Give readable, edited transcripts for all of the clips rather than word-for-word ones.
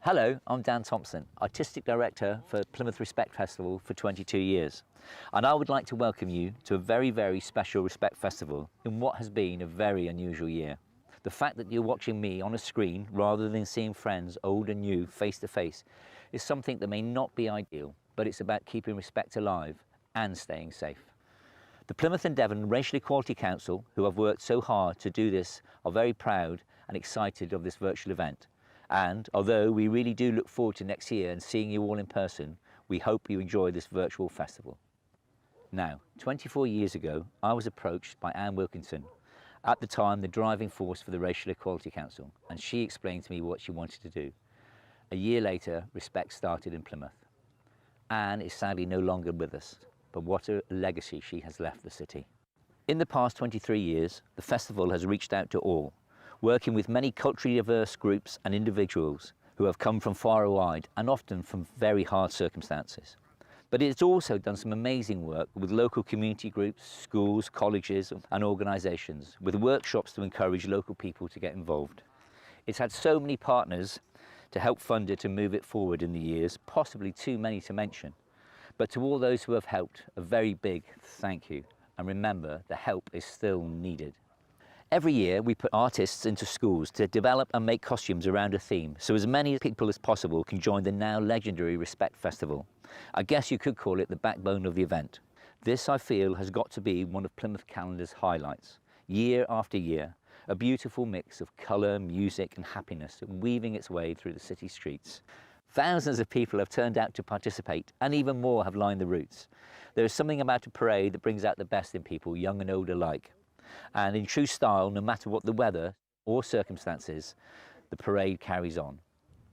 Hello, I'm Dan Thompson, Artistic Director for Plymouth Respect Festival for 22 years. And I would like to welcome you to a very, very special Respect Festival in what has been a very unusual year. The fact that you're watching me on a screen rather than seeing friends, old and new, face to face, is something that may not be ideal, but it's about keeping respect alive and staying safe. The Plymouth and Devon Racial Equality Council, who have worked so hard to do this, are very proud and excited of this virtual event. And although we really do look forward to next year and seeing you all in person, we hope you enjoy this virtual festival. Now, 24 years ago, I was approached by Anne Wilkinson, at the time the driving force for the Racial Equality Council, and she explained to me what she wanted to do. A year later, Respect started in Plymouth. Anne is sadly no longer with us, but what a legacy she has left the city. In the past 23 years, the festival has reached out to all, working with many culturally diverse groups and individuals who have come from far and wide and often from very hard circumstances. But it's also done some amazing work with local community groups, schools, colleges and organisations, with workshops to encourage local people to get involved. It's had so many partners to help fund it and move it forward in the years, possibly too many to mention. But to all those who have helped, a very big thank you. And remember, the help is still needed. Every year we put artists into schools to develop and make costumes around a theme, so as many people as possible can join the now legendary Respect Festival. I guess you could call it the backbone of the event. This, I feel, has got to be one of Plymouth calendar's highlights. Year after year, a beautiful mix of colour, music and happiness weaving its way through the city streets. Thousands of people have turned out to participate, and even more have lined the routes. There is something about a parade that brings out the best in people, young and old alike. And in true style, no matter what the weather or circumstances, the parade carries on.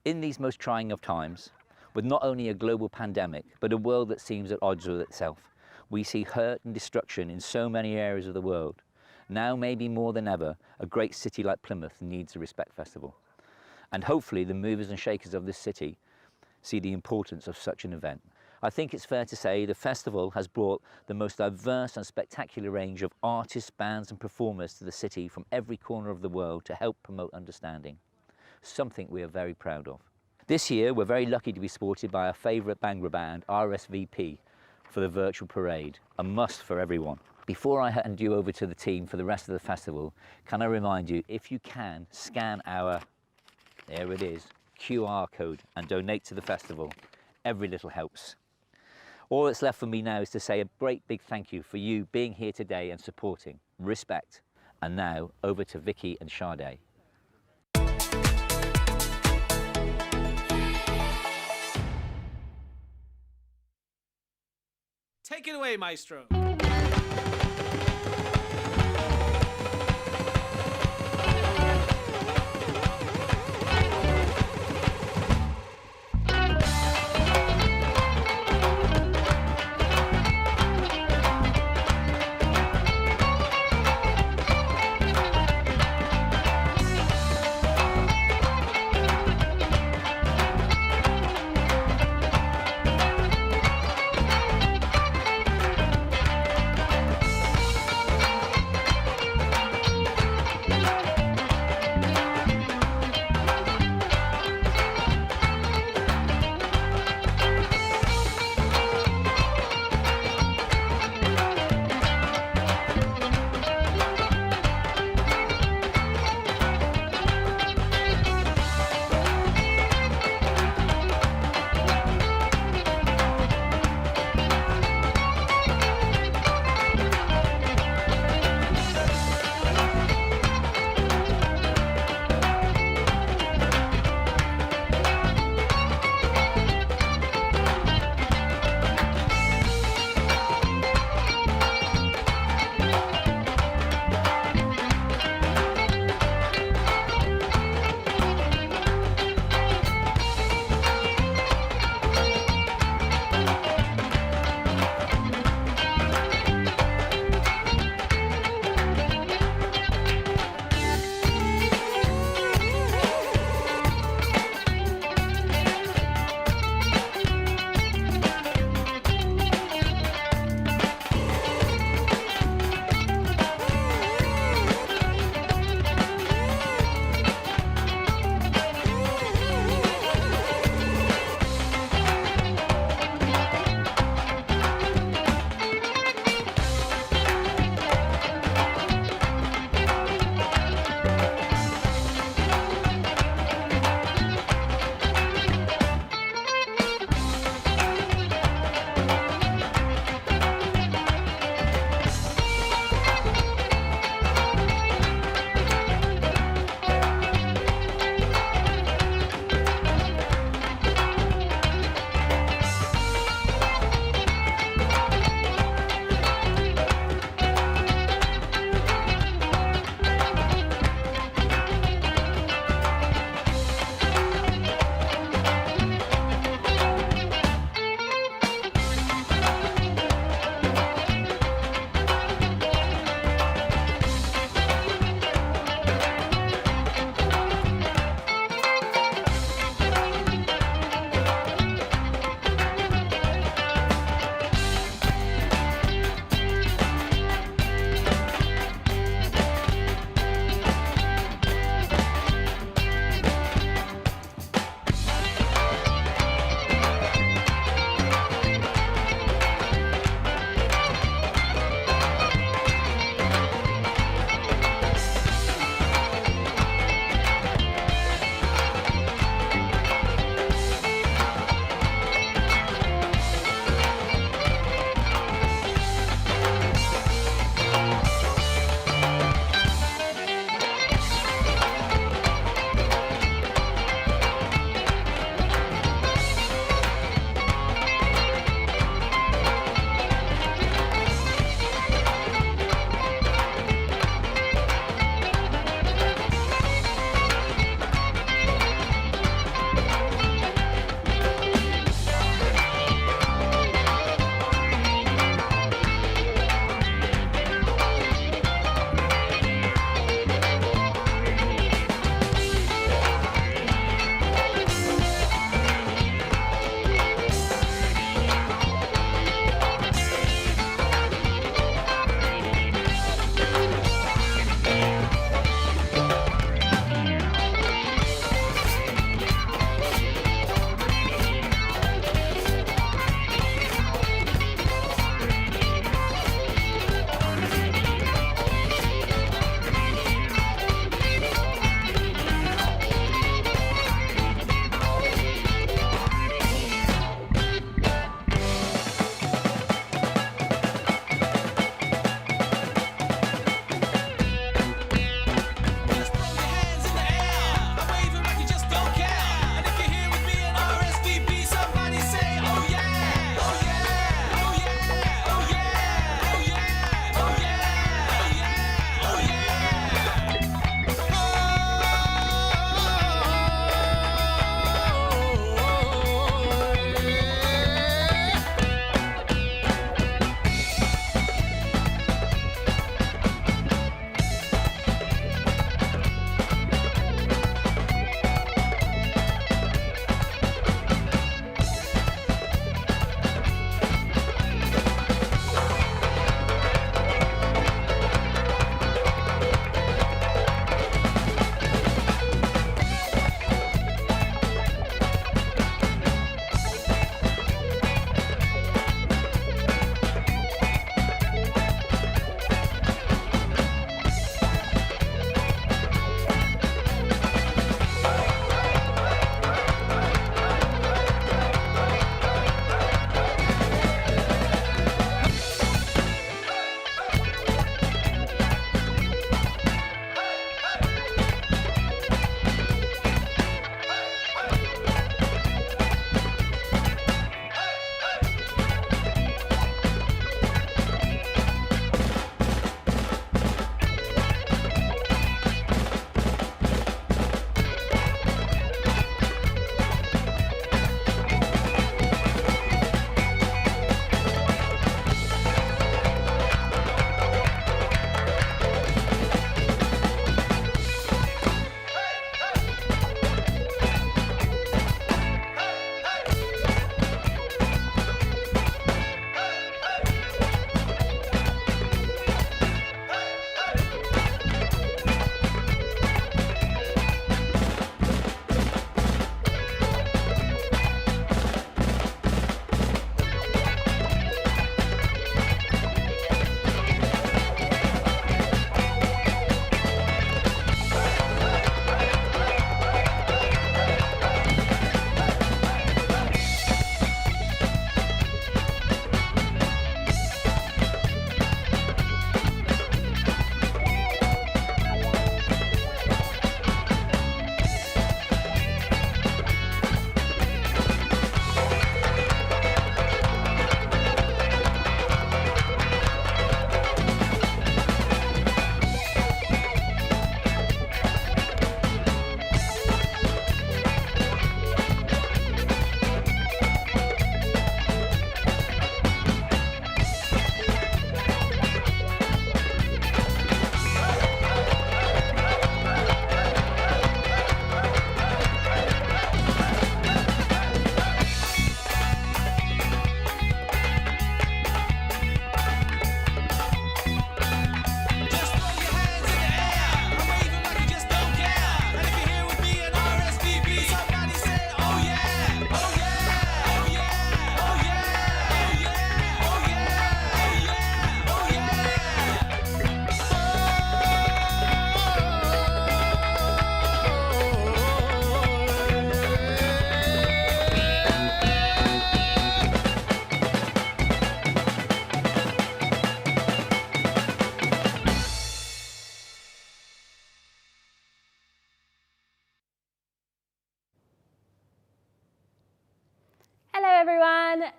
In these most trying of times, with not only a global pandemic, but a world that seems at odds with itself, we see hurt and destruction in so many areas of the world. Now, maybe more than ever, a great city like Plymouth needs a Respect Festival. And hopefully the movers and shakers of this city see the importance of such an event. I think it's fair to say the festival has brought the most diverse and spectacular range of artists, bands and performers to the city from every corner of the world to help promote understanding, something we are very proud of. This year we're very lucky to be supported by our favourite Bhangra band, RSVP, for the virtual parade, a must for everyone. Before I hand you over to the team for the rest of the festival, can I remind you, if you can, scan our, there it is, QR code and donate to the festival. Every little helps. All that's left for me now is to say a great big thank you for you being here today and supporting. Respect. And now over to Vicky and Sade. Take it away, maestro.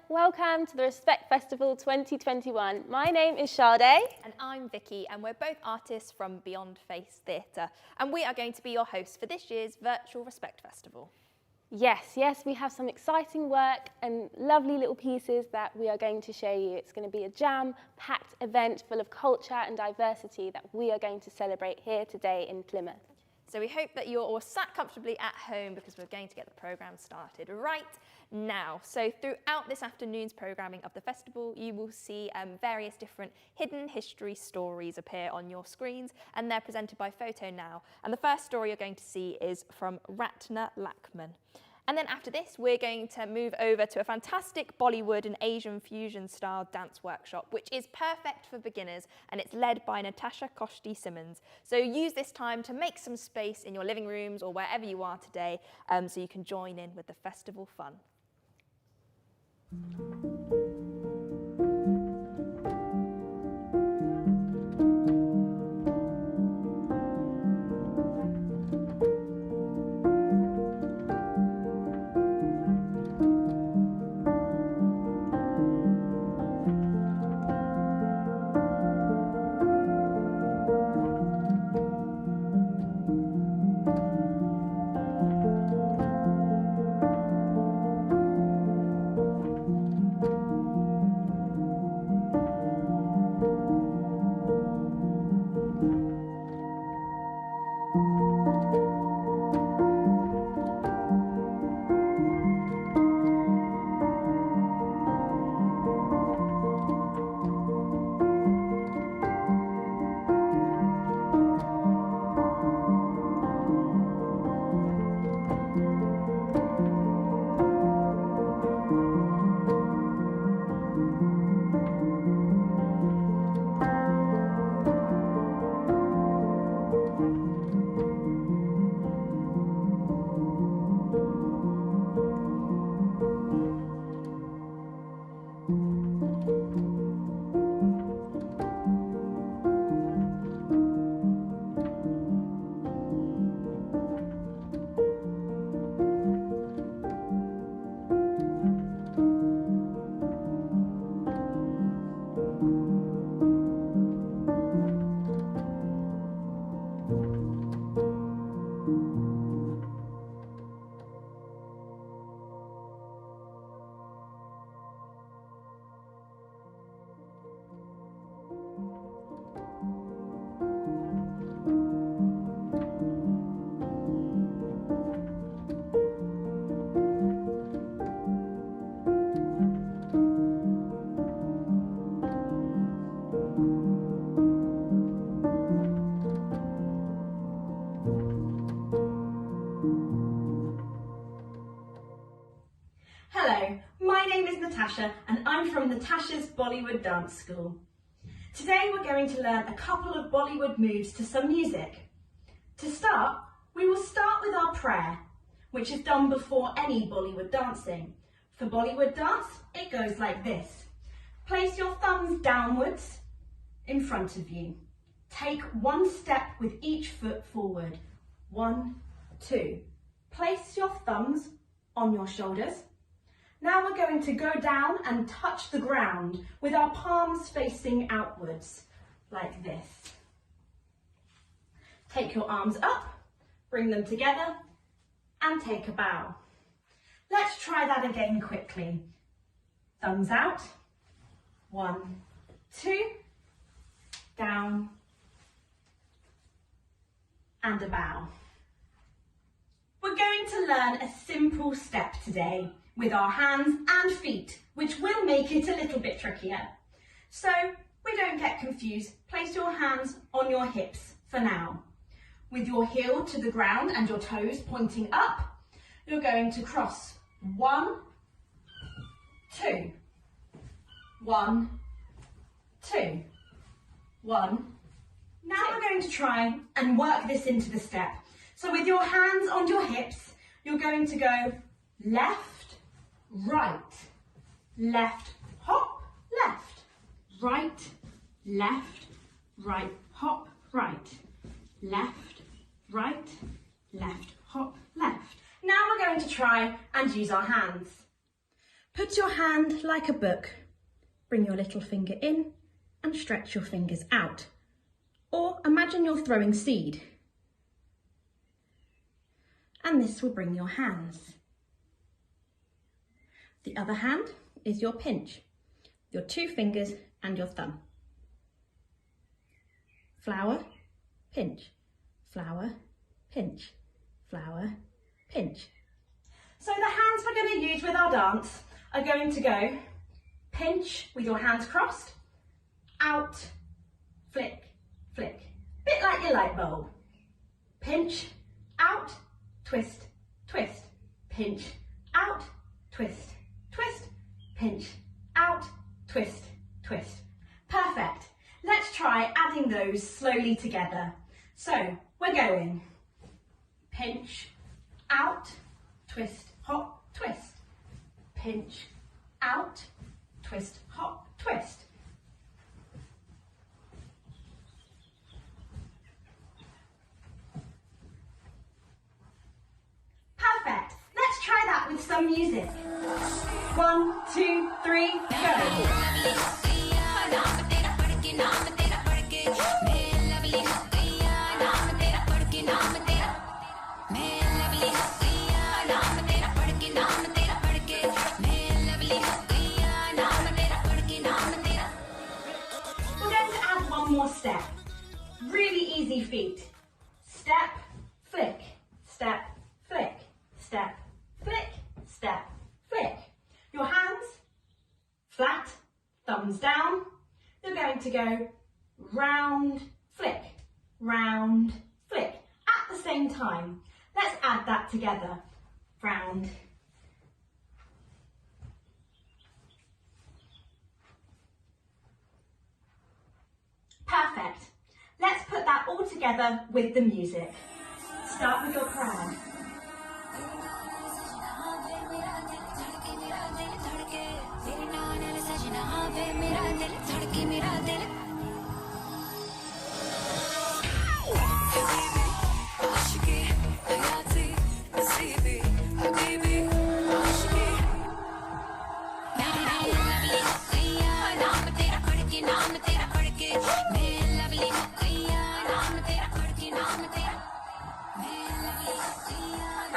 welcome to the Respect Festival 2021. My name is Sade. And I'm Vicky, and we're both artists from Beyond Face Theatre, and we are going to be your hosts for this year's virtual Respect Festival. Yes, we have some exciting work and lovely little pieces that we are going to show you. It's going to be a jam-packed event full of culture and diversity that we are going to celebrate here today in Plymouth. So we hope that you're all sat comfortably at home because we're going to get the programme started right now. So throughout this afternoon's programming of the festival, you will see various different hidden history stories appear on your screens, and they're presented by Photo Now. And the first story you're going to see is from Ratna Lakman. And then after this, we're going to move over to a fantastic Bollywood and Asian fusion style dance workshop, which is perfect for beginners, and it's led by Natasha Koshti-Symons. So use this time to make some space in your living rooms or wherever you are today, so you can join in with the festival fun. Hello, my name is Natasha and I'm from Natasha's Bollywood Dance School. Today we're going to learn a couple of Bollywood moves to some music. To start, we will start with our prayer, which is done before any Bollywood dancing. For Bollywood dance, it goes like this. Place your thumbs downwards in front of you. Take one step with each foot forward. 1, 2. Place your thumbs on your shoulders. Now we're going to go down and touch the ground with our palms facing outwards, like this. Take your arms up, bring them together, and take a bow. Let's try that again quickly. Thumbs out. 1, 2, down, and a bow. We're going to learn a simple step today with our hands and feet, which will make it a little bit trickier. So we don't get confused, place your hands on your hips for now. With your heel to the ground and your toes pointing up, you're going to cross 1, 2, 1, 2, 1. Now we're going to try and work this into the step. So with your hands on your hips, you're going to go left, right, left, hop, left, right, left, right, hop, right, left, right, left, hop, left. Now we're going to try and use our hands. Put your hand like a book. Bring your little finger in and stretch your fingers out. Or imagine you're throwing seed. And this will bring your hands. The other hand is your pinch, your 2 fingers and your thumb. Flower, pinch, flower, pinch, flower, pinch. So the hands we're going to use with our dance are going to go pinch with your hands crossed, out, flick, flick. Bit like your light bulb. Pinch, out, twist, twist, pinch, out, twist, twist, pinch, out, twist, twist. Perfect. Let's try adding those slowly together. So we're going pinch, out, twist, hop, twist, pinch, out, twist, hop, twist. Perfect. Let's try that with some music. 1, 2, 3, go. More step. Really easy feet. Step, flick, step, flick, step, flick, step, flick. Your hands flat, thumbs down. You're going to go round, flick, at the same time. Let's add that together. Round. Perfect. Let's put that all together with the music. Start with your prayer.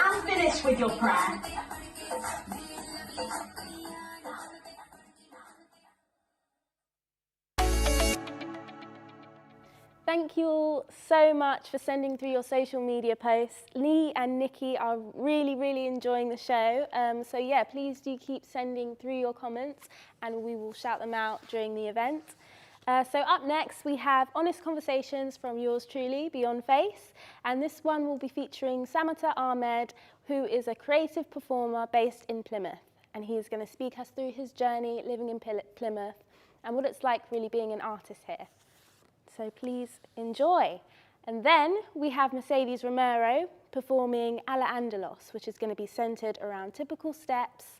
And finish with your prayer. Thank you all so much for sending through your social media posts. Lee and Nikki are really enjoying the show. So yeah, please do keep sending through your comments and we will shout them out during the event. So up next we have Honest Conversations from yours truly, Beyond Face. And this one will be featuring Samata Ahmed, who is a creative performer based in Plymouth. And he is going to speak us through his journey living in Plymouth and what it's like really being an artist here. So please enjoy. And then we have Mercedes Romero performing Ala Andalos, which is going to be centered around typical steps,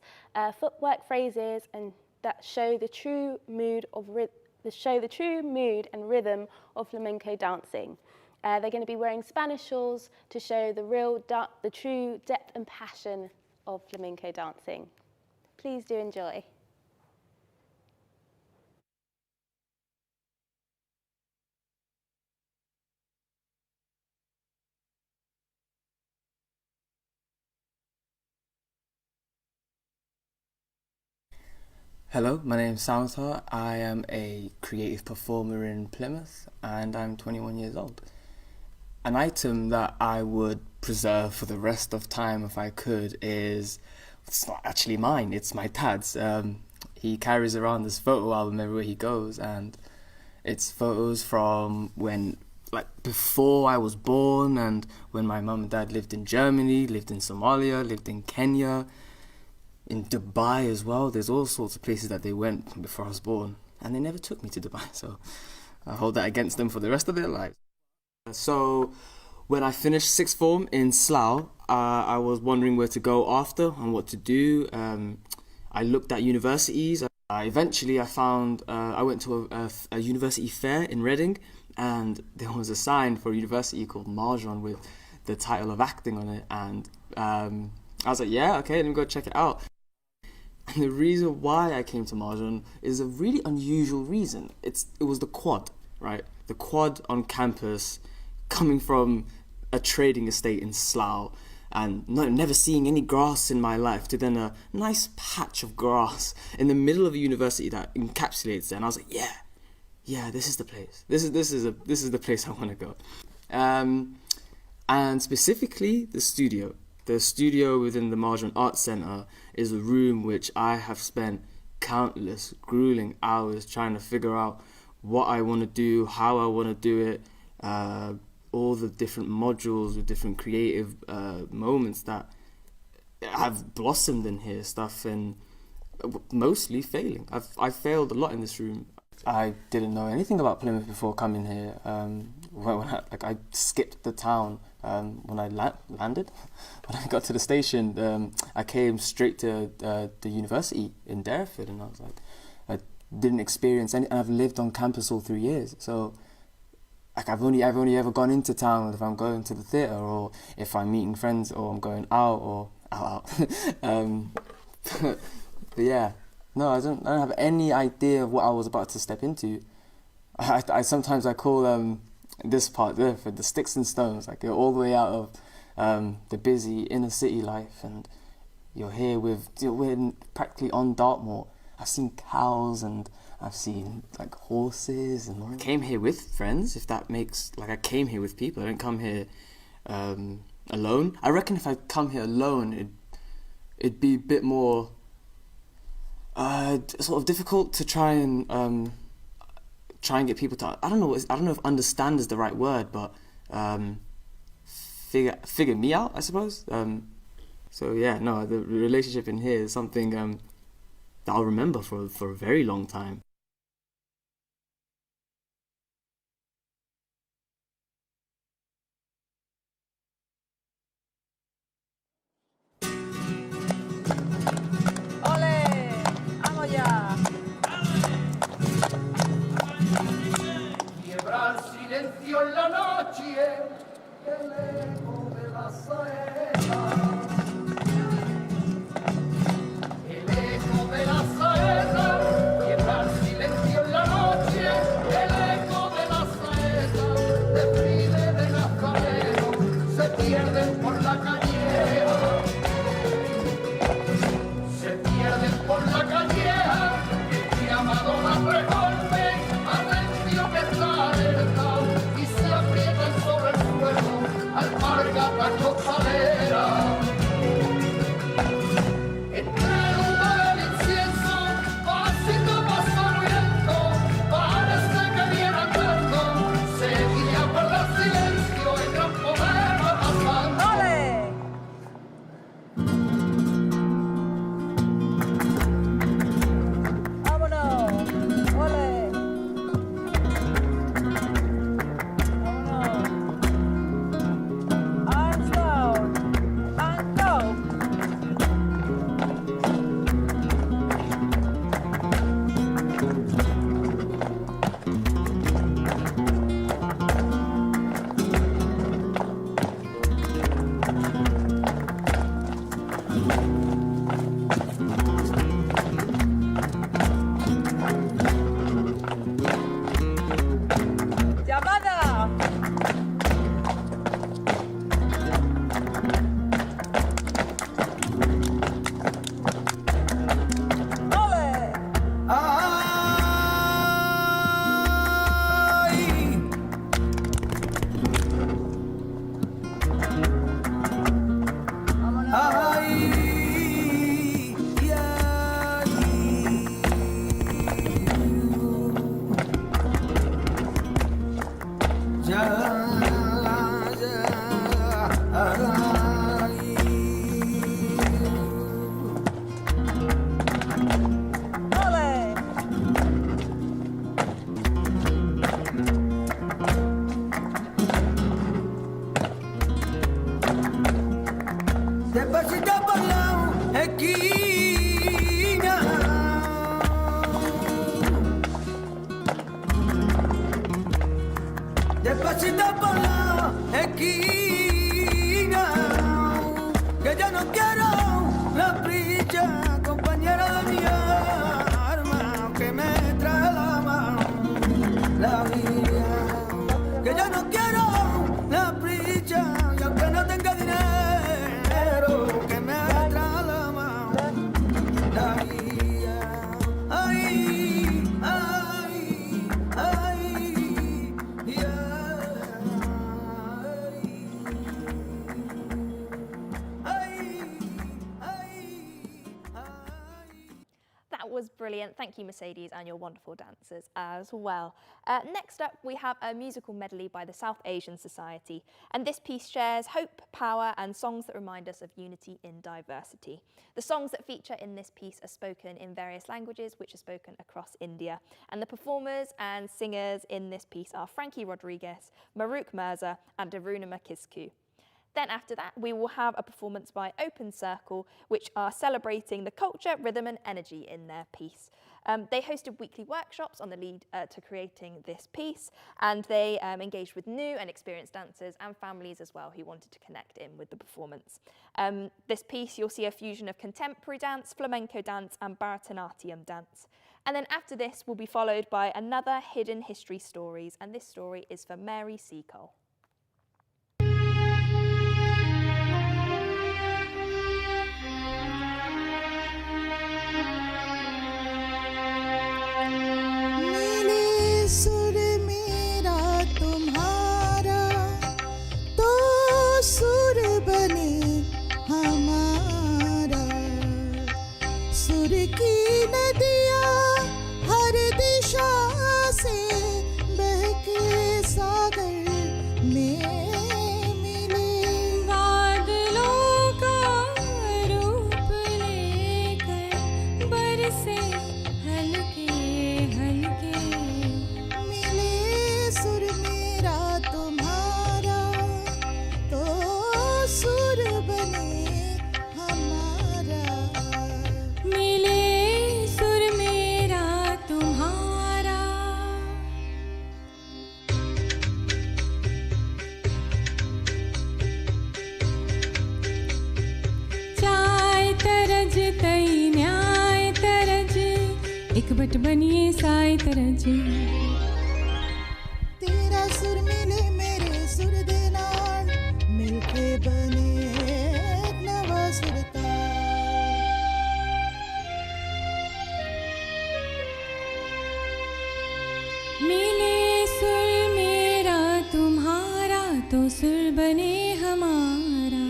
footwork phrases, and that show the true mood and rhythm of flamenco dancing. They're going to be wearing Spanish shawls to show the true depth and passion of flamenco dancing. Please do enjoy. Hello, my name is Samata. I am a creative performer in Plymouth and I'm 21 years old. An item that I would preserve for the rest of time if I could is, it's not actually mine, it's my dad's. He carries around this photo album everywhere he goes, and it's photos from when, like, before I was born, and when my mum and dad lived in Germany, lived in Somalia, lived in Kenya, in Dubai as well. There's all sorts of places that they went before I was born, and they never took me to Dubai, so I hold that against them for the rest of their lives. So when I finished sixth form in Slough, I was wondering where to go after and what to do. I looked at universities. Eventually I found, I went to a university fair in Reading, and there was a sign for a university called Marjan with the title of acting on it, and I was like, yeah, okay, let me go check it out. And the reason why I came to Mahjong is a really unusual reason. It was the quad, right? The quad on campus, coming from a trading estate in Slough, and never seeing any grass in my life, to then a nice patch of grass in the middle of a university that encapsulates it. And I was like, yeah, this is the place. This is the place I want to go. And specifically the studio. The studio within the Mahjong Arts Centre is a room which I have spent countless grueling hours trying to figure out what I want to do, how I want to do it, all the different modules with different creative moments that have blossomed in here, stuff, and mostly failing. I've failed a lot in this room. I didn't know anything about Plymouth before coming here. I skipped the town when I landed. When I got to the station, I came straight to the university in Derriford, and I was like, I didn't experience any. And I've lived on campus all 3 years, so like I've only ever gone into town if I'm going to the theatre, or if I'm meeting friends, or I'm going out or out. But yeah. No, I don't have any idea of what I was about to step into. I sometimes call this part there for the sticks and stones. Like, you're all the way out of the busy inner city life, and we're practically on Dartmoor. I've seen cows and I've seen like horses, and I came here with friends. If that makes I came here with people. I didn't come here alone. I reckon if I come here alone, it'd be a bit more. Sort of difficult to try and get people to. I don't know if understand is the right word, but figure me out, I suppose. So yeah, no, the relationship in here is something that I'll remember for a very long time. En la noche, el eco de la saeta, el eco de la saeta, quiebra el silencio en la noche, el eco de la saeta, desfile de nazarenos, se pierden por la cañera, se pierden por la cañera, el llamado más recorte, atención que está alerta. Sobre el fuego, alpargata cocalera. Entre el humo del incienso, pasito pastoriento, parece que viene andando, seguía por el silencio el gran poema pasando. ¡Ole! ¡Vámonos! ¡Ole! Despacito por la esquina, que yo no quiero la prisa, compañera. brilliant. Thank you, Mercedes, and your wonderful dancers as well. Next up, we have a musical medley by the South Asian Society, and this piece shares hope, power, and songs that remind us of unity in diversity. The songs that feature in this piece are spoken in various languages, which are spoken across India, and the performers and singers in this piece are Frankie Rodriguez, Maruk Mirza, and Arunima Kisku. Then after that, we will have a performance by Open Circle, which are celebrating the culture, rhythm and energy in their piece. They hosted weekly workshops on the lead to creating this piece, and they engaged with new and experienced dancers and families as well who wanted to connect in with the performance. This piece, you'll see a fusion of contemporary dance, flamenco dance and Bharatanatyam dance. And then after this will be followed by another Hidden History Stories, and this story is for Mary Seacole. सुर मेरा तुम्हारा तो सुर बने हमारा सुर की नदियाँ हर दिशा से बहके सागर में मिले बादलों का रूप लेकर बरसे हल्के हल्के सुर मेरा तुम्हारा तो सुर बने हमारा मिले सुर मेरा तुम्हारा चाय तरज तई न्याय तरज एक बट बनिए साई तरज तेरा सुर मिले मेरे सुर दे नाल मिलके बने एक नवा सुरताल मिले सुर मेरा तुम्हारा तो सुर बने हमारा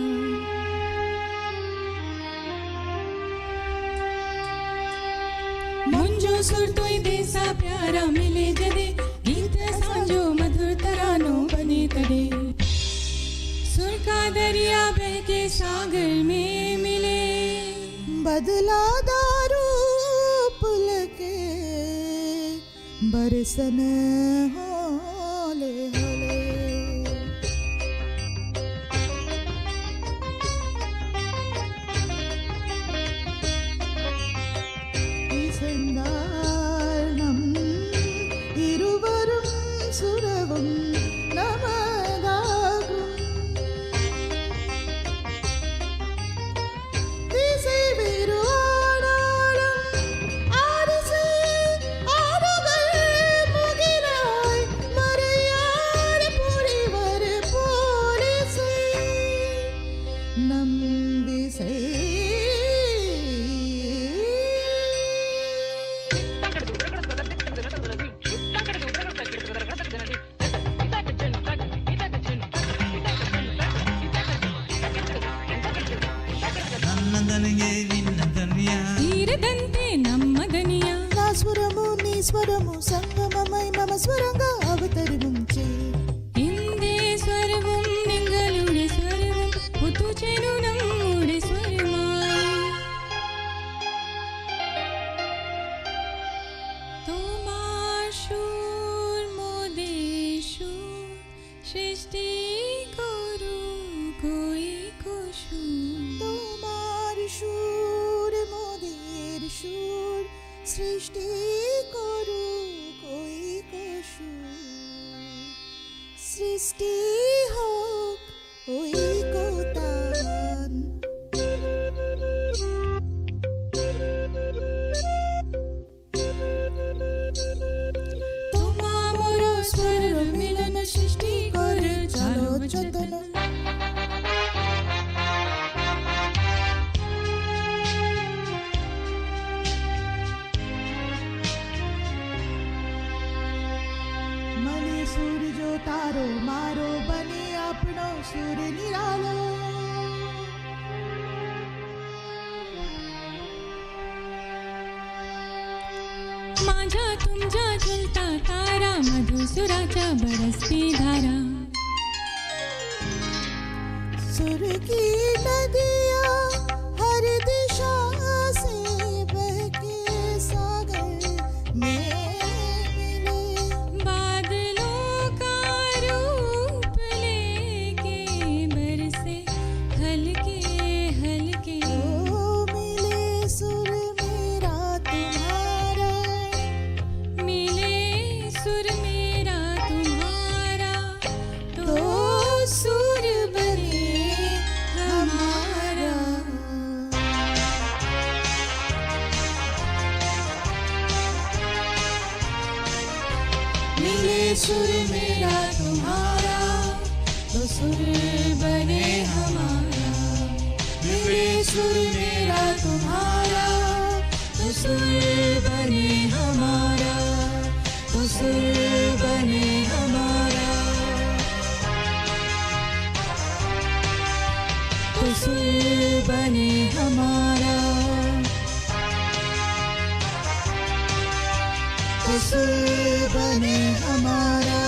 मुंजो सुर तोई देसा प्यारा मिले जदे गीत सांजो मधुर तरानो बने तड़े सुर का दरिया बह के सागर में मिले बदला दारू पुल के बरसन होले होले స్వరము సంగమమై మమ స్వరంగా అవతరి ముంచే ఇందే స్వరవం నింగలుడే స్వరవం పుతుచెను నమ్ముడే స్వరమాయి তোমার সুর মোদের সুর সৃষ্টি করু কই কসু তোমার সুর মোদের সুর সৃষ্টি সৃষ্টি হোক ওই কোতান তোমা মোর স্বর মিলন সৃষ্টি করে চলো যতন तारो मारो बने अपनो सुर निरालो माझा तुमचा झुलता तारा मधुसुराच्या बरसती धारा सुर की नदियाँ हर दिशा से बहके सागर में मिले बादलों का रूप लेके बरसे हल्के हल्के मिले सुर मेरा तुम्हारा मिले सुर मेरा तुम्हारा तो सुर बने हमारा मिले सुर मेरा तुम्हारा तो सुर बने हमारा मिले सुर मेरा तुम्हारा तो सुर बने हमारा तो सुर बने हमारा तो सुर बने हमारा तो सुर बने हमारा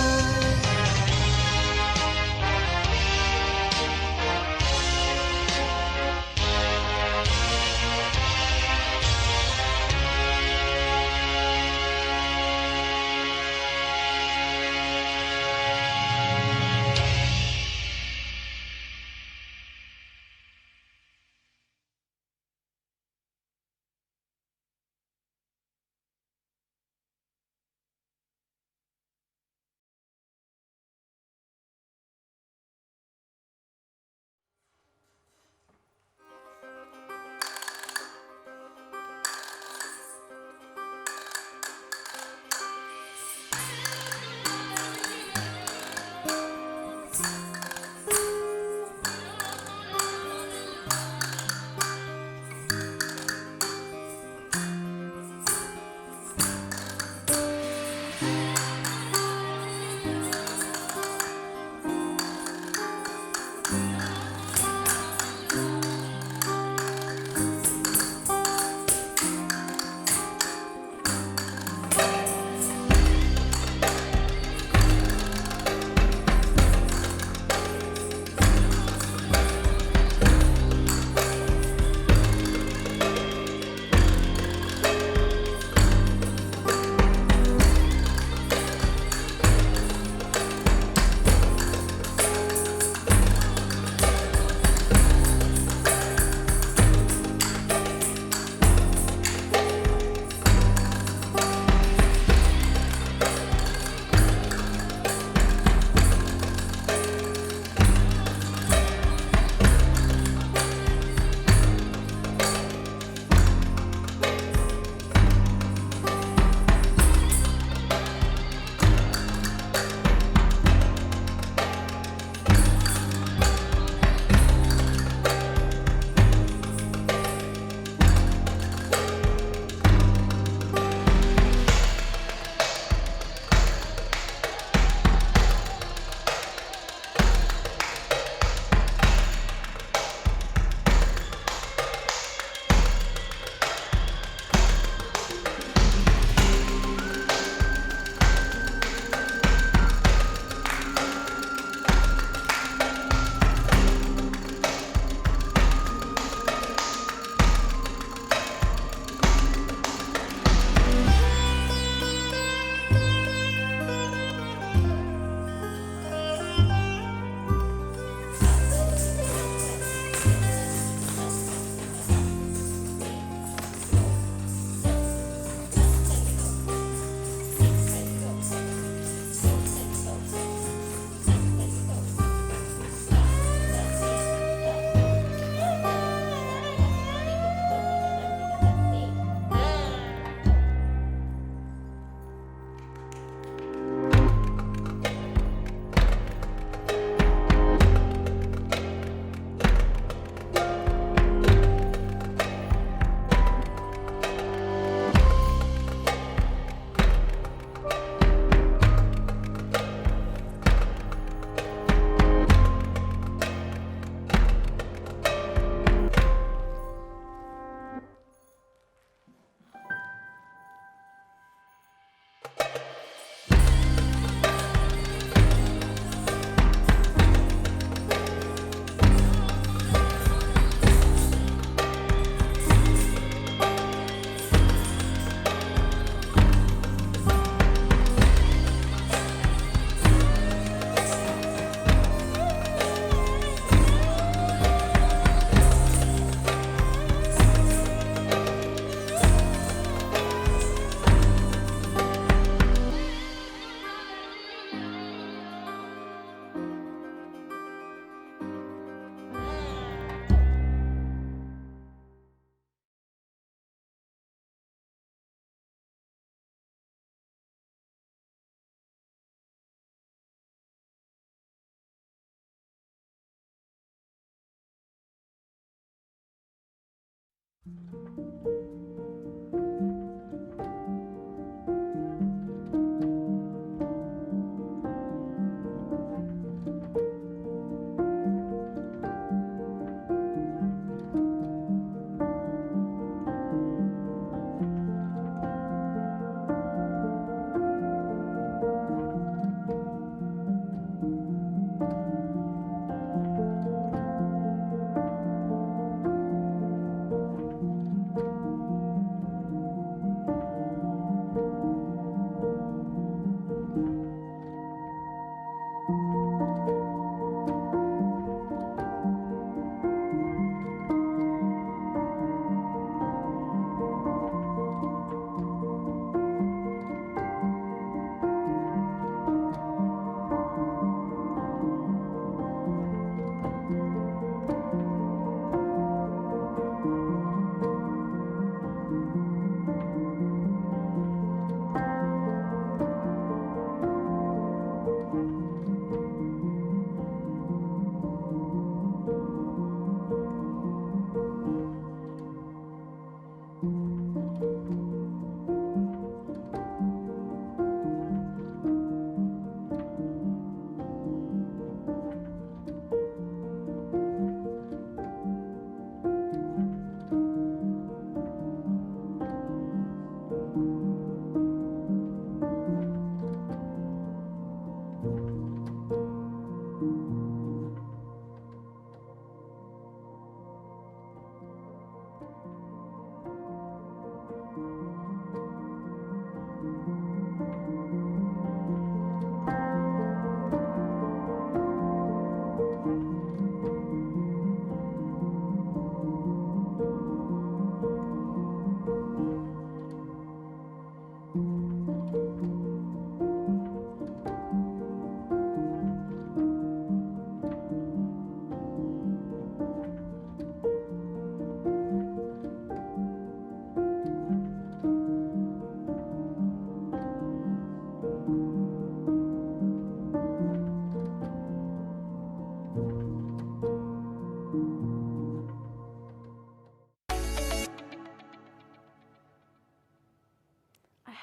I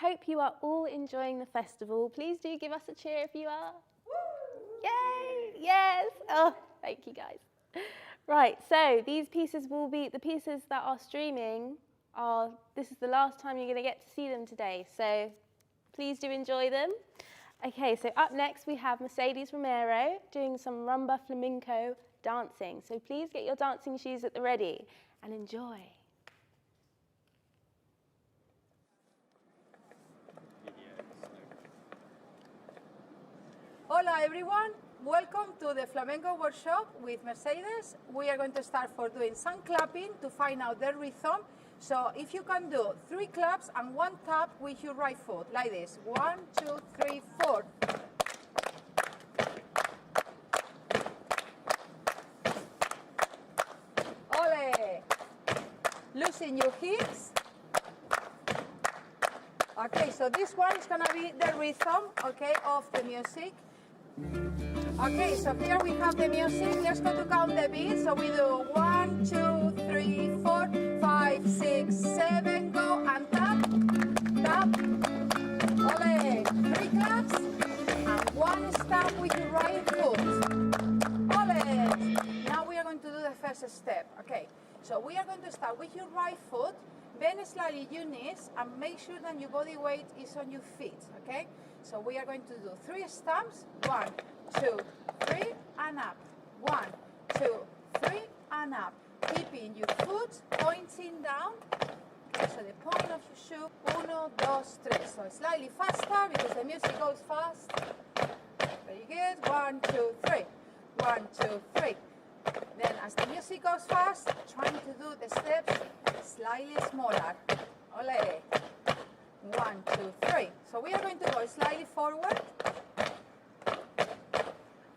hope you are all enjoying the festival. Please do give us a cheer if you are. Yay! Yes! Oh, thank you guys. Right, so these pieces will be, the pieces that are streaming are, this is the last time you're going to get to see them today, so please do enjoy them. Okay, so up next we have Mercedes Romero doing some rumba flamenco dancing. So please get your dancing shoes at the ready and enjoy. Hola everyone, welcome to the flamenco workshop with Mercedes. We are going to start for doing some clapping to find out the rhythm. So if you can do 3 claps and 1 tap with your right foot, like this. 1, 2, 3, 4. Ole! Loosen your hips. Okay, so this one is gonna be the rhythm, okay, of the music. Okay, so here we have the music. Let's go to count the beats. So we do 1, 2, 3, 4, 5, 6, 7, go and tap, tap. Ole! 3 claps and 1 stamp with your right foot. Ole! Now we are going to do the first step. Okay, so we are going to start with your right foot, bend slightly your knees, and make sure that your body weight is on your feet. Okay, so we are going to do 3 stamps. 1, 2, 3, and up. 1, 2, 3, and up. Keeping your foot pointing down. Okay, so the point of your shoe. 1, 2, 3. So slightly faster because the music goes fast. Very good. 1, 2, 3. 1, 2, 3. Then as the music goes fast, trying to do the steps slightly smaller. Ole. 1, 2, 3. So we are going to go slightly forward.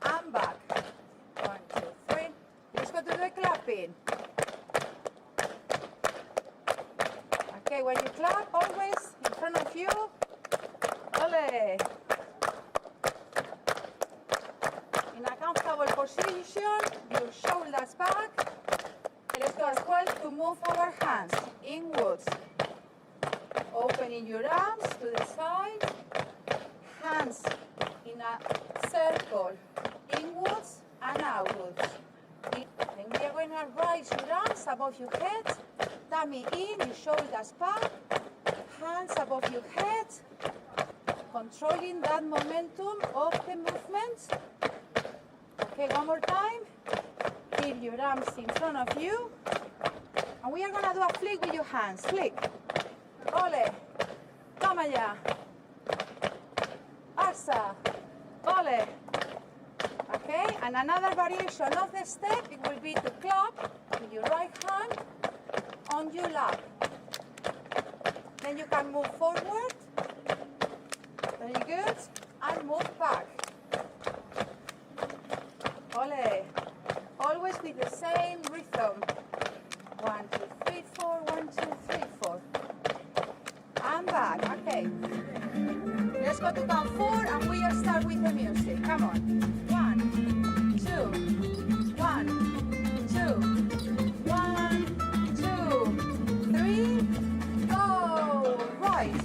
And back. 1, 2, 3. Let's go to the clapping. Okay, when you clap, always in front of you. Ole. In a comfortable position, your shoulders back, el go as well to move our hands inwards. Opening your arms to the side. Hands in a circle, inwards and outwards. Then we are going to raise your arms above your head. Tummy in, your shoulders back. Hands above your head. Controlling that momentum of the movement. Okay, one more time. Keep your arms in front of you. And we are going to do a flick with your hands. Flick. Ole. Toma ya. Asa. Ole. Okay, and another variation of the step, it will be to clap with your right hand on your lap. Then you can move forward. Very good. And move back. Ole. Always with the same rhythm. 1, 2, 3, 4, 1, 2, 3, 4. And back. Okay. Let's go to count 4 and we will start with the music. Come on. 1, 2, 1, 2, 1, 2, 3. Go. Right.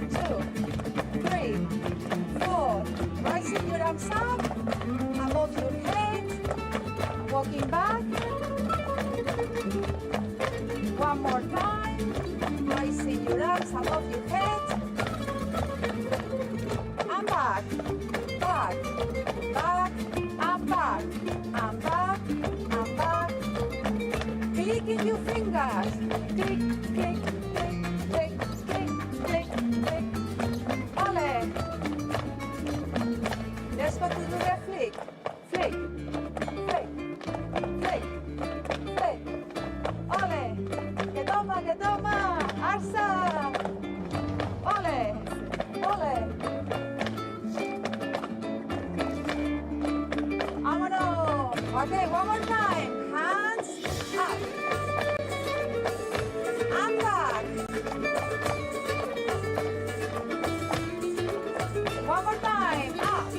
2, 3, 4. Rising your arms up above your head. Walking back. One more time. Rising your arms above your head. And back. Back. Back. And back. And back. And back. Clicking your fingers. Click, click, click, click, click, click, click. Ole. Let's go to do the flick. Flick. Flick. Flick. Flick. Ole. Que toma. Arsa. Ole. Ole. Vámonos. Okay, one more time. Hands up. And back. One more time. Up.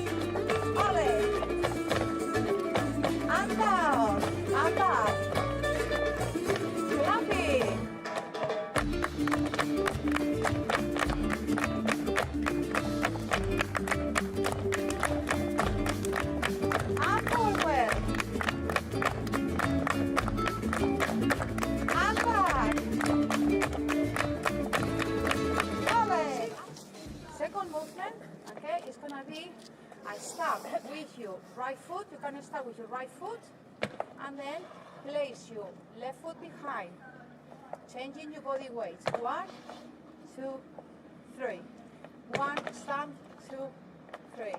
Ole. And down. And back. Clapping. And forward. And back. Ole. Second movement, okay, is gonna be a start with your right foot. You can start with your right foot and then place your left foot behind, changing your body weight. 1, 2, 3. 1, stamp, 2, 3.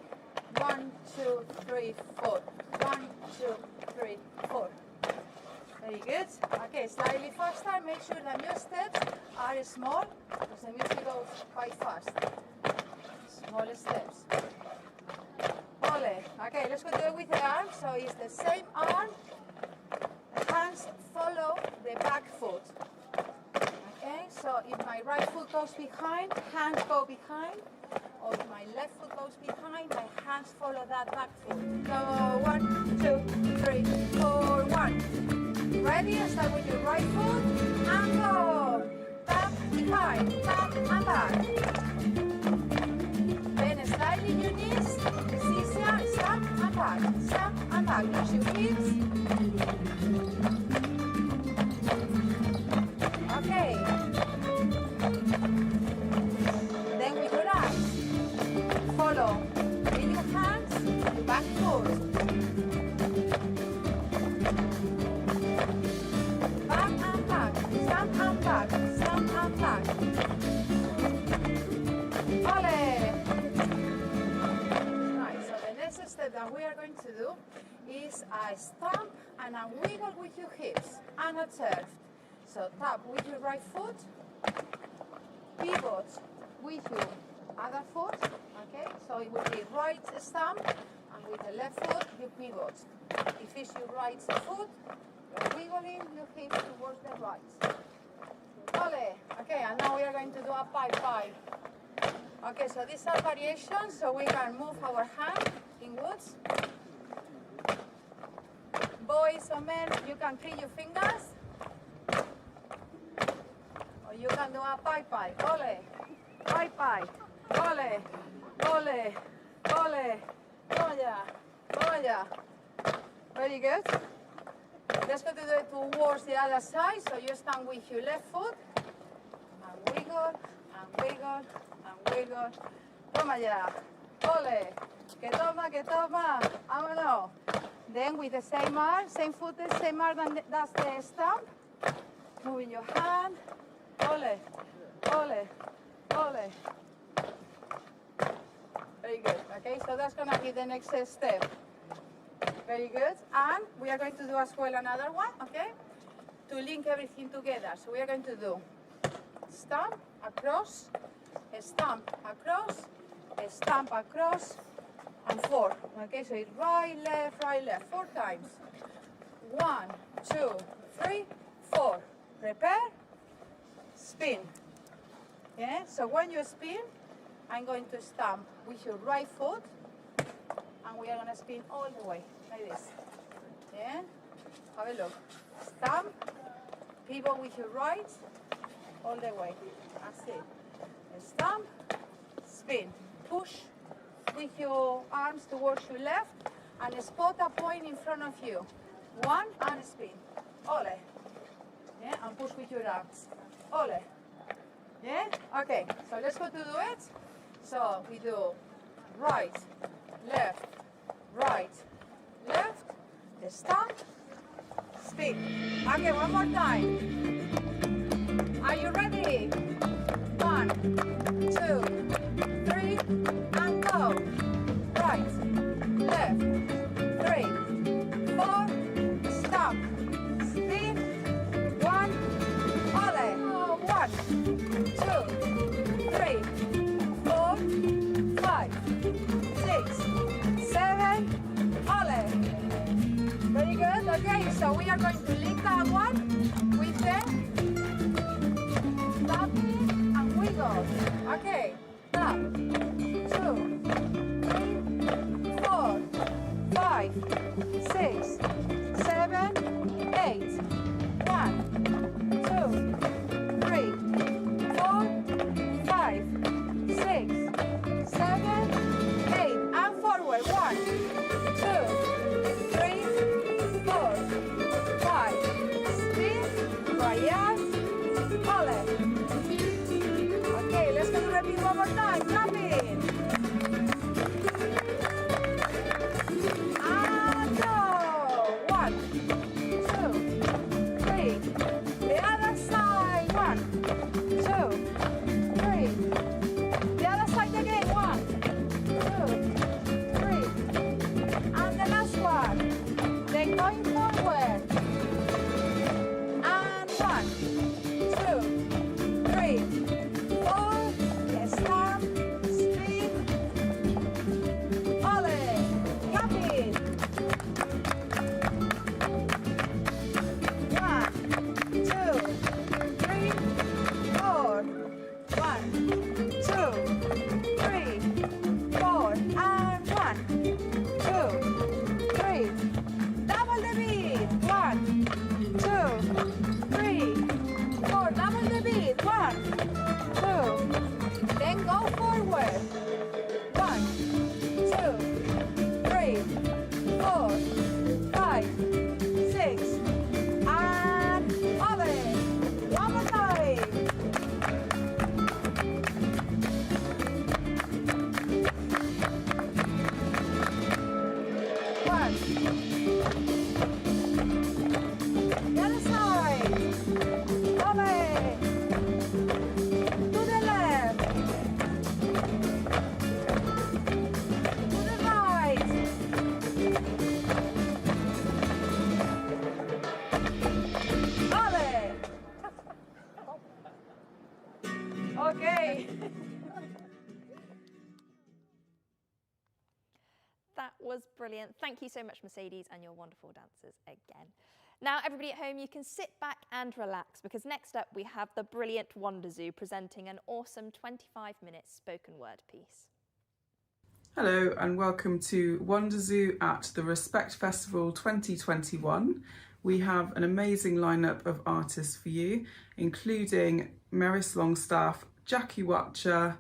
1, 2, 3, 4. 1, 2, 3, 4. Very good. Okay, slightly faster. Make sure that your steps are small because the music goes quite fast. Small steps. Ole. Okay, let's continue with the arm. So it's the same arm. Hands follow the back foot. Okay, so if my right foot goes behind, hands go behind. Or if my left foot goes behind, my hands follow that back foot. Go 1, 2, 3, 4, 1. Ready? Start with your right foot and go. Tap behind, tap and back. Then slightly your knees. It's easier. Step and back, step and back. Use your hips. Okay. Then with your eyes, follow with your hands, your back foot. Back and back, stamp and back, stamp and back. Ole! Right, so the next step that we are going to do is a stamp and a wiggle with your hips and a turf. So tap with your right foot, pivot with your other foot, okay? So it will be right stamp, and with the left foot, you pivot. If it's your right foot, you're wiggling your hips towards the right. Ole! Okay, and now we are going to do a pie. Okay, so these are variations, so we can move our hand inwards. Boys or men, you can clean your fingers. you can do a pai-pai. Ole, pai-pai. Ole, ole, ole. Oya. Very good. Let's go to do it towards the other side. So you stand with your left foot. And wiggle, and wiggle, and wiggle. Toma ya. Ole. Que toma. Vámonos. Then with the same arm, same foot, same arm, that's the stamp. Moving your hand. Ole. Very good. Okay, so that's gonna be the next step. Very good. And we are going to do as well another one, okay? To link everything together. So we are going to do stamp across, stamp across, stamp across, and 4. Okay, so it's right, left, 4 times. 1, 2, 3, 4. Prepare, spin. Yeah, so when you spin, I'm going to stamp with your right foot, and we are going to spin all the way, like this. Yeah, have a look. Stamp, pivot with your right, all the way. That's it. Stamp, spin, push with your arms towards your left, and spot a point in front of you. 1, and spin. Ole. Yeah, and push with your arms. Ole. Yeah? Okay, so let's go to do it. So we do right, left, stamp, spin. Okay, one more time. Are you ready? 1, 2, 3, and go. Right, left, 3, 4, stamp, spin, 1, ole. 1, 2, 3, 4, 5, 6, 7, ole. Very good. Okay, so we are going to link that one with the tapping and wiggle. Okay, tap, 2, 3, 4, 5, 6, 7, 8. 1, 2, 3, 4, 5, 6, 7, 8. And forward. 1, 2, 3, 4, 5. Spin, voyage, ole. Okay, let's go to repeat one more time. Clapping. And go. 1, 2, 3. The other side. 1, 2, 3. The other side again. 1, 2, 3. And the last one. Then going forward. And 1, 2, 3, 4. Stamp, spin. Ole. Clapping. 1, 2, 3, 4. 1, 2, 3, 4. And 1, 2, 3. Double the beat. 1, 2, 3, 4. Double the beat. 1, 2. Then go forward. 1, 2, 3, 4, 5, 6. And ole. One more time. 1. The other side. Ole. To the left. To the right. Ole. Okay. That was brilliant. Thank you so much, Mercedes, and your wonderful dancers again. Now, everybody at home, you can sit back and relax, because next up we have the brilliant Wonderzoo presenting an awesome 25-minute spoken word piece. Hello and welcome to Wonderzoo at the Respect Festival 2021. we have an amazing lineup of artists for you, including Merris Longstaff, Jackie Wacha,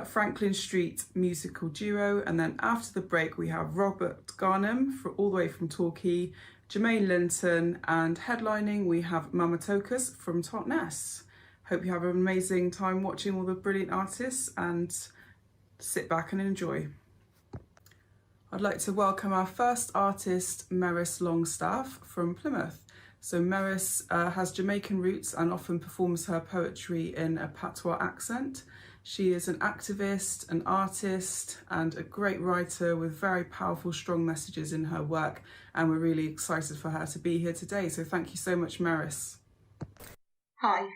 Franklin Street musical duo, and then after the break we have Robert Garnham all the way from Torquay, Jermaine Linton, and headlining we have Mama Tokus from Totnes. Hope you have an amazing time watching all the brilliant artists and sit back and enjoy. I'd like to welcome our first artist, Merris Longstaff from Plymouth. So Merris has Jamaican roots and often performs her poetry in a patois accent. She is an activist, an artist, and a great writer with very powerful, strong messages in her work. And we're really excited for her to be here today. So thank you so much, Merris. Hi,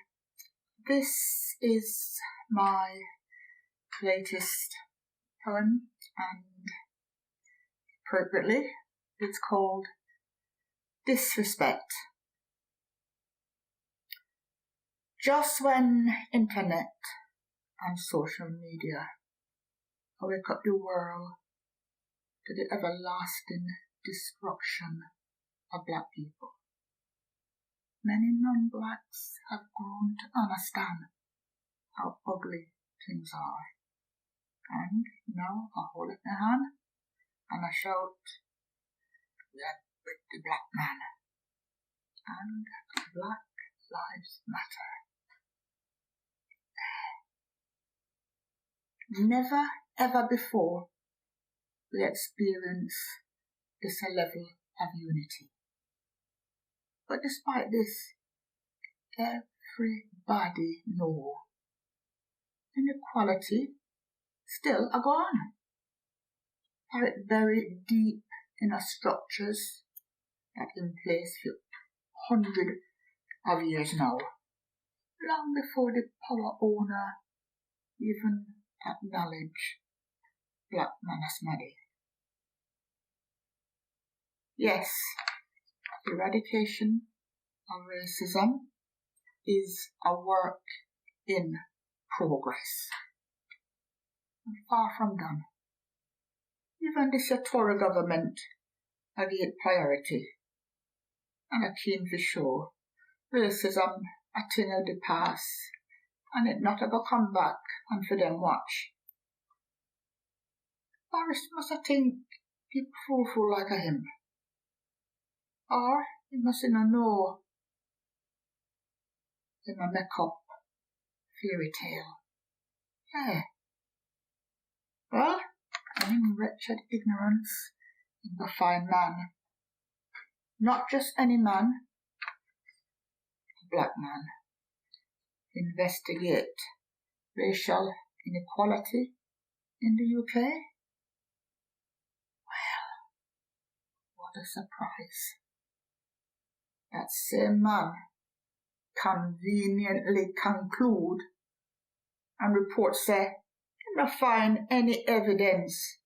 this is my latest poem, and appropriately, it's called Disrespect. Just when internet and social media wake up the world to the everlasting destruction of black people, many non-blacks have grown to understand how ugly things are. And now I hold it in my hand and I shout, we are with the black man, and Black Lives Matter. Never ever before we experience this level of unity. But despite this, everybody know inequality still a gone. Are it buried deep in our structures that in place for hundreds of years now, long before the power owner even acknowledge black man's money. Yes, eradication of racism is a work in progress. Far from done. Even this Tory government have given priority, and a keen for sure racism a thing of the past, and it not ever come back and for them watch. Paris must have think people fool like a him, or he must not know him a make up fairy tale. Yeah. Well, in wretched ignorance in the fine man, not just any man, a black man, investigate racial inequality in the UK? Well, what a surprise. That same man conveniently conclude and report say, not find any evidence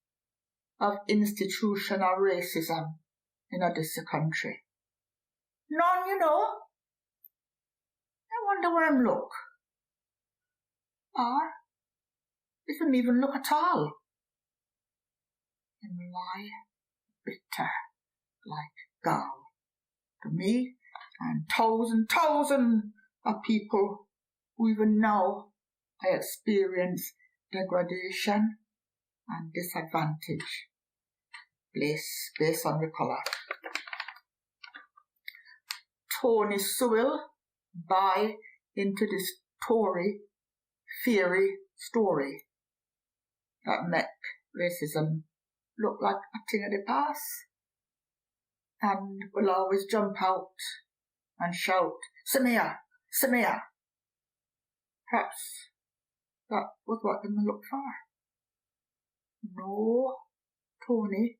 of institutional racism in this country. None, you know. I wonder where I'm look. Or if I'm even look at all. And lie bitter like gall to me and thousand of people who even now I experience degradation and disadvantage based on the colour. Tony Sewell buy into this Tory fairy story that make racism look like a thing of the past, and will always jump out and shout, Samia, Samia. Perhaps that was what they looked for. No Tony,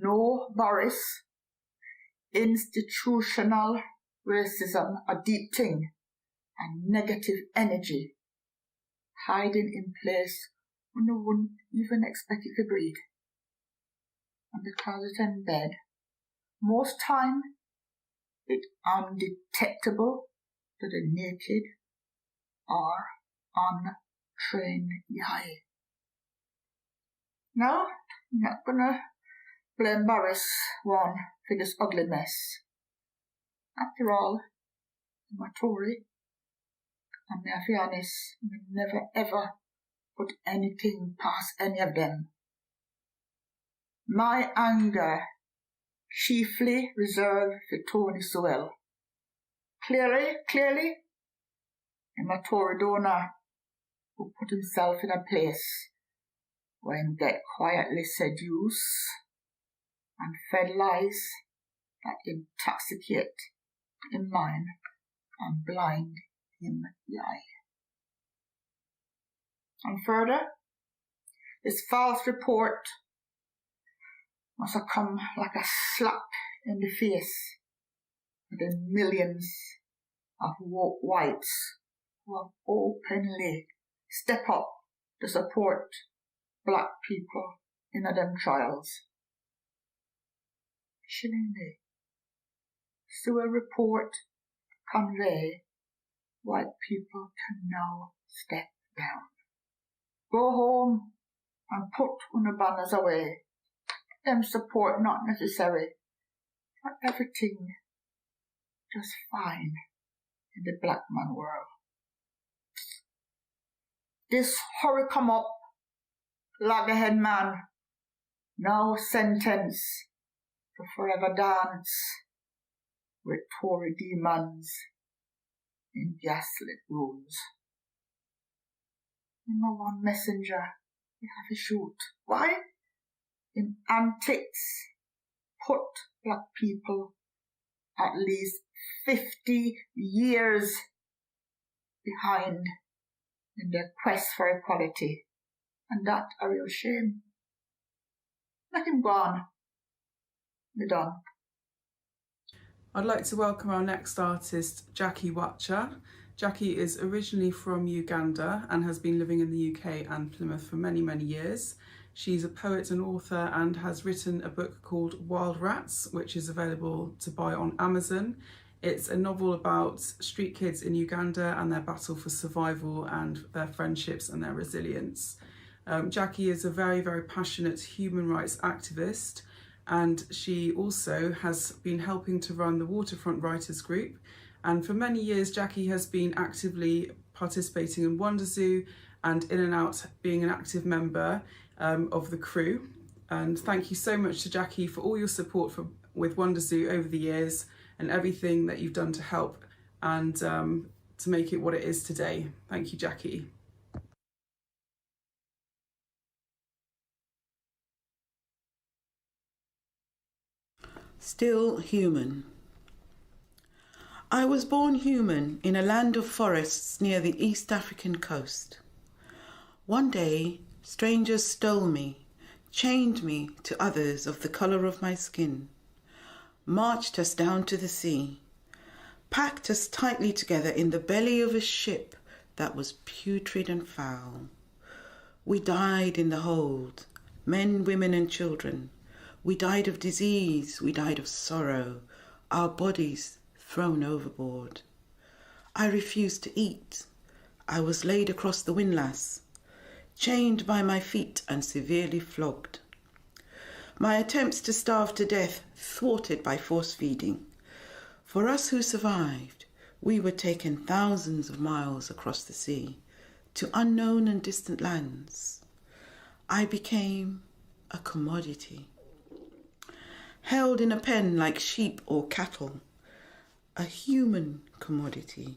no Boris. Institutional racism, a deep thing, and negative energy hiding in place when no one even expect it to breathe. And because it's in bed, most time it's undetectable to the naked or untrained eye. Now, I'm not gonna blame Boris one for this ugly mess. After all, I'm a Tory, and may I be honest, I never ever put anything past any of them. My anger chiefly reserved for Tony Sewell. Clearly, I'm a Tory donor who put himself in a place where he get quietly seduced and fed lies that intoxicate him mind and blind him the eye. And further, his false report must have come like a slap in the face to the millions of woke whites who have openly stepped up to support black people in them trials. Chillingly, Sewell report convey white people can now step down. Go home and put your banners away. Them support not necessary, but everything just fine in the black man world. This hurry come up, loggerhead man, now sentenced to forever dance with Tory demons in gaslit rooms. No one messenger we have to shoot. Why? In antics, put black people at least 50 years behind in their quest for equality. And that a real shame. Let him go on. We're done. I'd like to welcome our next artist, Jackie Wacha. Jackie is originally from Uganda and has been living in the UK and Plymouth for many, many years. She's a poet and author and has written a book called Wild Rats, which is available to buy on Amazon. It's a novel about street kids in Uganda and their battle for survival and their friendships and their resilience. Jackie is a very, very passionate human rights activist, and she also has been helping to run the Waterfront Writers Group. And for many years, Jackie has been actively participating in Wonderzoo and in and out being an active member of the crew. And thank you so much to Jackie for all your support with Wonderzoo over the years and everything that you've done to help and to make it what it is today. Thank you, Jackie. Still human. I was born human in a land of forests near the East African coast. One day, strangers stole me, chained me to others of the colour of my skin, marched us down to the sea, packed us tightly together in the belly of a ship that was putrid and foul. We died in the hold, men, women and children. We died of disease, we died of sorrow, our bodies thrown overboard. I refused to eat. I was laid across the windlass, chained by my feet and severely flogged. My attempts to starve to death thwarted by force feeding. For us who survived, we were taken thousands of miles across the sea to unknown and distant lands. I became a commodity, held in a pen like sheep or cattle, a human commodity,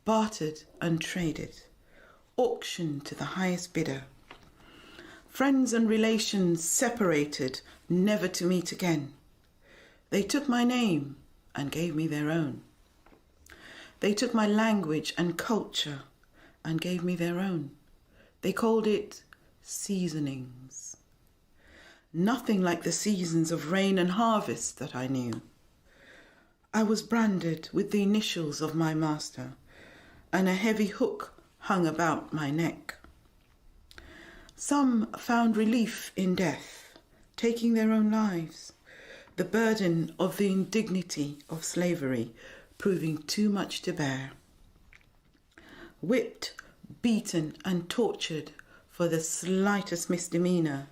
bartered and traded, auctioned to the highest bidder. Friends and relations separated, never to meet again. They took my name and gave me their own. They took my language and culture and gave me their own. They called it seasonings. Nothing like the seasons of rain and harvest that I knew. I was branded with the initials of my master, and a heavy hook hung about my neck. Some found relief in death, taking their own lives, the burden of the indignity of slavery proving too much to bear. Whipped, beaten and tortured for the slightest misdemeanour,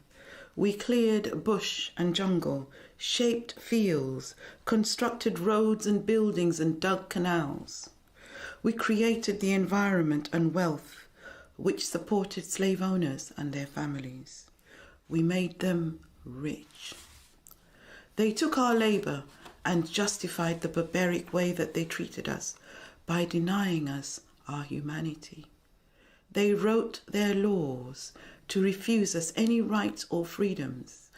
We cleared bush and jungle, shaped fields, constructed roads and buildings and dug canals. We created the environment and wealth which supported slave owners and their families. We made them rich. They took our labour and justified the barbaric way that they treated us by denying us our humanity. They wrote their laws to refuse us any rights or freedoms.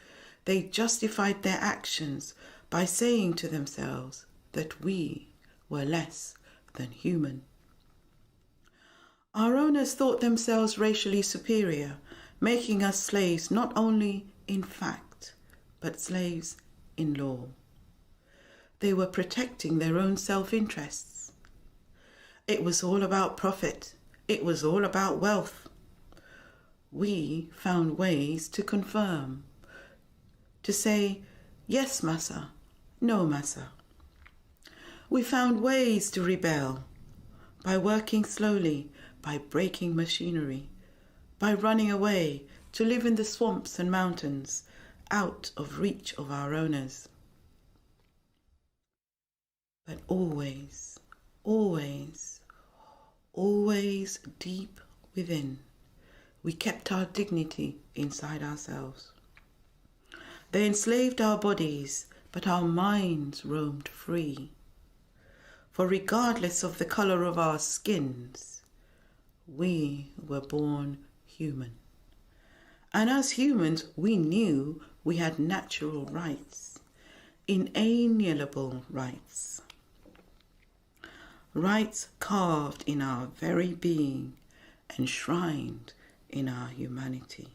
They justified their actions by saying to themselves that we were less than human. Our owners thought themselves racially superior, making us slaves not only in fact, but slaves in law. They were protecting their own self-interests. It was all about profit. It was all about wealth. We found ways to confirm, to say, yes, massa, no, massa. We found ways to rebel by working slowly, by breaking machinery, by running away to live in the swamps and mountains, out of reach of our owners. But always, always, always deep within, we kept our dignity inside ourselves. They enslaved our bodies, but our minds roamed free. For regardless of the colour of our skins, we were born human. And as humans, we knew we had natural rights, inalienable rights. Rights carved in our very being, enshrined in our humanity.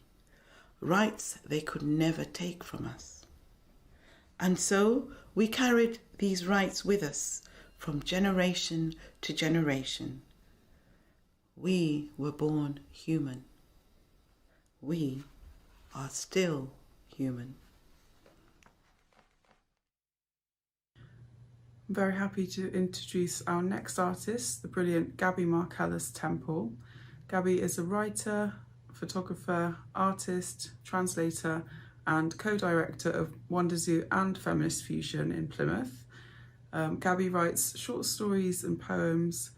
Rights they could never take from us. And so we carried these rights with us from generation to generation. We were born human. We are still human. I'm very happy to introduce our next artist, the brilliant Gabi Marcellus-Temple. Gabi is a writer, photographer, artist, translator, and co-director of Wonderzoo and Feminist Fusion in Plymouth. Gabi writes short stories and poems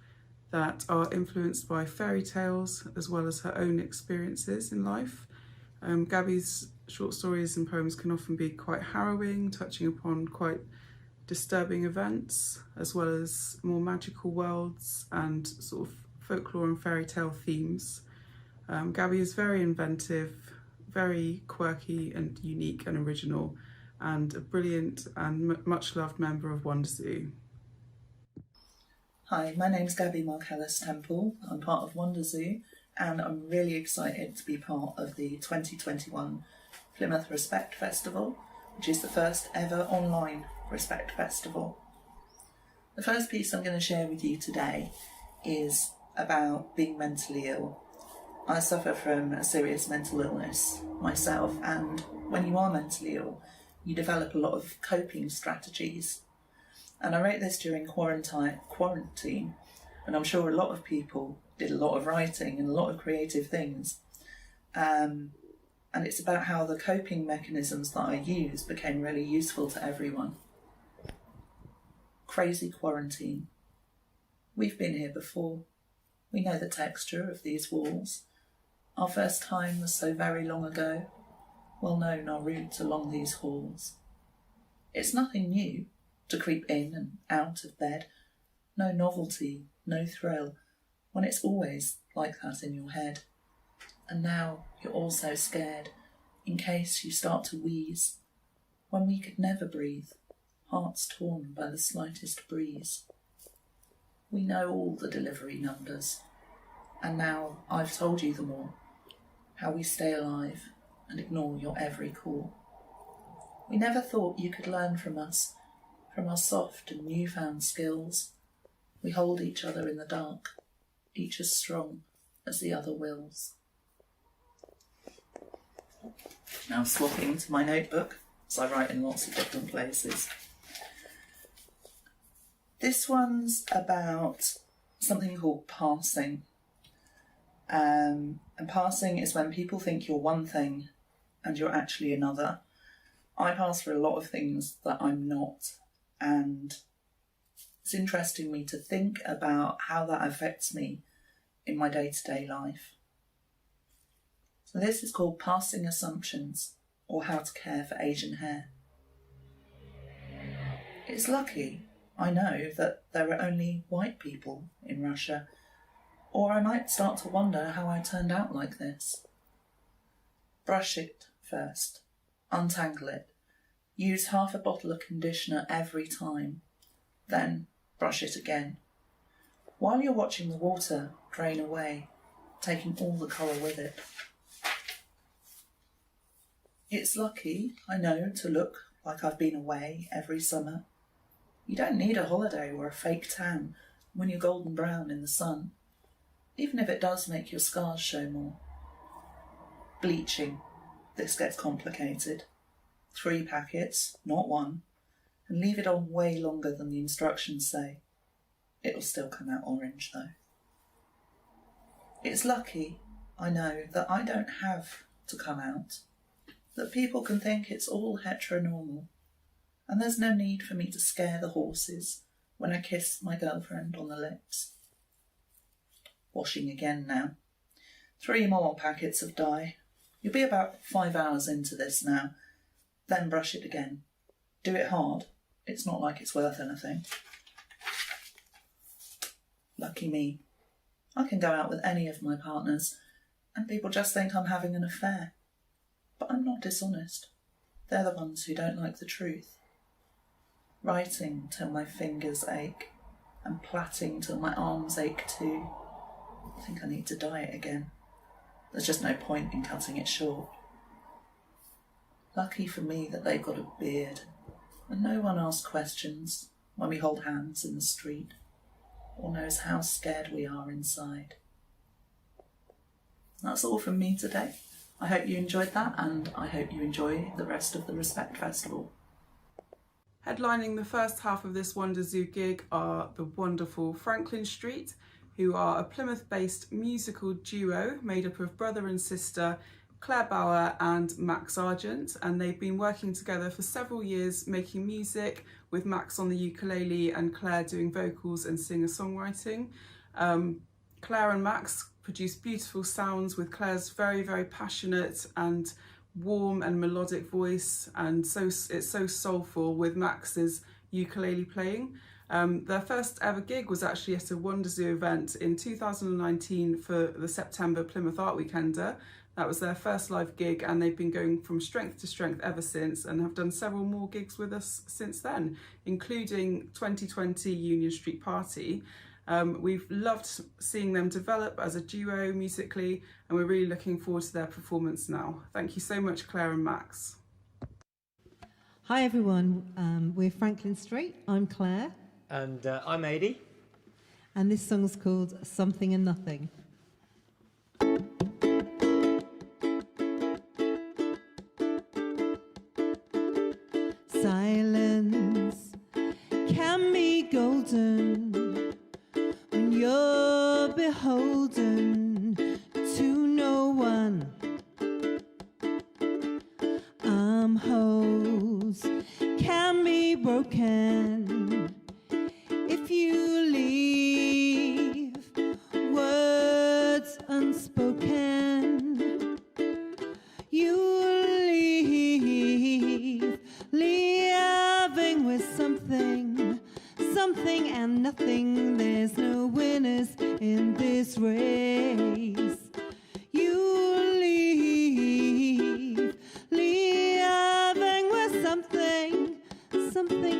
that are influenced by fairy tales as well as her own experiences in life. Gabi's short stories and poems can often be quite harrowing, touching upon quite disturbing events, as well as more magical worlds and sort of folklore and fairy tale themes. Gabi is very inventive, very quirky and unique and original, and a brilliant and much loved member of Wonderzoo. Hi, my name's Gabi Marcellus-Temple. I'm part of Wonderzoo, and I'm really excited to be part of the 2021 Plymouth Respect Festival, which is the first ever online Respect Festival. The first piece I'm going to share with you today is about being mentally ill. I suffer from a serious mental illness myself, and when you are mentally ill, you develop a lot of coping strategies. And I wrote this during quarantine, and I'm sure a lot of people did a lot of writing and a lot of creative things. And it's about how the coping mechanisms that I use became really useful to everyone. Crazy quarantine. We've been here before. We know the texture of these walls. Our first time was so very long ago, well known our routes along these halls. It's nothing new to creep in and out of bed, no novelty, no thrill, when it's always like that in your head. And now you're all so scared, in case you start to wheeze, when we could never breathe, hearts torn by the slightest breeze. We know all the delivery numbers, and now I've told you them all, how we stay alive and ignore your every call. We never thought you could learn from us, from our soft and newfound skills. We hold each other in the dark, each as strong as the other wills. Now swapping to my notebook, as I write in lots of different places. This one's about something called passing. And passing is when people think you're one thing and you're actually another. I pass for a lot of things that I'm not, and it's interesting me to think about how that affects me in my day-to-day life. So this is called Passing Assumptions, or How to Care for Asian Hair. It's lucky, I know, that there are only white people in Russia, or I might start to wonder how I turned out like this. Brush it first, untangle it, use half a bottle of conditioner every time, then brush it again. While you're watching the water drain away, taking all the colour with it. It's lucky, I know, to look like I've been away every summer. You don't need a holiday or a fake tan when you're golden brown in the sun, even if it does make your scars show more. Bleaching. This gets complicated. 3 packets, not 1, and leave it on way longer than the instructions say. It'll still come out orange though. It's lucky, I know, that I don't have to come out, that people can think it's all heteronormal, and there's no need for me to scare the horses when I kiss my girlfriend on the lips. Washing again now. 3 more packets of dye. You'll be about 5 hours into this now. Then brush it again. Do it hard. It's not like it's worth anything. Lucky me. I can go out with any of my partners and people just think I'm having an affair. But I'm not dishonest. They're the ones who don't like the truth. Writing till my fingers ache and plaiting till my arms ache too. I think I need to dye it again. There's just no point in cutting it short. Lucky for me that they've got a beard and no one asks questions when we hold hands in the street or knows how scared we are inside. That's all from me today. I hope you enjoyed that and I hope you enjoy the rest of the Respect Festival. Headlining the first half of this Wonderzoo gig are the wonderful Franklin Street, who are a Plymouth-based musical duo made up of brother and sister Claire Bauer and Max Argent, and they've been working together for several years making music, with Max on the ukulele and Claire doing vocals and singer-songwriting. Claire and Max produce beautiful sounds with Claire's very, very passionate and warm and melodic voice, and it's so soulful with Max's ukulele playing. Their first ever gig was actually at a Wonderzoo event in 2019 for the September Plymouth Art Weekender. That was their first live gig, and they've been going from strength to strength ever since and have done several more gigs with us since then, including 2020 Union Street Party. We've loved seeing them develop as a duo musically, and we're really looking forward to their performance now. Thank you so much, Claire and Max. Hi everyone, we're Franklin Street. I'm Claire. And I'm Adi. And this song's called Something and Nothing. Silence can be golden when you're beholden to no one. Armholes can be broken if you leave words unspoken. You leave living with something and nothing. There's no winners in this race. You leave living with something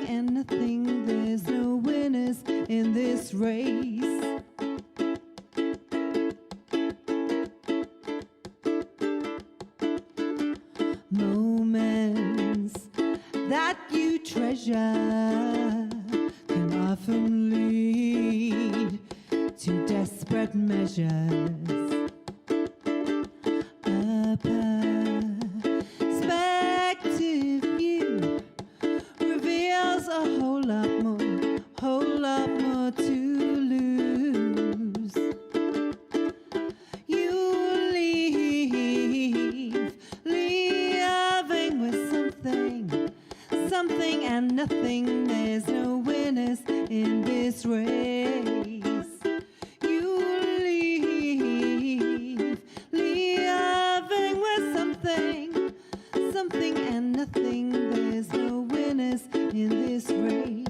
and nothing. There's no winners in this race. Moments that you treasure can often lead to desperate measures. A perspective view reveals a whole lot more to lose. You leave something and nothing. There's no winners in this race. You leave, leaving with something, something and nothing. There's no winners in this race.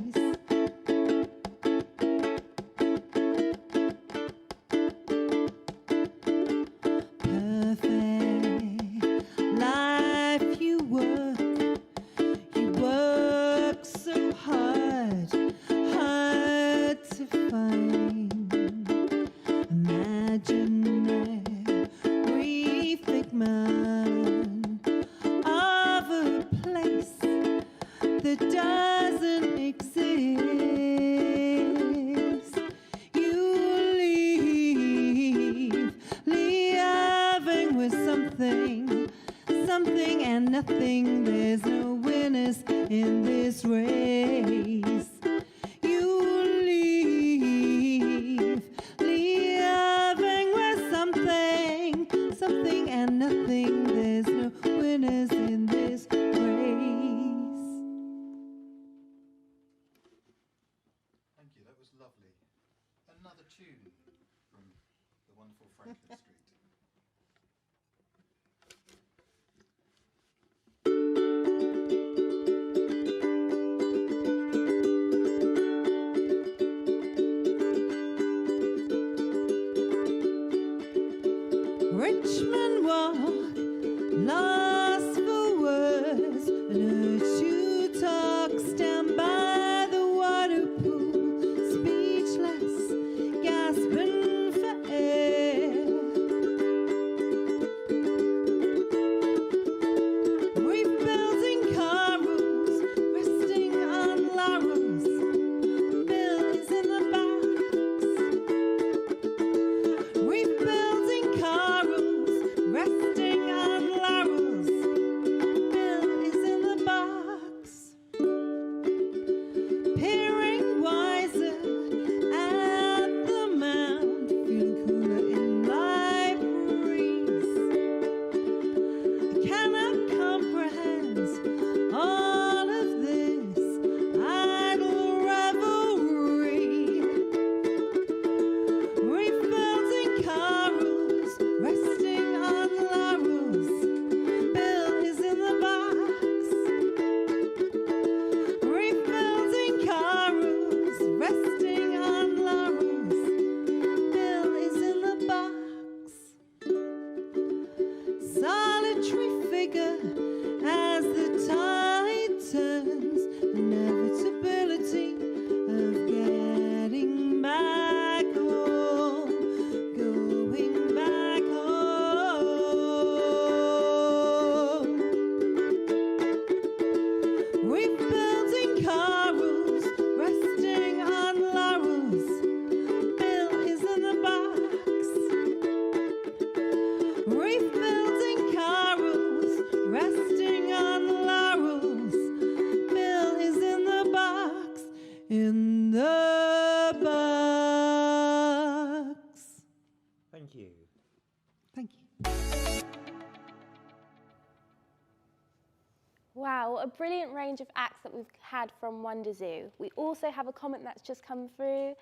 Wow, a brilliant range of acts that we've had from Wonderzoo. We also have a comment that's just come through.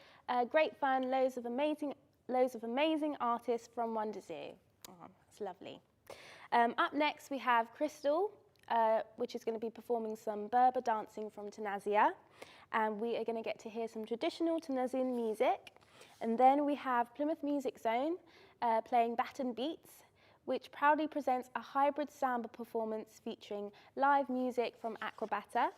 Great fun, loads of amazing artists from Wonderzoo. Oh, that's lovely. Up next we have Christel, which is going to be performing some Berber dancing from Tunisia. And we are going to get to hear some traditional Tunisian music. And then we have Plymouth Music Zone playing Baton Beats, which proudly presents a hybrid samba performance featuring live music from Acrobata.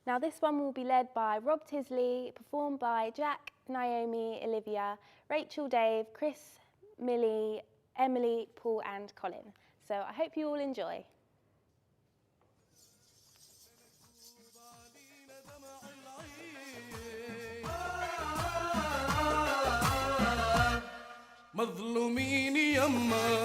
Now this one will be led by Rob Tisley, performed by Jack, Naomi, Olivia, Rachel, Dave, Chris, Millie, Emily, Paul and Colin. So I hope you all enjoy. مظلومين يما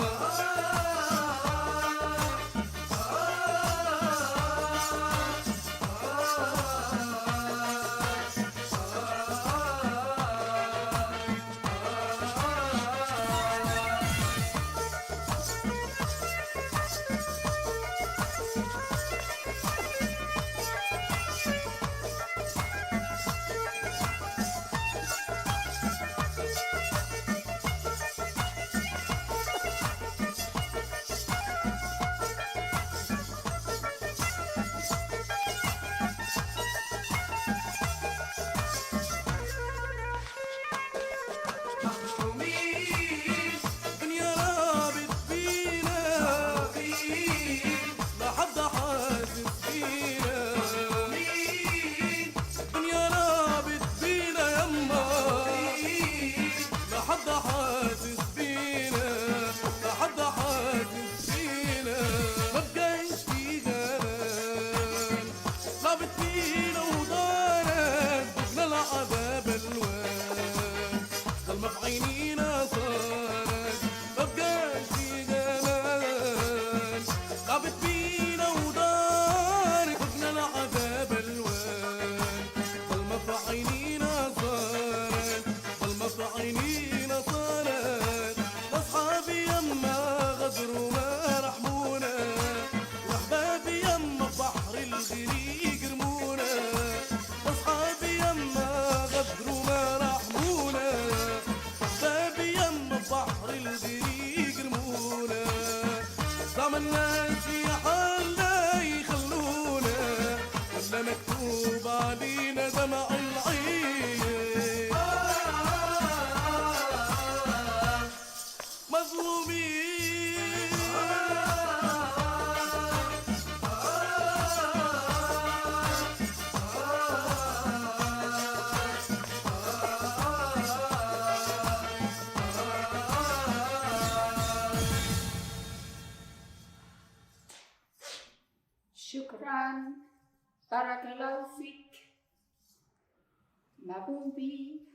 بالين دمع العين شكرا بارك الله فيك مبوبي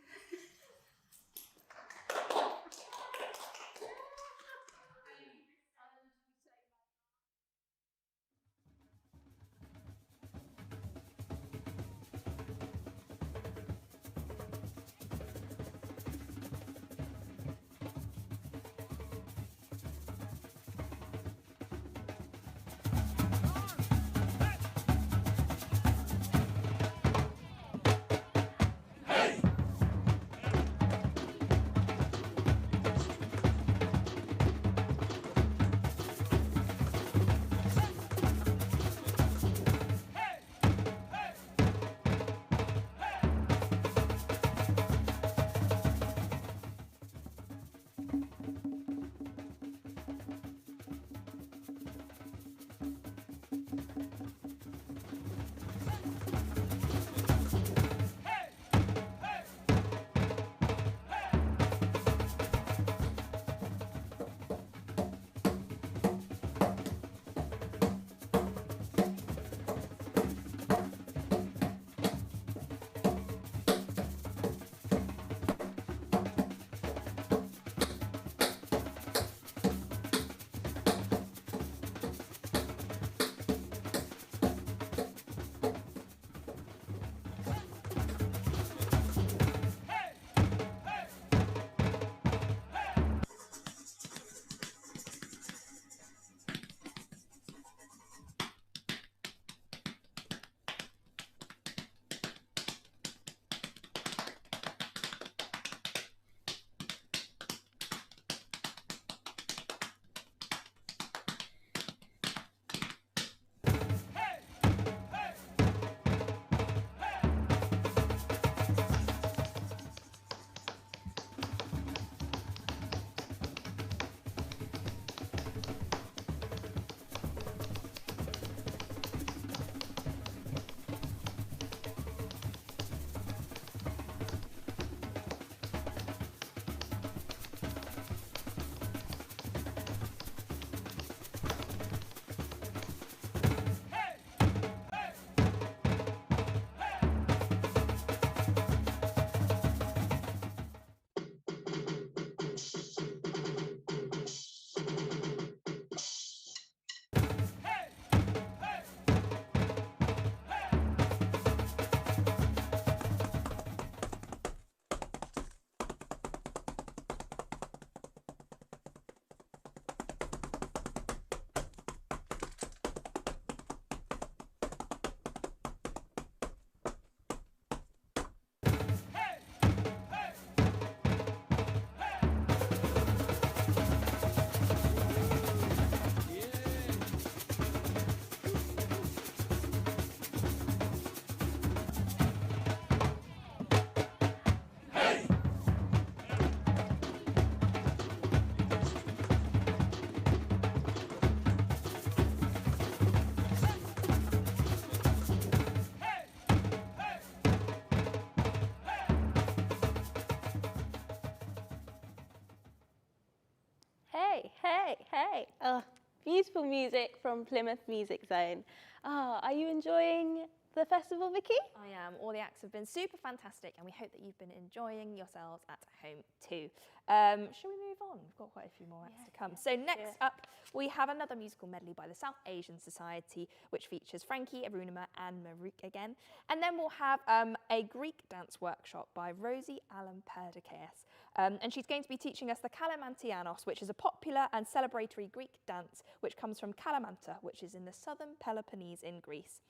Hey. Oh, beautiful music from Plymouth Music Zone. Oh, are you enjoying the festival, Vicky? I am. All the acts have been super fantastic and we hope that you've been enjoying yourselves at home too. Shall we move on? We've got quite a few more acts to come. So next up, we have another musical medley by the South Asian Society, which features Frankie, Arunima and Maruk again. And then we'll have a Greek dance workshop by Rosie Allen Perdikeas. And she's going to be teaching us the Kalamantianos, which is a popular and celebratory Greek dance, which comes from Kalamanta, which is in the southern Peloponnese in Greece.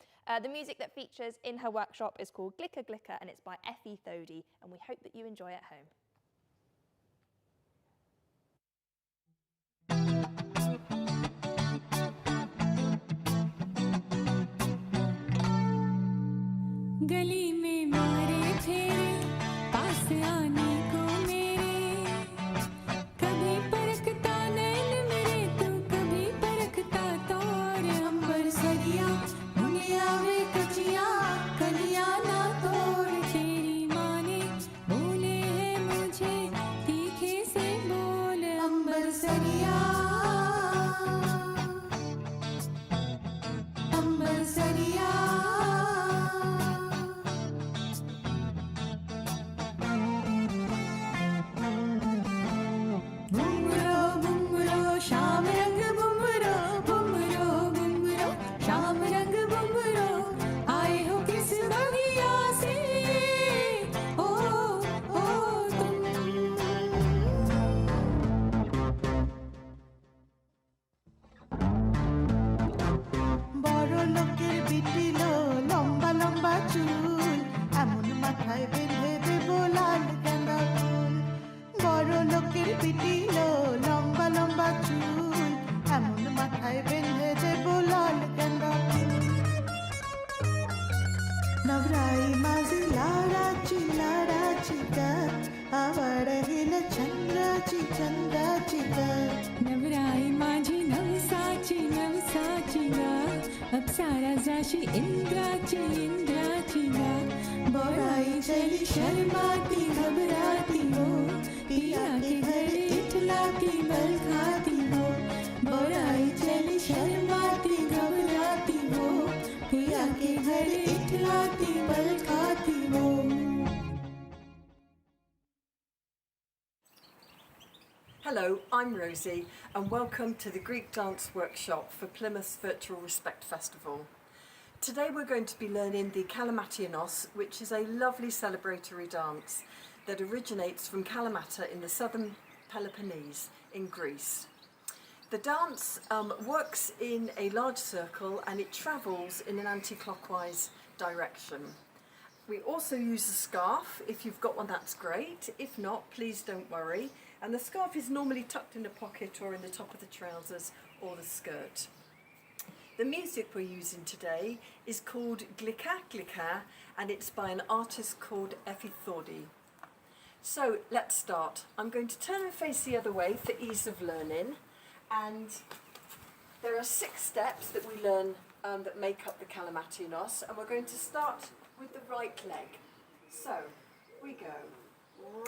The music that features in her workshop is called Glicker Glicker, and it's by Effie Thody, and we hope that you enjoy at home. गली में मारे फेरे पास आने को मेरे कभी परखता नैन मेरे तू कभी परखता तौर अंबर सरिया मुनिया वे कचिया कलिया ना तोड़ तेरी माँ ने बोले है मुझे तीखे से बोल अंबर सरिया अंबर सरिया बुमरो बुमरो शाम रंग बुमरो बुमरो बुमरो शाम रंग बुमरो आए हो किस बगिया से ओ तुम বড় লোকের বিটিলো লম্বা লম্বা চুল এমন মাথায় বেঁধে দেব লাল গাঁদা ফুল বড় লোকের বিটিলো লম্বা লম্বা চুল এমন মাথায় বেঁধে দেব লাল গাঁদা ফুল नवराई माझी लाडाची ग आवडेल चंद्राची ग नवराई माझी नवसाची ग अप्सरा जाशी इंद्राची ग बोराई चली शर्माती घबराती हो पिया के घर इठलाती बल खाती हो बोराई चली शर्माती घबराती हो पिया के घर इठलाती बल खाती हो Hello, I'm Rosie and welcome to the Greek Dance Workshop for Plymouth's Virtual Respect Festival. Today we're going to be learning the Kalamatianos, which is a lovely celebratory dance that originates from Kalamata in the southern Peloponnese in Greece. The dance works in a large circle and it travels in an anti-clockwise direction. We also use a scarf. If you've got one, that's great. If not, please don't worry. And the scarf is normally tucked in a pocket or in the top of the trousers or the skirt. The music we're using today is called Glika Glika and it's by an artist called Epithodi. So let's start. I'm going to turn and face the other way for ease of learning, and there are 6 steps that we learn that make up the Kalamatianos, and we're going to start with the right leg. So we go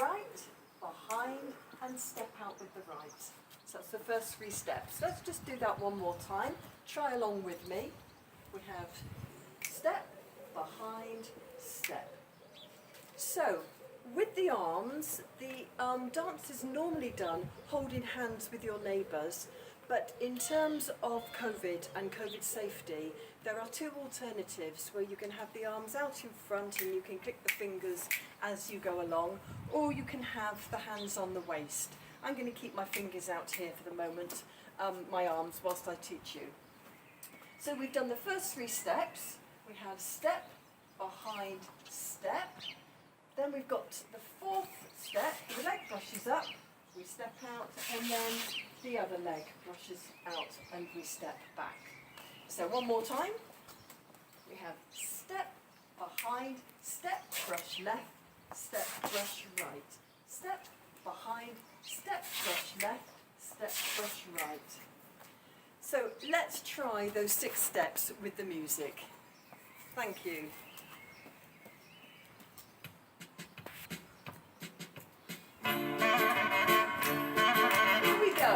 right, behind and step out with the right. So that's the first 3 steps. Let's just do that one more time. Try along with me. We have step, behind, step. So with the arms, the dance is normally done holding hands with your neighbours, but in terms of COVID and COVID safety, there are 2 alternatives where you can have the arms out in front and you can click the fingers as you go along, or you can have the hands on the waist. I'm going to keep my fingers out here for the moment, my arms, whilst I teach you. So we've done the first 3 steps. We have step, behind, step. Then we've got the 4th step. The leg brushes up, we step out, and then the other leg brushes out and we step back. So one more time. We have step, behind, step, brush left, step, brush right. Step, behind, step, brush left, step, brush right. So let's try those 6 steps with the music. Thank you. Here we go.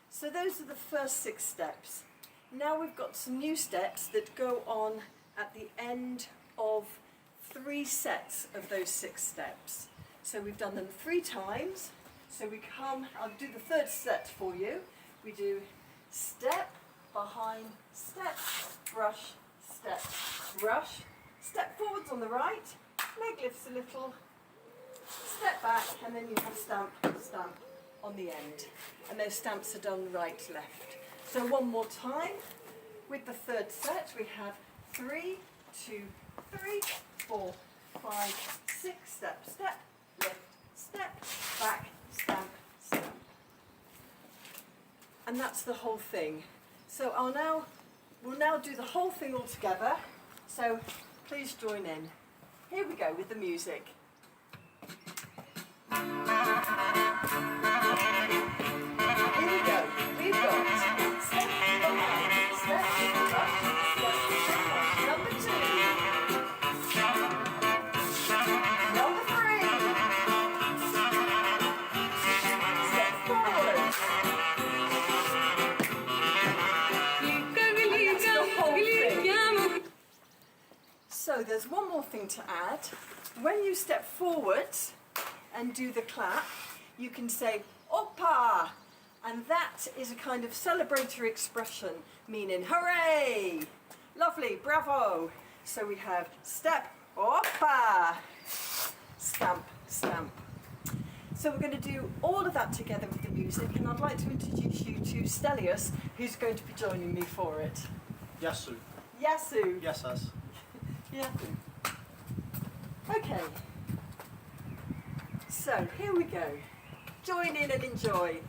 So those are the first 6 steps. Now we've got some new steps that go on at the end of 3 sets of those 6 steps. So we've done them 3 times. So we come, I'll do the 3rd set for you. We do step, behind, step, brush, step forwards on the right, leg lifts a little, step back, and then you have stamp, stamp on the end. And those stamps are done right, left. So one more time. With the 3rd set, we have 3, 2, 3, 4, 5, 6. Step, step, lift, step, back, stamp, stamp. And that's the whole thing. So we'll now do the whole thing all together. So please join in. Here we go with the music. Here we go. We've got step behind, step up, step behind. Number 2. Number 3. Step forward. And that's the whole thing. So there's one more thing to add. When you step forward and do the clap, you can say Oppa, and that is a kind of celebratory expression meaning hooray, lovely, bravo. So we have step, Oppa, stamp, stamp. So we're going to do all of that together with the music, and I'd like to introduce you to Stelios, who's going to be joining me for it. Yasu. Yasu. Yesas. Yasu. Okay. So here we go. Join in and enjoy.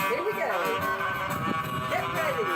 Here we go. Get ready.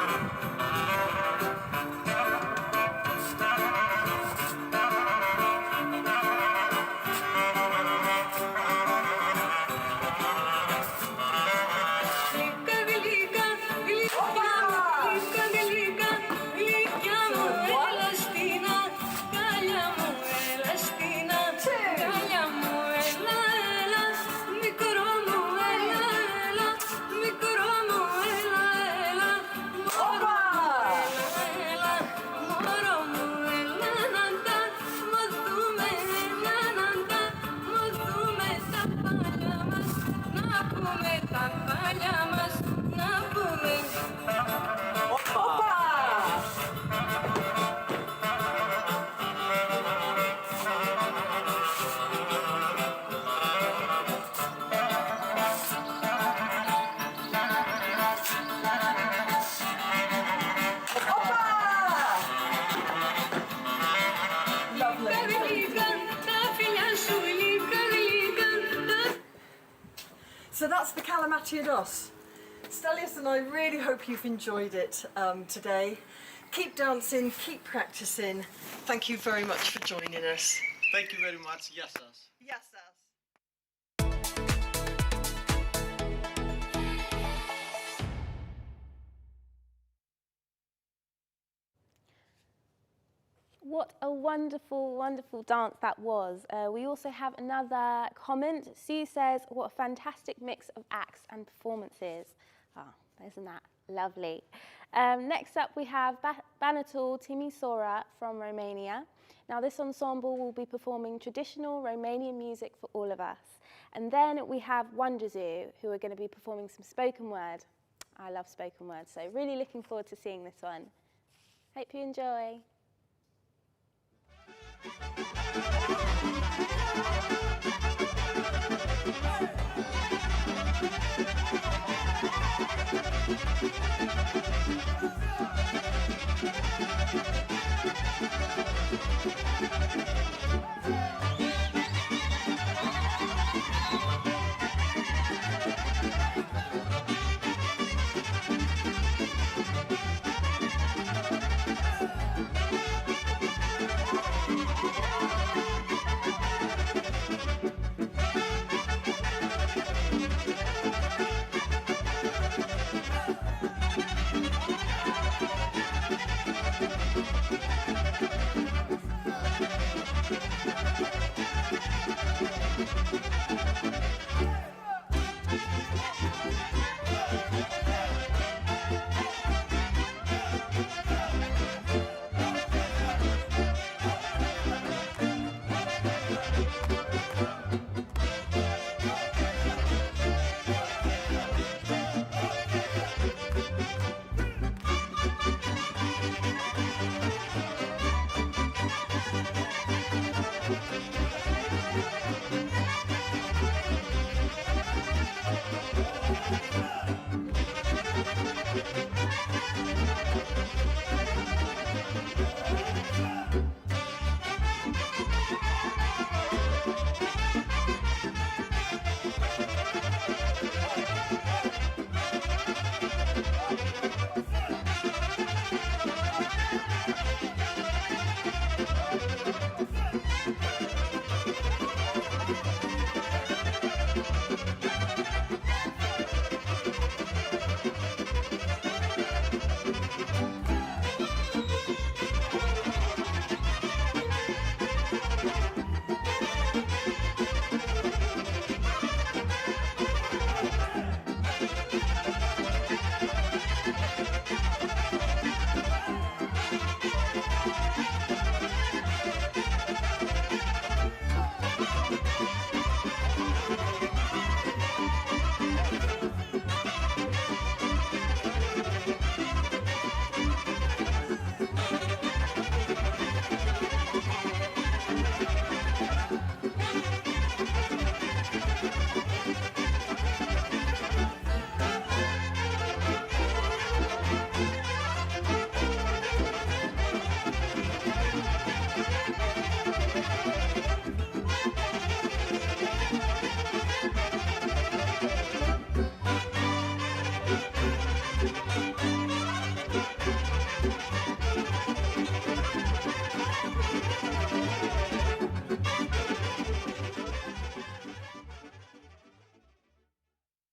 So that's the Kalamatianos. Stelios and I really hope you've enjoyed it today. Keep dancing, keep practicing. Thank you very much for joining us. Thank you very much. Yesas. Yesas. What a wonderful, wonderful dance that was. We also have another comment. Sue says, what a fantastic mix of acts and performances. Ah, isn't that lovely? Next up we have Banatul Timisoara from Romania. Now this ensemble will be performing traditional Romanian music for all of us. And then we have Wonderzoo, who are going to be performing some spoken word. I love spoken word, so really looking forward to seeing this one. Hope you enjoy.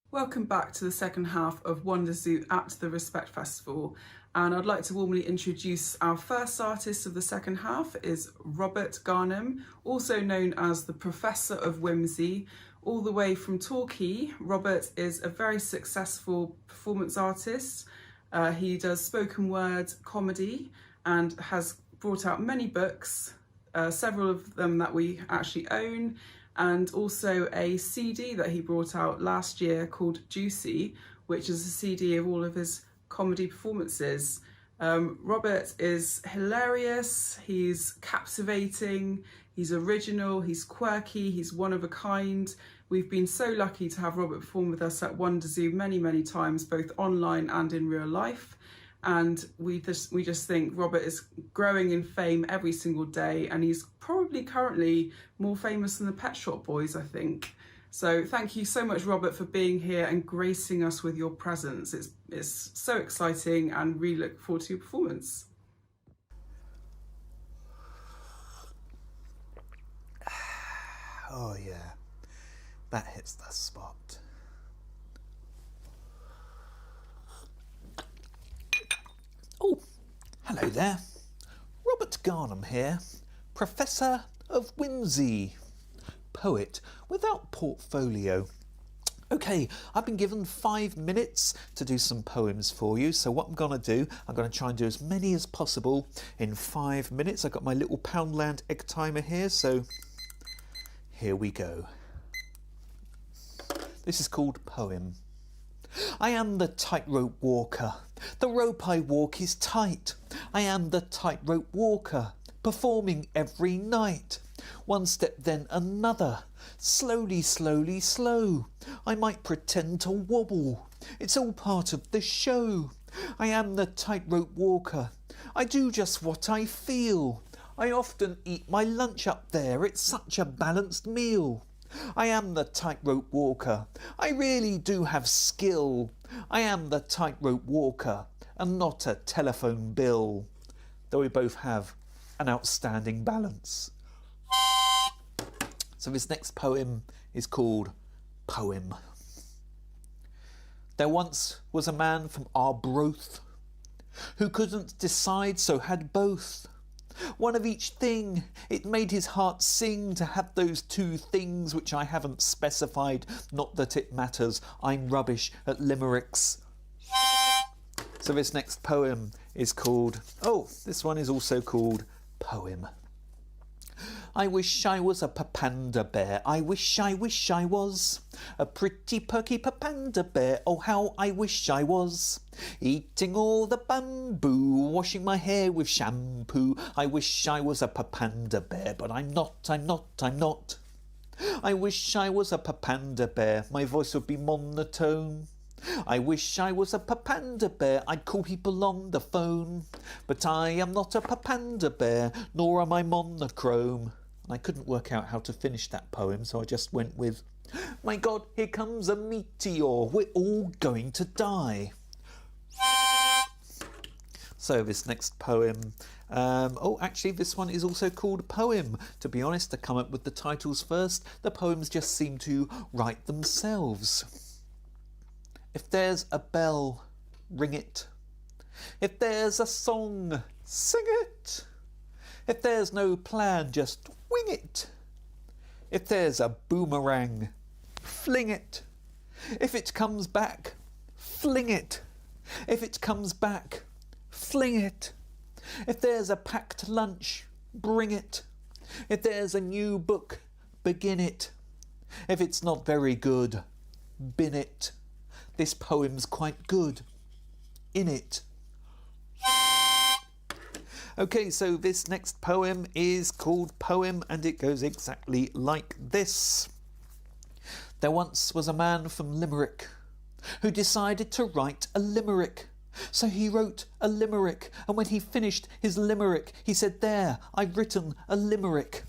Welcome back to the second half of Wonderzoo at the Respect Festival, and I'd like to warmly introduce our first artist of the second half is Robert Garnham, also known as the Professor of Whimsy. All the way from Torquay, Robert is a very successful performance artist. He does spoken word comedy and has brought out many books, several of them that we actually own, and also a CD that he brought out last year called Juicy, which is a CD of all of his comedy performances. Robert is hilarious, he's captivating, he's original, he's quirky, he's one of a kind. We've been so lucky to have Robert perform with us at Wonderzoo many, many times, both online and in real life. And we just think Robert is growing in fame every single day, and he's probably currently more famous than the Pet Shop Boys, I think. So thank you so much, Robert, for being here and gracing us with your presence. It's so exciting, and really look forward to your performance. Oh yeah, that hits the spot. Oh, hello there. Robert Garnham here, Professor of Whimsy, poet without portfolio. Okay, I've been given 5 minutes to do some poems for you, so what I'm going to do, I'm going to try and do as many as possible in 5 minutes. I've got my little Poundland egg timer here, so here we go. This is called Poem. I am the tightrope walker. The rope I walk is tight. I am the tightrope walker, performing every night. One step, then another. Slowly, slowly, slow. I might pretend to wobble. It's all part of the show. I am the tightrope walker. I do just what I feel. I often eat my lunch up there. It's such a balanced meal. I am the tightrope walker. I really do have skill. I am the tightrope walker and not a telephone bill. Though we both have an outstanding balance. So this next poem is called Poem. There once was a man from Arbroath who couldn't decide, so had both. One of each thing, it made his heart sing to have those two things which I haven't specified, not that it matters, I'm rubbish at limericks. So this next poem is called, this one is also called Poem. I wish I was a panda bear, I wish I was a pretty perky panda bear, oh how I wish I was. Eating all the bamboo, washing my hair with shampoo, I wish I was a panda bear, but I'm not. I wish I was a panda bear, my voice would be monotone. I wish I was a panda bear, I'd call people on the phone. But I am not a panda bear, nor am I monochrome. And I couldn't work out how to finish that poem, so I just went with, my God, here comes a meteor, we're all going to die. So this next poem, actually this one is also called Poem. To be honest, to come up with the titles first, the poems just seem to write themselves. If there's a bell, ring it. If there's a song, sing it. If there's no plan, just wing it. If there's a boomerang, fling it. If it comes back, fling it. If it comes back, fling it. If there's a packed lunch, bring it. If there's a new book, begin it. If it's not very good, bin it. This poem's quite good. In it. Okay, so this next poem is called Poem, and it goes exactly like this. There once was a man from Limerick who decided to write a limerick. So he wrote a limerick, and when he finished his limerick, he said, there, I've written a limerick.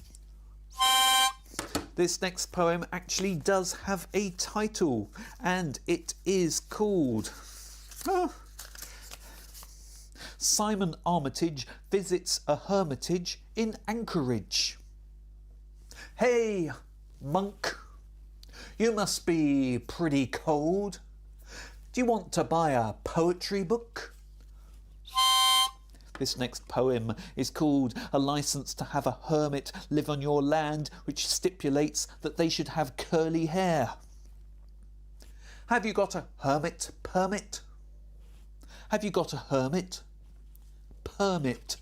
This next poem actually does have a title, and it is called Simon Armitage visits a hermitage in Anchorage. Hey, monk, you must be pretty cold. Do you want to buy a poetry book? This next poem is called A License to Have a Hermit Live on Your Land, which stipulates that they should have curly hair. Have you got a hermit permit? Have you got a hermit permit?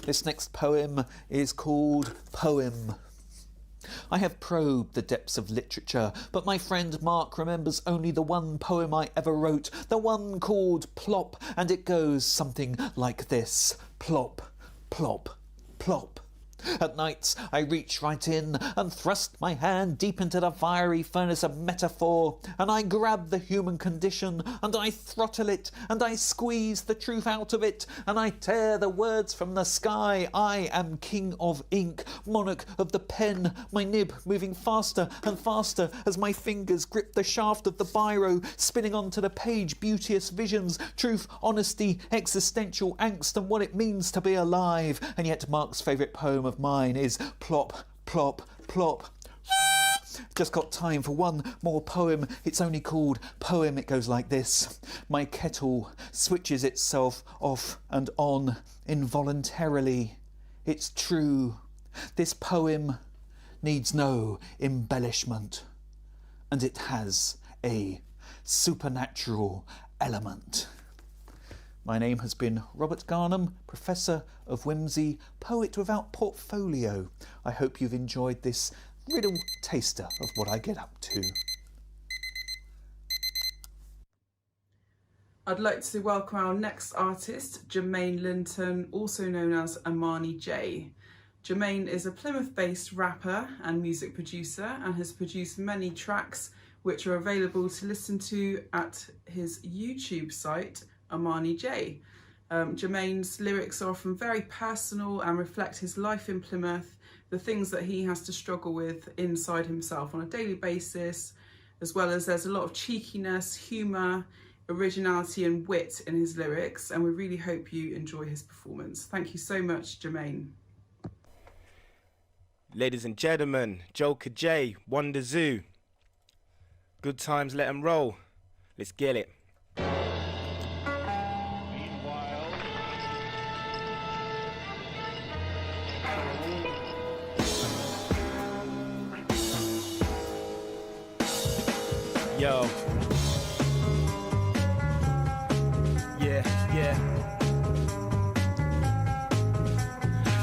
This next poem is called Poem. I have probed the depths of literature, but my friend Mark remembers only the one poem I ever wrote, the one called Plop, and it goes something like this. Plop, plop, plop. At nights I reach right in and thrust my hand deep into the fiery furnace of metaphor, and I grab the human condition and I throttle it and I squeeze the truth out of it and I tear the words from the sky. I am king of ink, monarch of the pen, my nib moving faster and faster as my fingers grip the shaft of the biro, spinning onto the page beauteous visions, truth, honesty, existential angst and what it means to be alive. And yet Mark's favourite poem of mine is Plop, Plop, Plop. Just got time for one more poem. It's only called Poem. It goes like this. My kettle switches itself off and on involuntarily. It's true. This poem needs no embellishment, and it has a supernatural element. My name has been Robert Garnham, Professor of Whimsy, Poet Without Portfolio. I hope you've enjoyed this riddle taster of what I get up to. I'd like to welcome our next artist, Jermaine Linton, also known as Amani J. Jermaine is a Plymouth-based rapper and music producer and has produced many tracks which are available to listen to at his YouTube site, Amani J. Jermaine's lyrics are often very personal and reflect his life in Plymouth, the things that he has to struggle with inside himself on a daily basis, as well as there's a lot of cheekiness, humour, originality and wit in his lyrics, and we really hope you enjoy his performance. Thank you so much, Jermaine. Ladies and gentlemen, Joker J, Wonderzoo. Good times, let 'em roll. Let's get it. Yo. Yeah.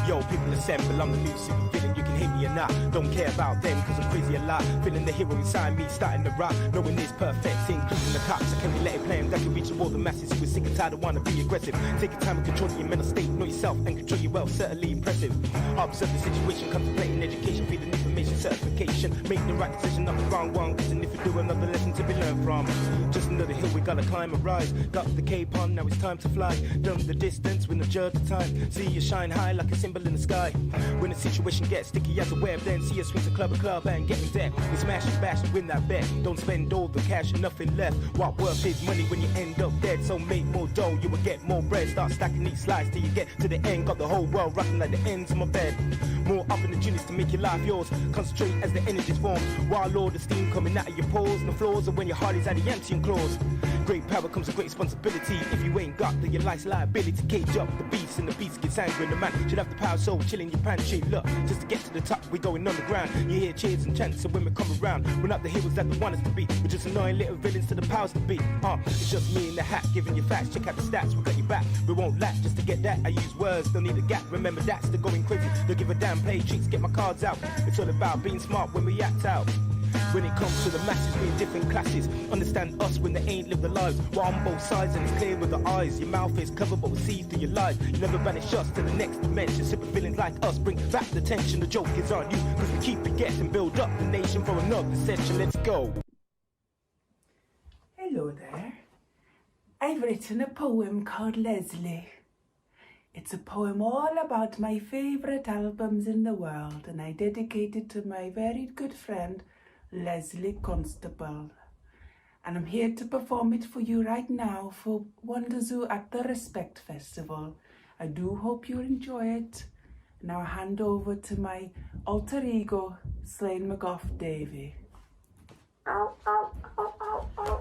Yo, people assemble, I'm the new super villain, you can hear me or not. Don't care about them, cause I'm crazy a lot. Feeling the hero inside me, starting to rock. Knowing it's perfect, including the cops. So can we let it play him that can reach all the masses who are sick and tired and wanna be aggressive. Take your time and control your mental state, know yourself and control your wealth, certainly impressive. Observe the situation, contemplating education, feeding information, certification. Make the right decision, not the wrong one, cause if you do another lesson, to be learned from. Just another hill we gotta climb and rise. Got the cape on, now it's time to fly. Done the distance with no judge of time. See you shine high like a symbol in the sky. When the situation gets sticky as a web, then see us swing to club and get in debt. We smash and bash and win that bet. Don't spend all the cash and nothing left. What worth is money when you end up dead? So make more dough, you will get more bread. Start stacking these slides till you get to the end. Got the whole world rocking like the ends of my bed. More up in the genius to make your life yours. Concentrate as the energy's formed. While all the steam coming out of your pores and the floors, and when your heart is at the emptying claws. Great power comes with great responsibility. If you ain't got then your life's liability to cage up the beast, and the beast gets angry, and the man should have the power soul chilling your pantry. Look, just to get to the top, we going on the ground. You hear cheers and chants, so when we come around, we're not the heroes that they want us to be. We're just annoying little villains to the powers to be. It's just me in the hat giving you facts. Check out the stats, we got your back. We won't lack just to get that. I use words, don't need a gap. Remember that's the going crazy. Don't give a damn, play tricks, get my cards out. It's all about being smart when we act out. When it comes to the masses, we're in different classes. Understand us when they ain't lived their lives. We're on both sides and it's clear with the eyes. Your mouth is covered but we see through your lies. You never banish us to the next dimension. Super villains like us bring back the tension. The joke is on you, cause we keep it getting. Build up the nation for another session. Let's go. Hello there. I've written a poem called Leslie. It's a poem all about my favourite albums in the world, and I dedicate it to my very good friend Leslie Constable. And I'm here to perform it for you right now for Wonderzoo at the Respect Festival. I do hope you enjoy it. Now I hand over to my alter ego, Slane McGough Davy.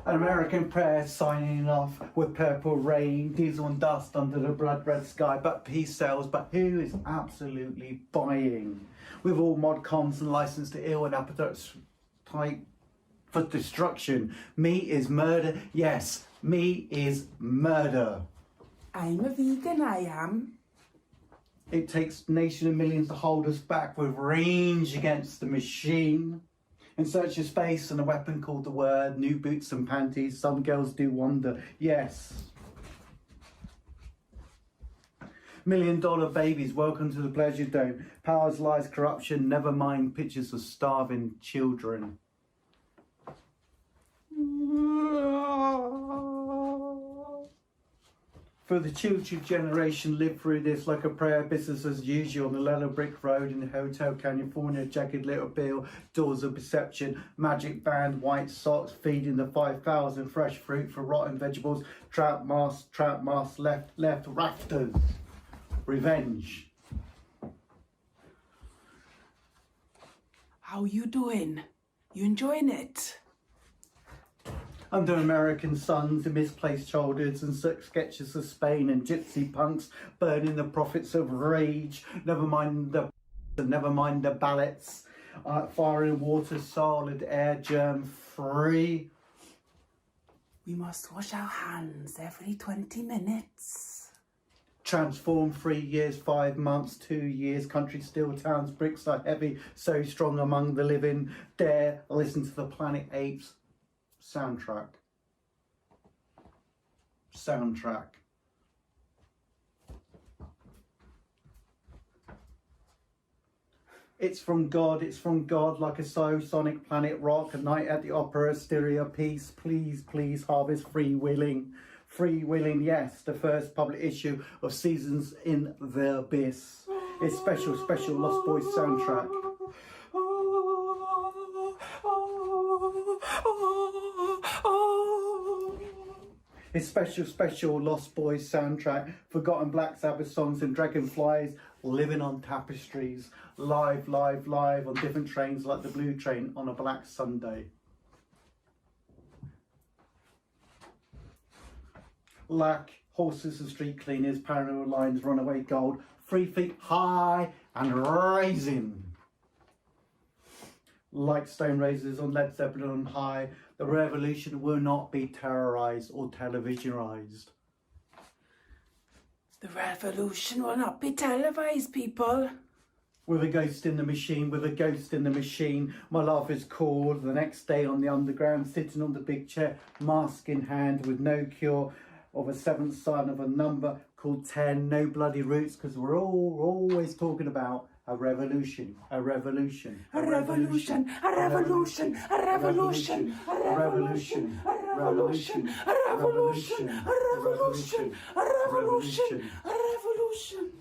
An American prayer signing off with purple rain, diesel and dust under the blood red sky, but peace sells, but who is absolutely buying? With all mod cons and licensed to ill and appetites type for destruction. Me is murder, yes, me is murder. I'm a vegan, I am. It takes nation of millions to hold us back with range against the machine. In search of space and a weapon called the word, new boots and panties, some girls do wonder, yes. $1 million babies, welcome to the pleasure dome. Powers, lies, corruption, never mind pictures of starving children. For the children generation live through this like a prayer, business as usual on the Yellow Brick Road in the Hotel California, jagged little bill, doors of perception, magic band, white socks, feeding the 5,000, fresh fruit for rotten vegetables, trap mask, left, rafters, revenge. How you doing? You enjoying it? Under American suns, and misplaced childhoods and sketches of Spain and gypsy punks burning the profits of rage. Never mind the ballots. Fire in water, solid air, germ free. We must wash our hands every 20 minutes. Transform 3 years, 5 months, 2 years. Country still towns, bricks are heavy, so strong among the living. Dare listen to the Planet Apes. Soundtrack. It's from God, like a sonic planet rock, a night at the opera, stereo piece, please, harvest freewheeling, yes, the first public issue of Seasons in the Abyss. It's special Lost Boys soundtrack. His special Lost Boys soundtrack, forgotten Black Sabbath songs and dragonflies, living on tapestries, live on different trains like the Blue Train on a Black Sunday. Lack, horses and street cleaners, parallel lines, runaway gold, 3 feet high and rising. Like stone razors on Led Zeppelin on high, the revolution will not be terrorized or televisionized. The revolution will not be televised, people. With a ghost in the machine, my love is called. The next day on the underground, sitting on the big chair, mask in hand, with no cure, of a seventh son of a number called 10, no bloody roots, because we're always talking about A revolution, a revolution, A revolution, a revolution, a revolution, a revolution, a revolution, a revolution, a revolution, a revolution, a revolution.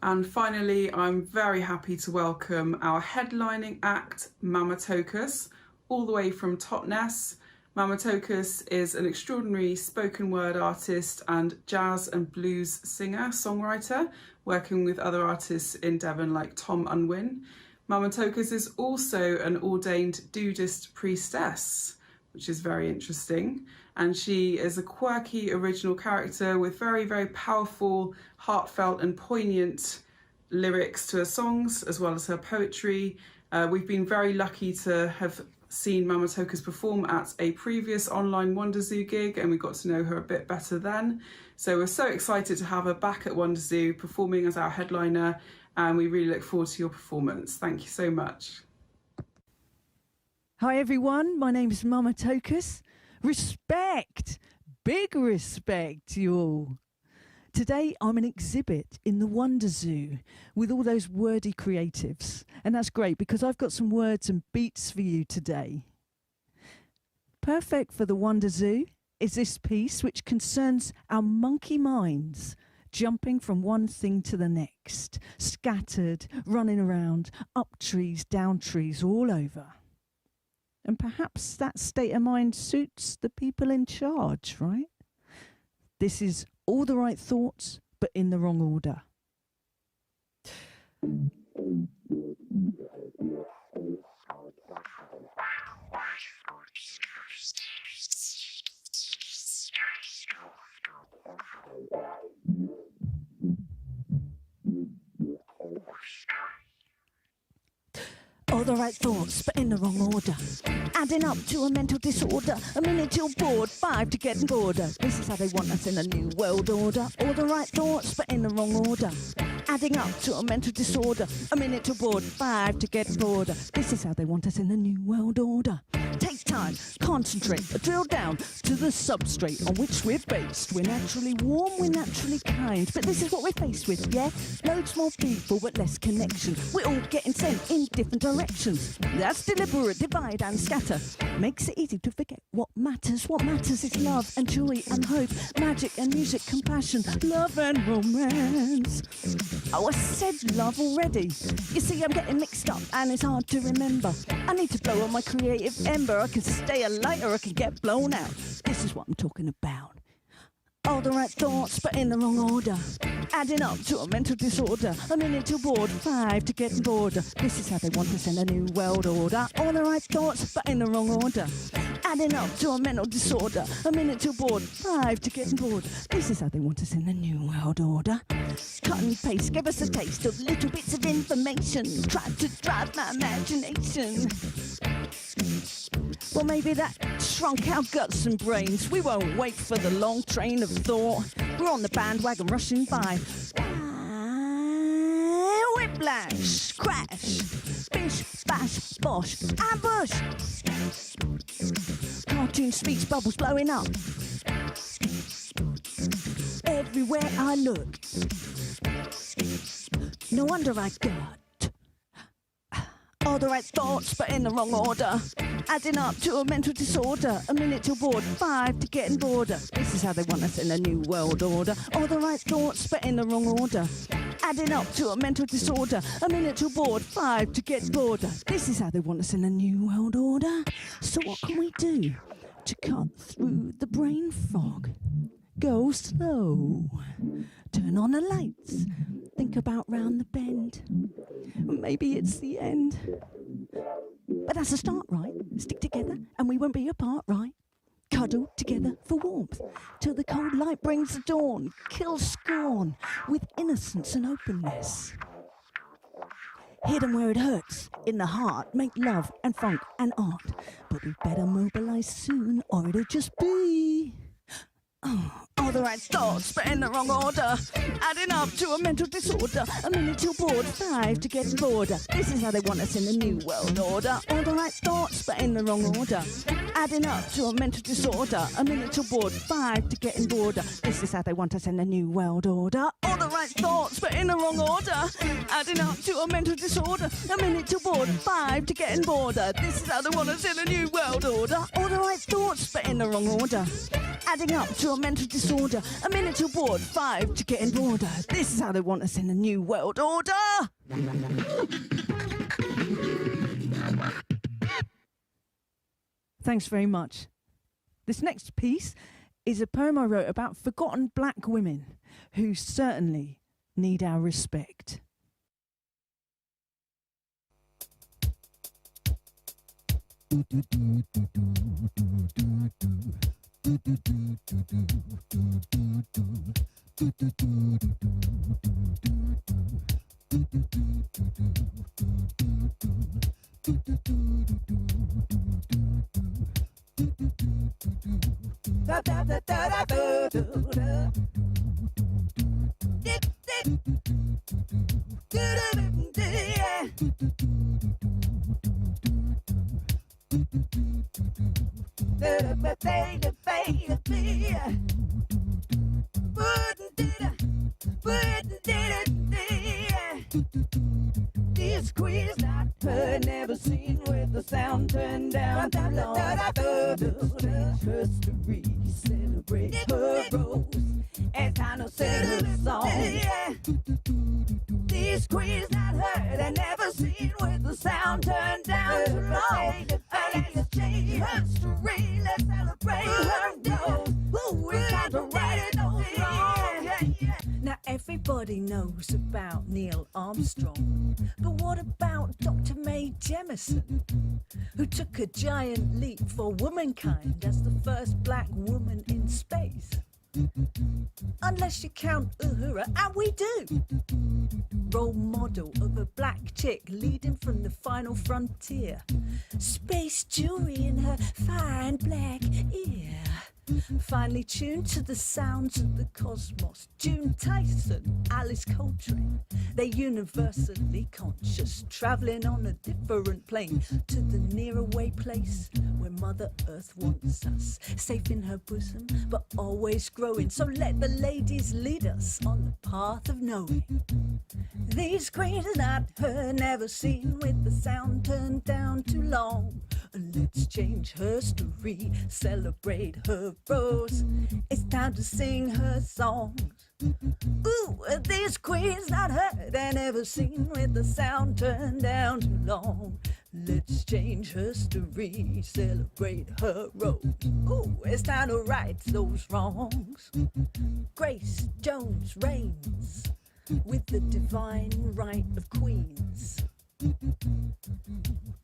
And finally, I'm very happy to welcome our headlining act, Mama Tokus, all the way from Totnes. Mama Tokus is an extraordinary spoken word artist and jazz and blues singer, songwriter, working with other artists in Devon like Tom Unwin. Mama Tokus is also an ordained Dudist priestess, which is very interesting. And she is a quirky, original character with very, very powerful, heartfelt and poignant lyrics to her songs, as well as her poetry. We've been very lucky to have seen Mama Tokus perform at a previous online Wonderzoo gig, and we got to know her a bit better then. So we're so excited to have her back at Wonderzoo performing as our headliner, and we really look forward to your performance. Thank you so much. Hi everyone, my name is Mama Tokus. Respect, big respect, you all. Today I'm an exhibit in the Wonderzoo with all those wordy creatives, and that's great because I've got some words and beats for you today. Perfect for the Wonderzoo is this piece which concerns our monkey minds, jumping from one thing to the next, scattered, running around, up trees, down trees, all over. And perhaps that state of mind suits the people in charge, right? This is all the right thoughts, but in the wrong order. All the right thoughts, but in the wrong order. Adding up to a mental disorder. A minute till bored, 5 to get bored. This is how they want us in a new world order. All the right thoughts, but in the wrong order. Adding up to a mental disorder. A minute till bored, 5 to get bored. This is how they want us in a new world order. Take time, concentrate, drill down to the substrate on which we're based. We're naturally warm, we're naturally kind, but this is what we're faced with, yeah? Loads more people, but less connection. We're all getting sent in different directions. That's deliberate, divide and scatter. Makes it easy to forget what matters. What matters is love and joy and hope, magic and music, compassion, love and romance. Oh, I said love already. You see, I'm getting mixed up and it's hard to remember. I need to blow on my creative ember. I can stay alight or I can get blown out. This is what I'm talking about. All the right thoughts, but in the wrong order. Adding up to a mental disorder. A minute till bored, 5 to get bored. This is how they want us in a new world order. All the right thoughts, but in the wrong order. Adding up to a mental disorder. A minute till bored, 5 to get bored. This is how they want us in the new world order. Cut and paste, give us a taste of little bits of information. Try to drive my imagination. Well, maybe that shrunk our guts and brains. We won't wait for the long train of thought. We're on the bandwagon rushing by. Whiplash, crash, bish, bash, bosh, ambush. Cartoon speech bubbles blowing up. Everywhere I look. No wonder I got all the right thoughts, but in the wrong order. Adding up to a mental disorder. A minute till bored, 5 to getting bored. This is how they want us in a new world order. All the right thoughts, but in the wrong order. Adding up to a mental disorder. A minute till bored, 5 to get bored. This is how they want us in a new world order. So what can we do to cut through the brain fog? Go slow. Turn on the lights. Think about round the bend. Maybe it's the end. But that's a start, right? Stick together and we won't be apart, right? Cuddle together for warmth till the cold light brings the dawn. Kill scorn with innocence and openness. Hidden where it hurts, in the heart, make love and funk and art. But we better mobilise soon or it'll just be... all All the right thoughts, but in the wrong order. Adding up to a mental disorder. A minute till bored, 5 to get bored. This is how they want us in the new world order. All the right thoughts, but in the wrong order. Adding up to a mental disorder. A minute till bored, 5 to getting bored. This is how they want us in the new world order. All the right thoughts, but in the wrong order. Adding up to a mental disorder. A minute till bored, 5 to getting bored. This is how they want us in the new world order. All the right thoughts, but in the wrong order. Adding up to a mental disorder. A minute till bored, 5 to getting bored. This is how they want us in the new world order. Thanks very much. This next piece is a poem I wrote about forgotten black women who certainly need our respect. This queen's not heard, never seen with the sound turned down too long. History, celebrate her rose as I know sing her song. This queen's not heard and never seen with the sound turned down too long. Let's change history, let's celebrate her rose. Ooh, it's time to write it all wrong. Now everybody knows about Neil Armstrong, but what about Dr. Mae Jemison, who took a giant leap for womankind as the first black woman in space? Unless you count Uhura, and we do. Role model of a black chick leading from the final frontier. Space jewelry in her fine black ear. Finely tuned to the sounds of the cosmos. June Tyson, Alice Coltrane, they're universally conscious, travelling on a different plane to the near-away place where Mother Earth wants us, safe in her bosom, but always growing. So let the ladies lead us on the path of knowing. These queens are not heard, never seen, with the sound turned down too long. Let's change her story, celebrate her rose. It's time to sing her songs. Ooh, these queens not heard and never seen, with the sound turned down too long. Let's change her story, celebrate her rose. Ooh, it's time to right those wrongs. Grace Jones reigns with the divine right of queens.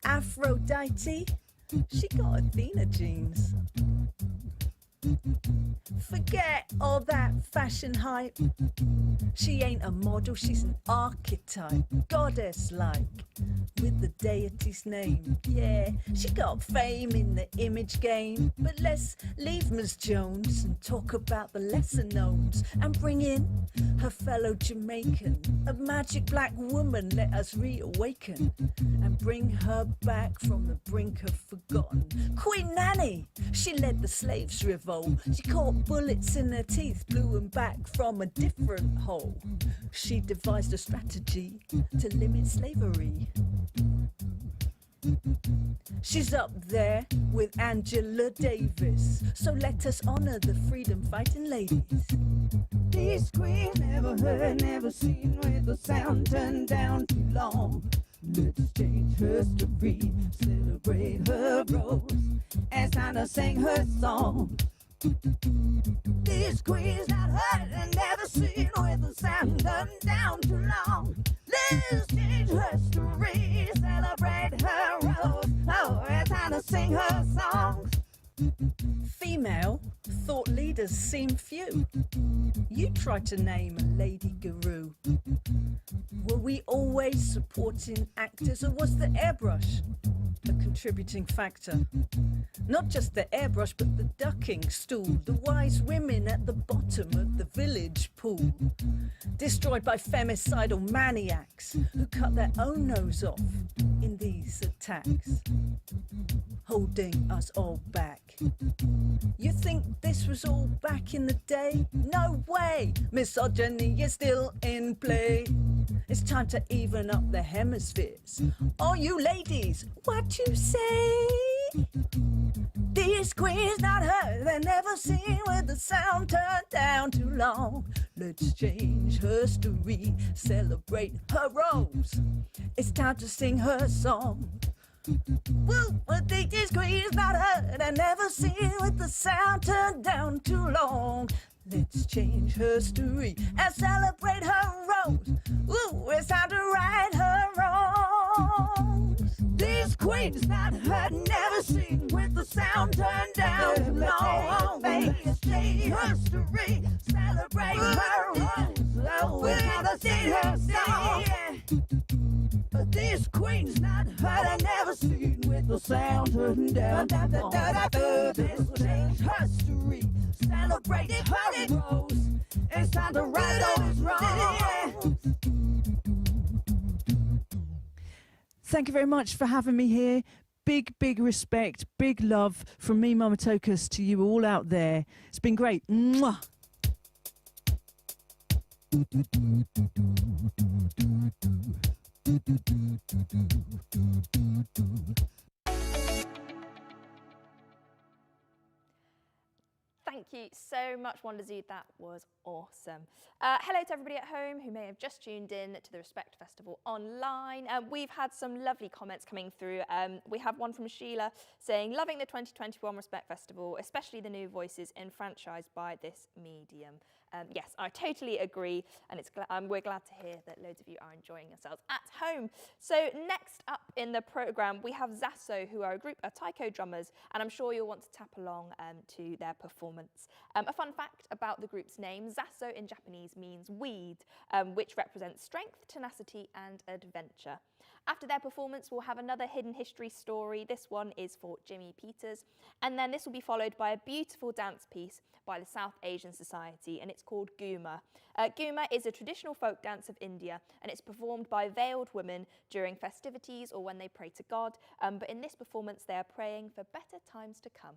Aphrodite, she got Athena genes. Forget all that fashion hype. She ain't a model, she's an archetype, goddess-like, with the deity's name. Yeah, she got fame in the image game. But let's leave Ms. Jones and talk about the lesser knowns, and bring in her fellow Jamaican, a magic black woman. Let us reawaken and bring her back from the brink of forgotten. Queen Nanny, she led the slaves' revolt. She caught bullets in her teeth, blew them back from a different hole. She devised a strategy to limit slavery. She's up there with Angela Davis, so let us honor the freedom-fighting ladies. These queens never heard, never seen, with the sound turned down too long. Let's change her story, celebrate her rose, as Anna sang her song. These queens not heard and never seen, with the sound turned down too long. Let's change her story, celebrate her rose. Oh, it's time to sing her songs. Female thought leaders seem few. You tried to name a lady guru. Were we always supporting actors, or was the airbrush a contributing factor. Not just the airbrush, but the ducking stool, the wise women at the bottom of the village pool, destroyed by femicidal maniacs who cut their own nose off in these attacks, holding us all back. You think this was all back in the day? No way! Misogyny is still in play. It's time to even up the hemispheres. All you ladies, what you say? These queens not heard, they're never seen with the sound turned down too long. Let's change history, celebrate her rose. It's time to sing her song. Woo, these queens not heard and never seen with the sound turned down too long. Let's change history and celebrate her rose. Ooh, it's time to right her wrongs. These queens not heard, never seen with the sound turned down too long. Let's change history, celebrate her rose. Oh, it's time to sing her song. These queens not heard and never seen with the sound turned down. Let's change history, celebrate her rose. It's time to right those wrongs. Thank you very much for having me here. Big, big respect, big love from me, Mama Tokus, to you all out there. It's been great. Mwah. Thank you so much, Wonderzoo. That was awesome. Hello to everybody at home who may have just tuned in to the Respect Festival online. We've had some lovely comments coming through. We have one from Sheila saying, loving the 2021 Respect Festival, especially the new voices enfranchised by this medium. Yes, I totally agree, and we're glad to hear that loads of you are enjoying yourselves at home. So next up in the programme, we have Zasso, who are a group of taiko drummers, and I'm sure you'll want to tap along to their performance. A fun fact about the group's name, Zasso in Japanese means weed, which represents strength, tenacity and adventure. After their performance, we'll have another hidden history story. This one is for Jimmy Peters, and then this will be followed by a beautiful dance piece by the South Asian Society, and it's called Ghumar. Ghumar is a traditional folk dance of India, and it's performed by veiled women during festivities or when they pray to God, but in this performance they are praying for better times to come.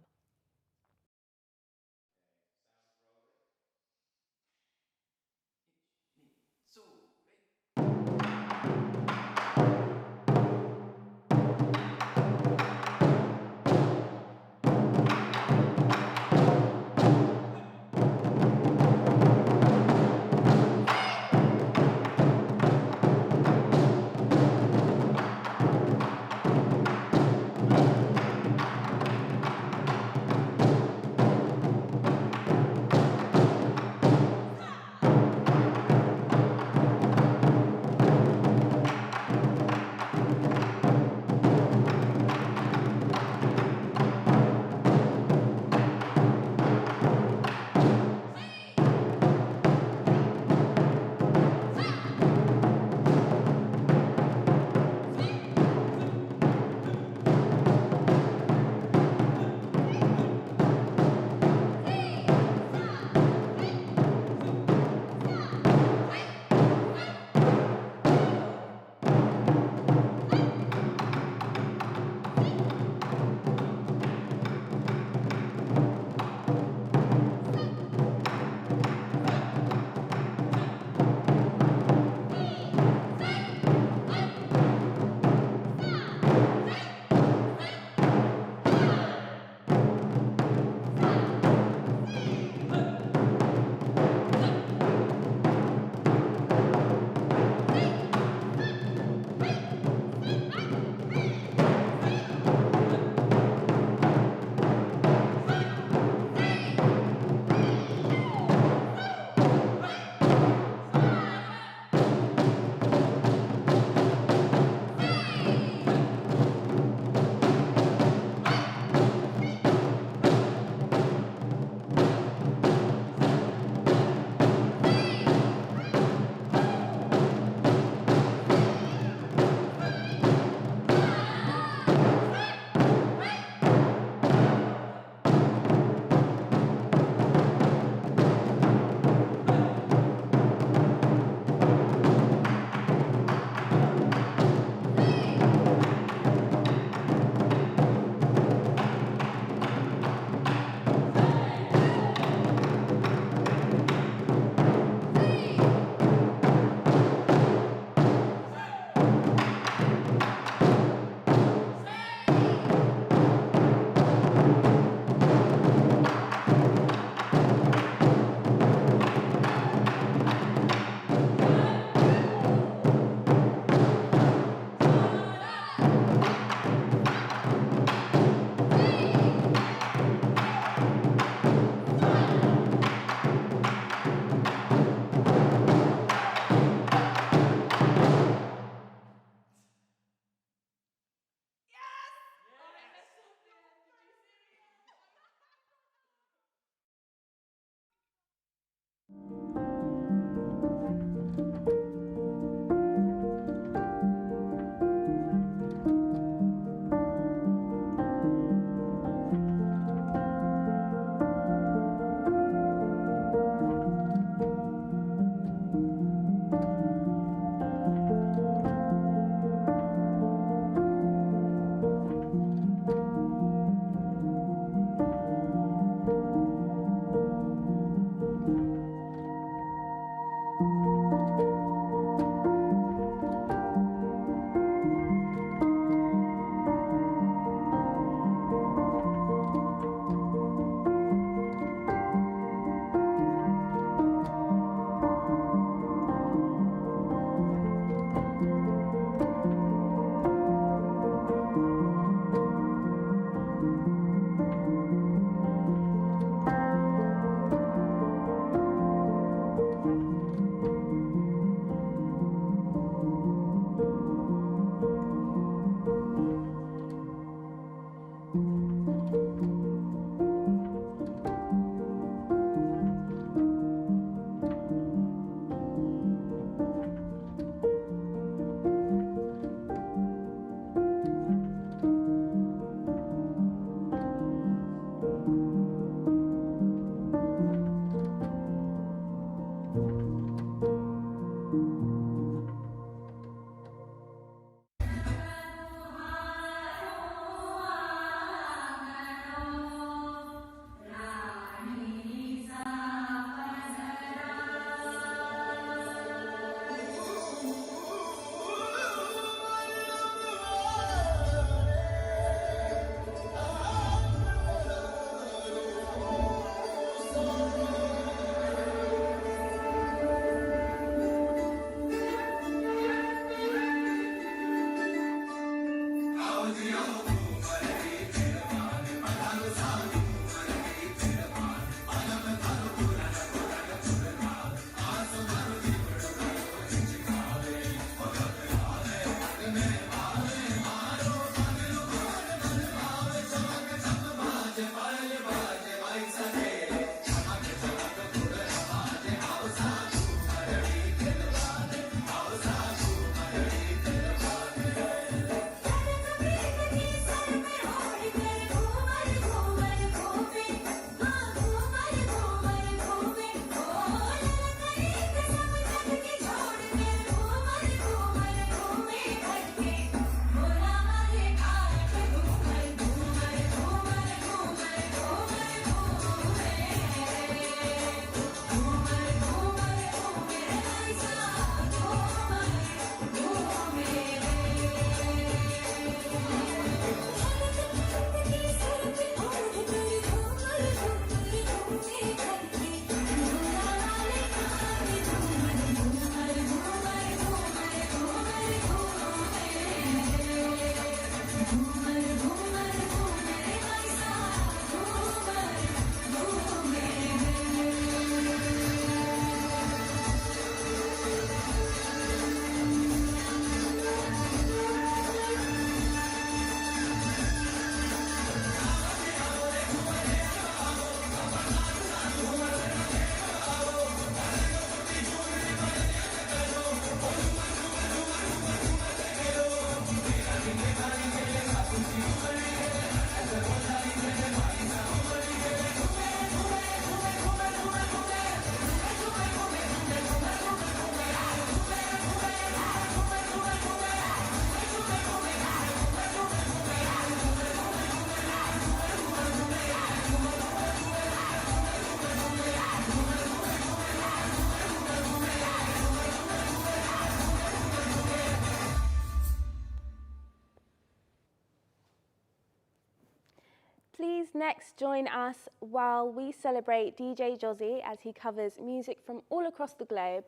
Please next join us while we celebrate DJ Josie as he covers music from all across the globe.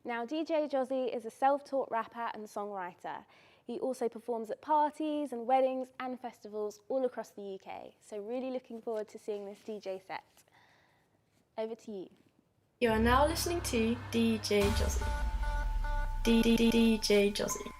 Now, DJ Josie is a self-taught rapper and songwriter. He also performs at parties and weddings and festivals all across the UK. So really looking forward to seeing this DJ set. Over to you. You are now listening to DJ Josie. DJ Josie.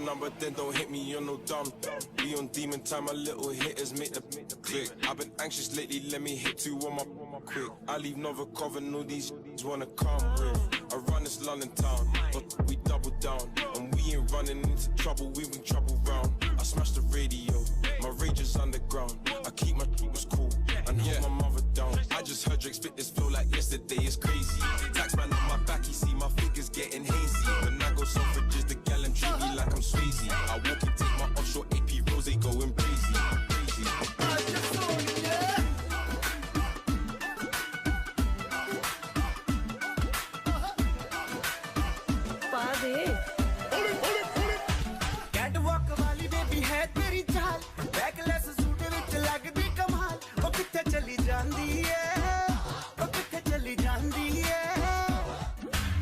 Number, then don't hit me, you're no dumb. Be on demon time, my little hitters make the click. I've been anxious lately, let me hit two on my quick. I leave Nova Coven, all these wanna come with. I run this London town, but we double down. And we ain't running into trouble, we bring trouble round. I smash the radio, my rage is underground. I keep my troopers cool and hold my mother down. I just heard Drake spit this flow like yesterday, it's crazy. Taxman on my back, he see my fingers getting hazy. When I go Selfridges, the gallon treat me like I'm Swayze. I walk and take my offshore AP Rosie going crazy. Catwalk वाली baby है तेरी चाल, backless suit विच लगदी कमाल, ओ किथे चली जांदी है, ओ किथे चली जांदी है,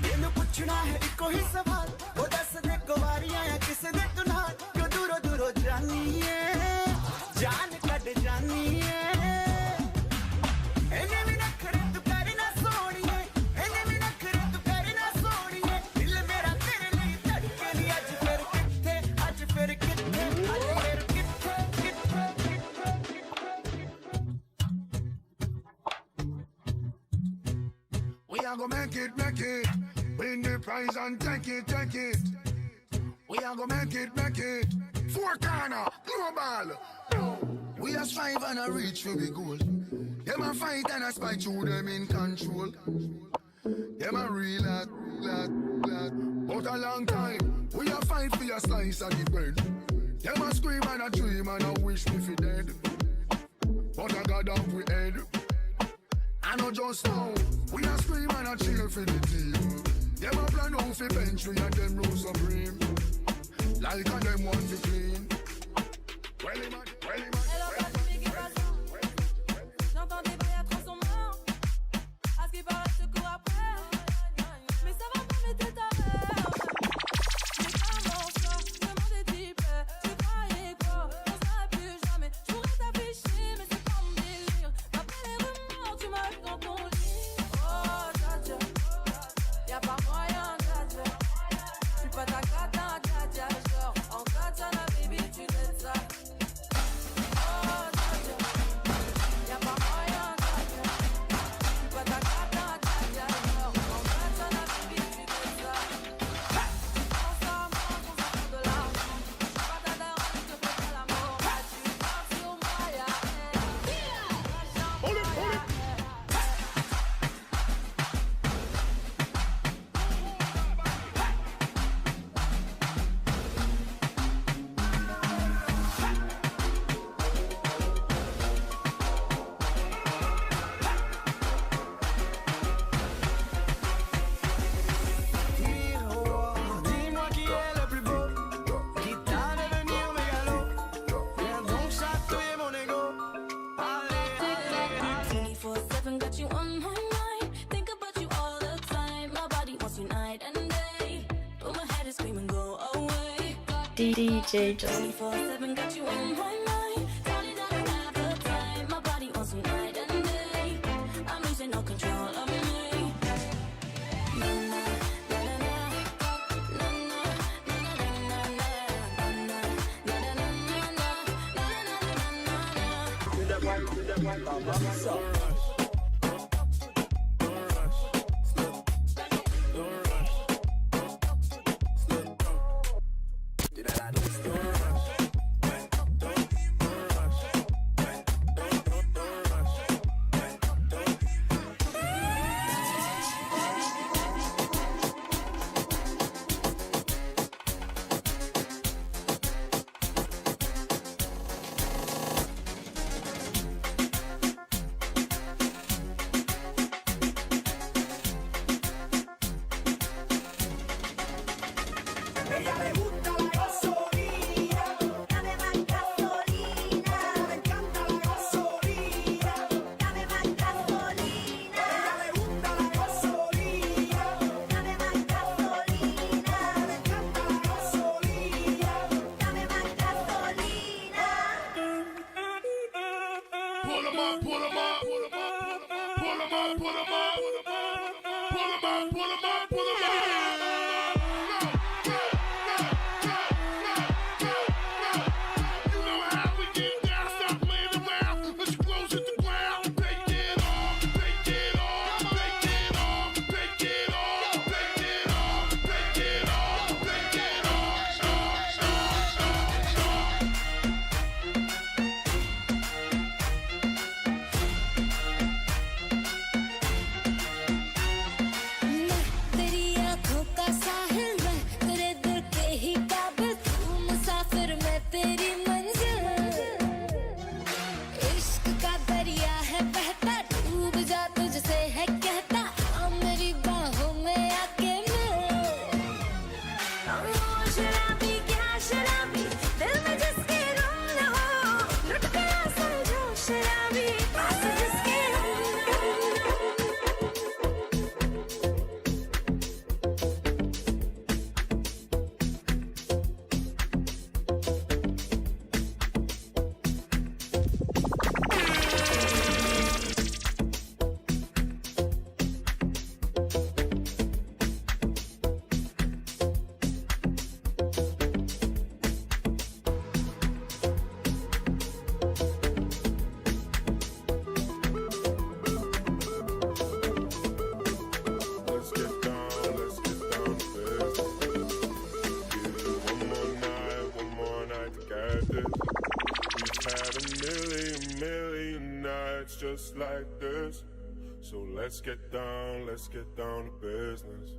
तेनू पुछना है इको ही सवाल, ओ दस दे कुवारियां या किसे दे तू नाल, क्यों दूरों दूरों जानी है, जान कट जानी है, एने भी नखरे तू करे ना सोनिए, एने भी नखरे तू करे ना सोनिए, दिल मेरा तेरे लिए धड़के नी आज फिर किथे, आज फिर किथे, आज फिर किथे, किथे, We are gonna make it, win the prize and take it. We are gonna make it, four corner, global. We are strive and a reach for the goal. Them a fight and a spite through them in control. Them a real lad. But a long time, we a fight for your slice of the bread. Them a scream and a dream and a wish me fi dead. But I got up we head. I know just now, we a scream and a cheer for the team. Them a plan out fi bench we and them rule supreme. Like a them want to clean. Well, J'entends des bruits à 300 morts. À ce qui paraît, je te cours après. Mais ça va pas, mais t'es ta mère. Mais comment ça, comment t'es type? Tu croyais quoi? On serait plus jamais. Je pourrais t'afficher, mais c'est pas mon délire. Après les rumeurs, tu m'as eu dans ton lit. Oh, dja y'a pas moyen, dja. J'suis pas ta cata, dja. Genre, en katana, baby, tu t'aides ça. DJ Josie. 24/7 got you on my mind. Darling, I don't have the time. My body wants you night and day. I'm losing all control of me. Na na na na na na na na na na na na. Just like this, so let's get down to business.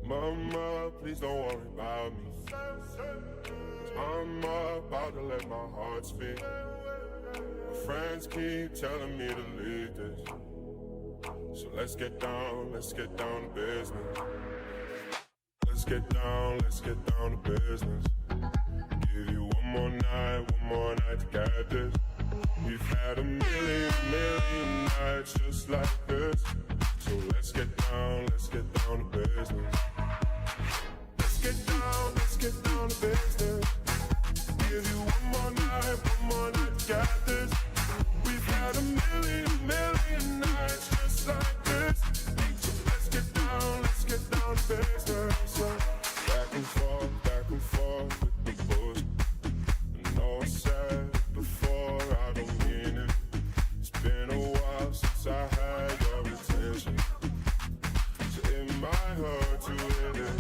Mama, please don't worry about me, 'cause I'm about to let my heart speak. My friends keep telling me to leave this, so let's get down to business. Let's get down to business. Give you one more night to get this. We've had a million nights just like this, so let's get down to business. Let's get down to business. Give you one more night to get this. We've had a million nights just like this, so let's get down to business. So back and forth with the bush, and all said before, I don't mean it. It's been a while since I had your attention, so it might hurt to hit it.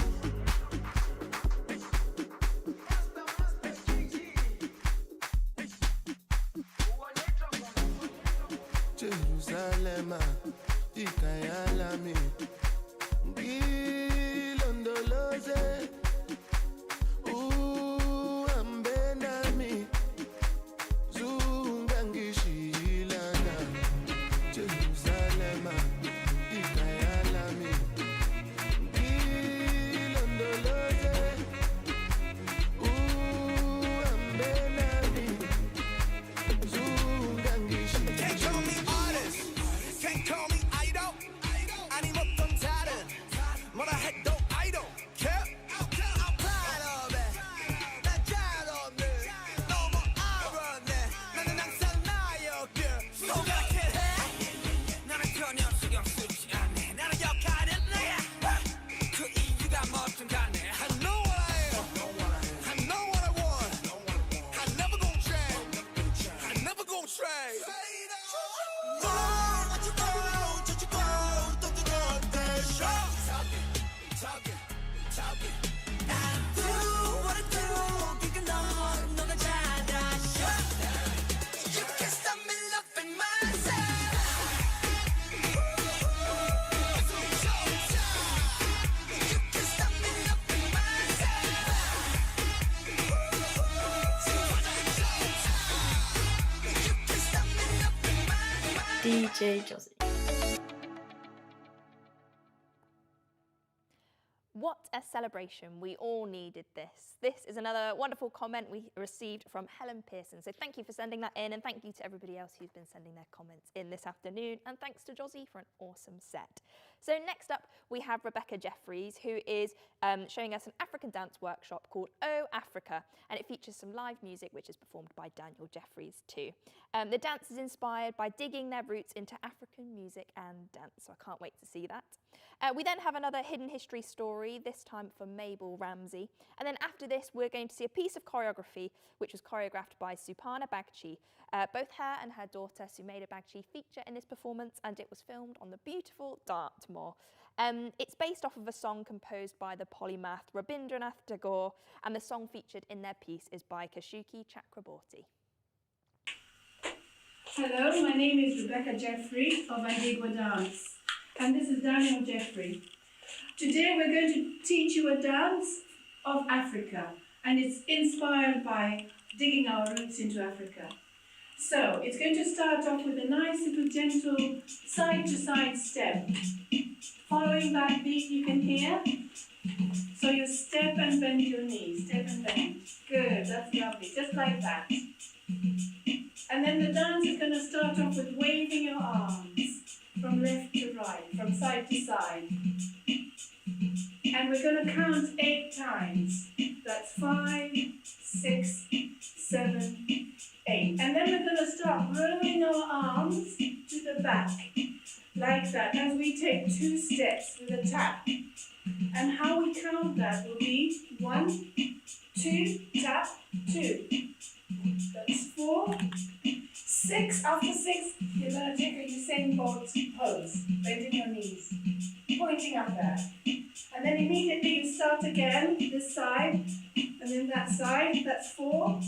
Jerusalem, Ikayalami, Gilondoloze, Ambenami. Jerusalem, Ikayalami, DJ Josie. What a celebration. We all needed this. This is another wonderful comment we received from Helen Pearson. So thank you for sending that in, and thank you to everybody else who's been sending their comments in this afternoon. And thanks to Josie for an awesome set. So next up, we have Rebecca Jeffries, who is showing us an African dance workshop called Oh Africa. And it features some live music, which is performed by Daniel Jeffries too. The dance is inspired by digging their roots into African music and dance. So I can't wait to see that. We then have another hidden history story, this time for Mabel Ramsey. And then after this, we're going to see a piece of choreography, which was choreographed by Supana Bagchi. Both her and her daughter, Sumeda Bagchi, feature in this performance, and it was filmed on the beautiful Dartmoor. It's based off of a song composed by the polymath Rabindranath Tagore, and the song featured in their piece is by Kashuki Chakraborty. Hello, my name is Rebecca Jeffrey of Adigwa Dance, and this is Daniel Jeffrey. Today we're going to teach you a dance of Africa, and it's inspired by digging our roots into Africa. So it's going to start off with a nice little gentle side-to-side step. Following that beat you can hear. So you step and bend your knees, step and bend. Good, that's lovely, just like that. And then the dance is going to start off with waving your arms from left to right, from side to side. And we're going to count 8 times. That's 5, 6, 7, 8. And then we're going to start rolling our arms to the back, like that, as we take 2 steps with a tap. And how we count that will be 1, 2, tap, 2. That's 4, 6. After 6, you're going to take a Usain Bolt pose, bending your knees, pointing up there. And then immediately you start again, this side, and then that side. That's 4,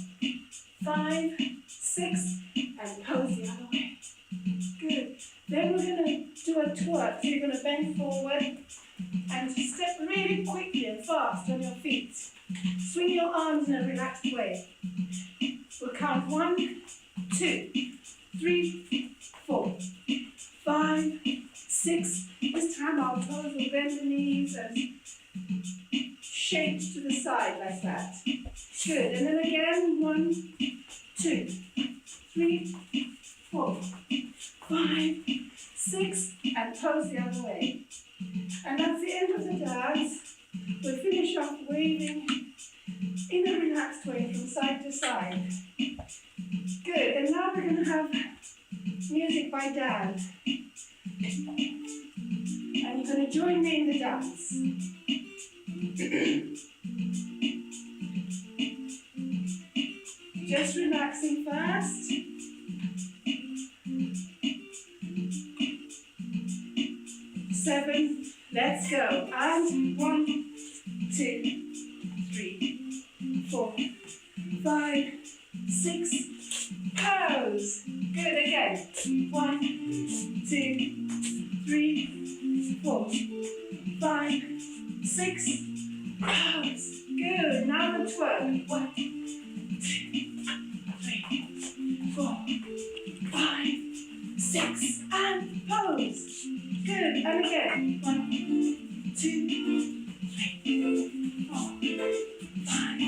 5, 6, and pose the other way. Good. Then we're going to do a twerk. So you're going to bend forward and step really quickly and fast on your feet. Swing your arms in a relaxed way. We'll count 1, 2, 3, 4, 5, 6. This time our toes will bend the knees and shake to the side like that. Good. And then again, 1, 2, 3, 4, 5, 6, and toes the other way. And that's the end of the dance. We'll finish off waving in a relaxed way from side to side. Good, and now we're going to have music by Dan. And you're going to join me in the dance. Just relaxing first. Seven, let's go. And 1, 2, 3, 4, 5, 6, pose. Good, again. 1, 2, 3, 4, 5, 6, pose. Good, now the twerk. 1, 2, 3, 4, 5, 6, and pose. Good, and again. 1, 2, 3, 4, 5,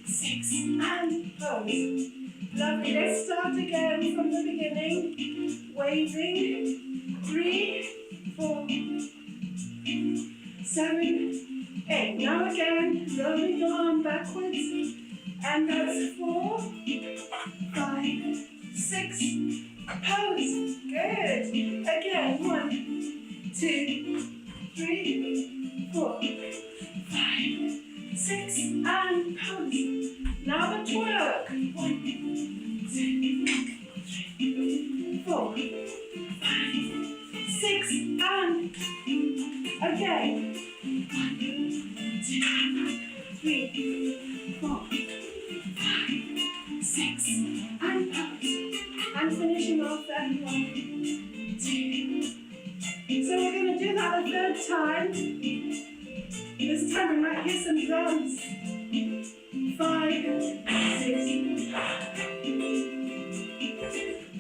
6, and pose. Lovely. Let's start again from the beginning. Waving. 3, 4, 7, 8. Now again, rolling your arm backwards. And that's 4, 5, 6. Pose. Good. Again. 1, 2, 3, 4, 5, 6, and pose. Now the twerk. 1, 2, 3, 4, 5, 6, and again. 1, 2, 3, 4, 5, 6, and pose. And finishing off that 1, 2. So we're going to do that a 3rd time. This time we might hear some drums. 5, 6,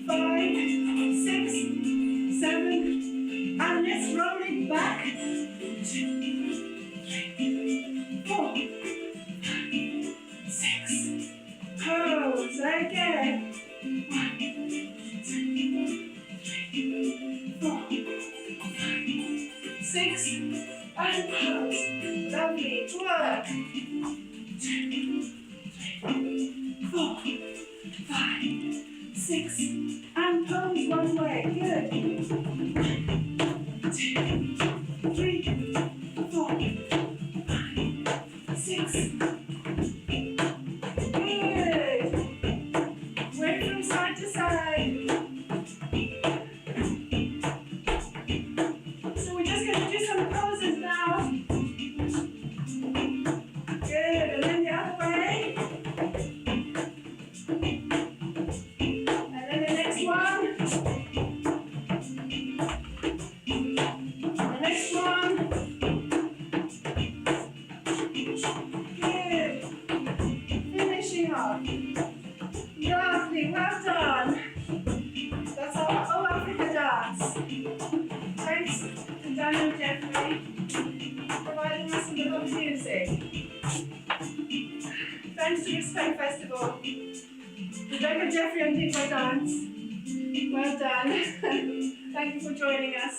5, 6, and pose. Lovely. Work. 2, 3, 4, 5, 6, and pose one way. Good. 1, 2, 3, 4, 5, 6. Good. Wave from side to side. So we're just going to do some poses now. Good. And then the other way. And then the next one. The next one. Good. Finishing off. Lovely. Well done. That's our Oh Africa dance. Thanks to Daniel Jeffrey providing us with the lovely music. Thanks to Respect Festival. Rebecca Jeffrey and Did My Dance. Well done. Thank you for joining us.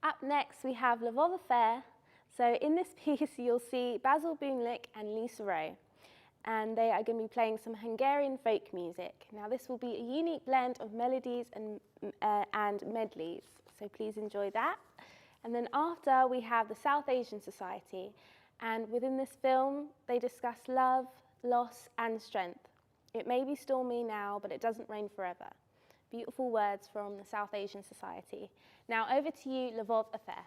Up next, we have Love of Affair. So in this piece, you'll see Basil Boonlick and Lisa Rowe, and they are going to be playing some Hungarian folk music. Now, this will be a unique blend of melodies and medleys, so please enjoy that. And then after, we have the South Asian Society, and within this film, they discuss love, loss, and strength. It may be stormy now, but it doesn't rain forever. Beautiful words from the South Asian Society. Now over to you, Lvov Affair.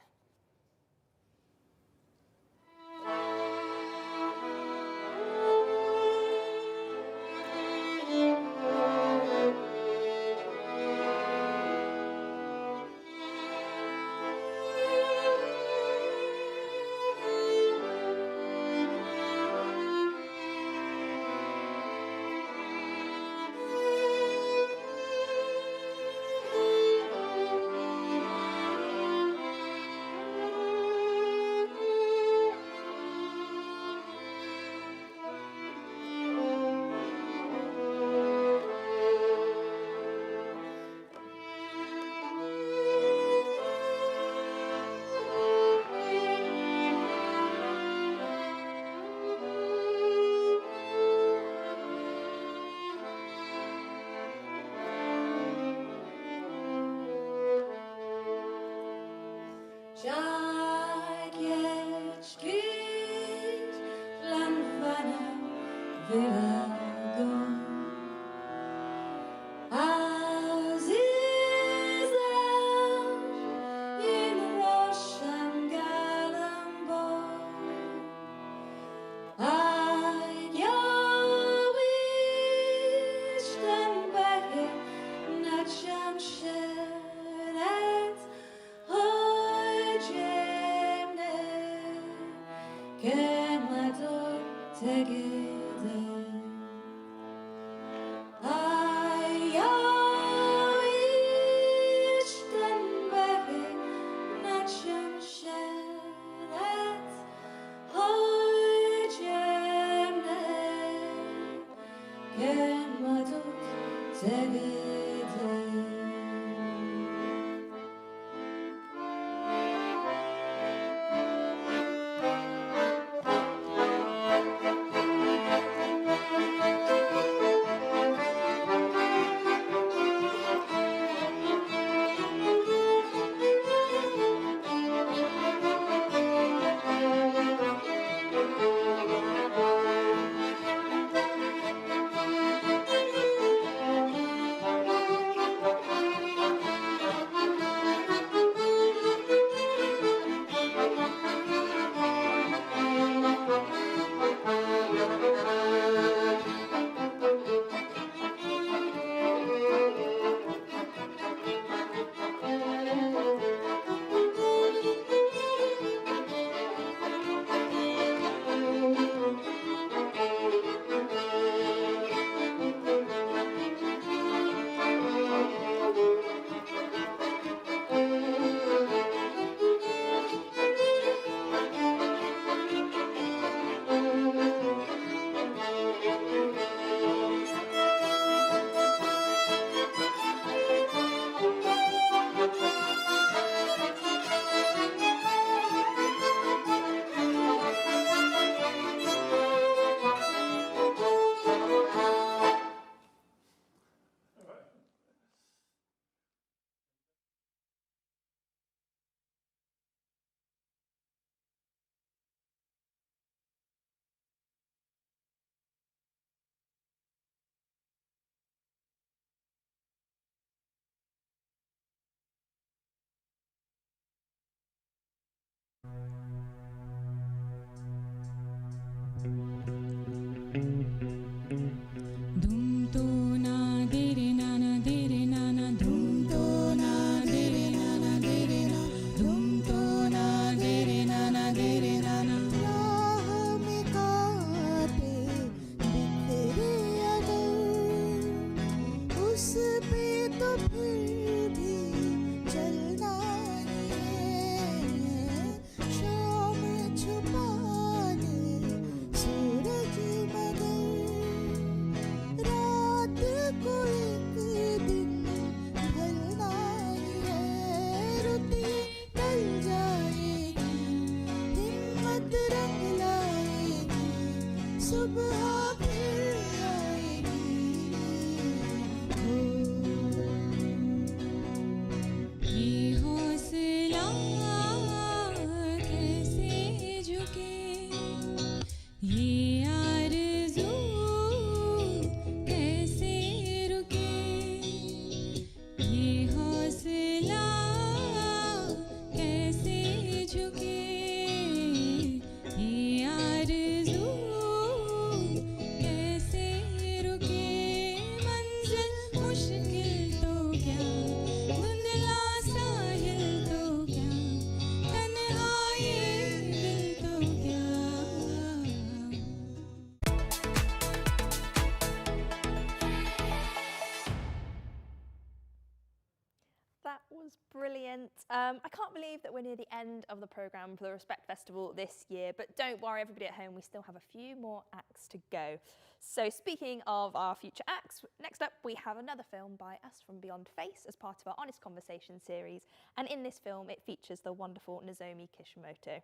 was brilliant. I can't believe that we're near the end of the programme for the Respect Festival this year, but don't worry everybody at home, we still have a few more acts to go. So speaking of our future acts, next up we have another film by Us From Beyond Face as part of our Honest Conversation series, and in this film it features the wonderful Nozomi Kishimoto.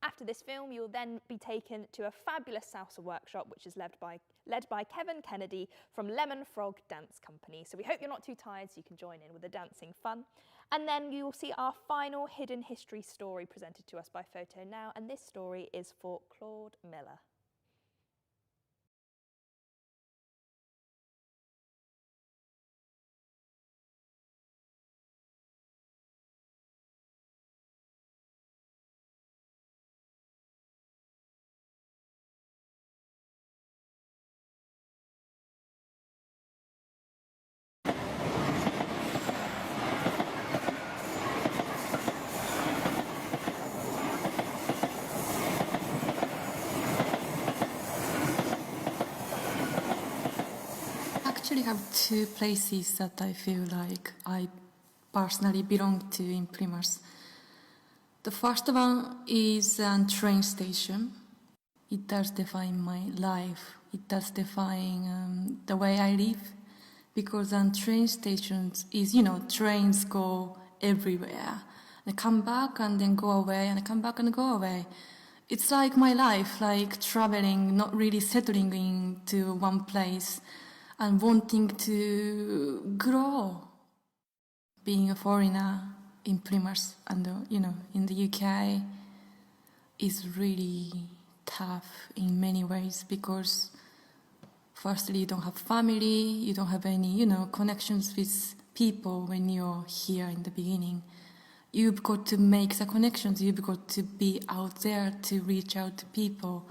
After this film, you'll then be taken to a fabulous salsa workshop, which is led by Kevin Kennedy from Lemon Frog Dance Company. So we hope you're not too tired so you can join in with the dancing fun. And then you will see our final hidden history story presented to us by Photo Now, and this story is for Claude Miller. I have two places that I feel like I personally belong to in Plymouth. The first one is a train station. It does define my life. It does define the way I live, because on train stations is, trains go everywhere. They come back and then go away, and they come back and go away. It's like my life, like traveling, not really settling into one place and wanting to grow. Being a foreigner in Plymouth and, in the UK is really tough in many ways, because firstly, you don't have family, you don't have any, connections with people when you're here in the beginning. You've got to make the connections, you've got to be out there to reach out to people.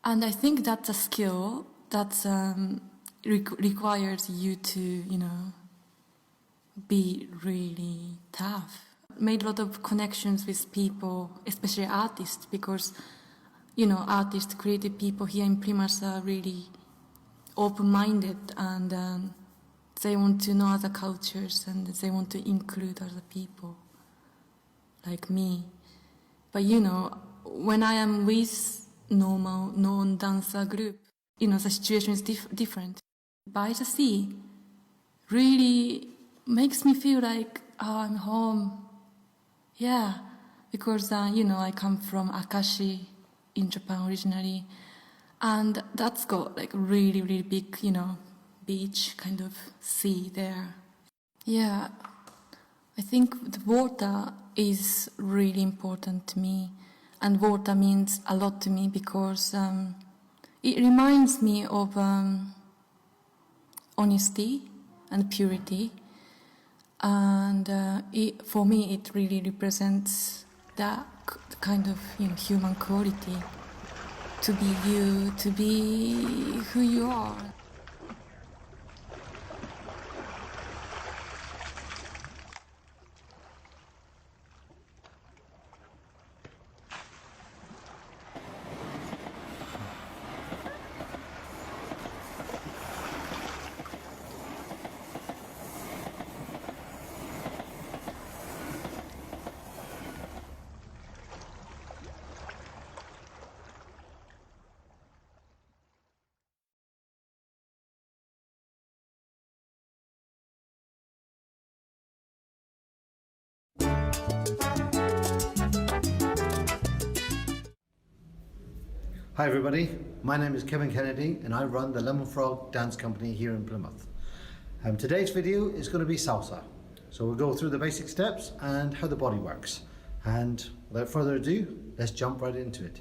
And I think that's a skill that requires you to, be really tough. Made a lot of connections with people, especially artists, because, artists, creative people here in Plymouth are really open-minded, and they want to know other cultures and they want to include other people, like me. But, when I am with normal, non-dancer group, the situation is different. By the sea really makes me feel like, I'm home. Yeah, because, I come from Akashi in Japan originally, and that's got like really, really big, beach kind of sea there. Yeah, I think the water is really important to me, and water means a lot to me because it reminds me of honesty and purity, and for me it really represents that kind of human quality, to be you, to be who you are. Hi everybody, my name is Kevin Kennedy and I run the Lemon Frog Dance Company here in Plymouth. Today's video is going to be salsa. So we'll go through the basic steps and how the body works. And without further ado, let's jump right into it.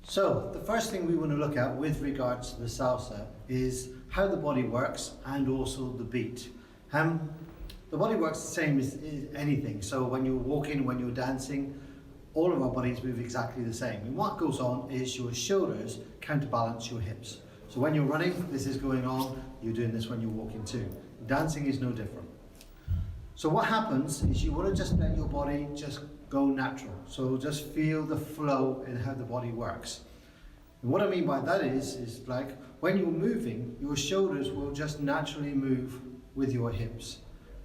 So the first thing we want to look at with regards to the salsa is how the body works and also the beat. The body works the same as anything. So when you're walking, when you're dancing, all of our bodies move exactly the same. And what goes on is your shoulders counterbalance your hips. So when you're running, this is going on, you're doing this when you're walking too. Dancing is no different. So what happens is you want to just let your body just go natural. So just feel the flow in how the body works. And what I mean by that is like when you're moving, your shoulders will just naturally move with your hips.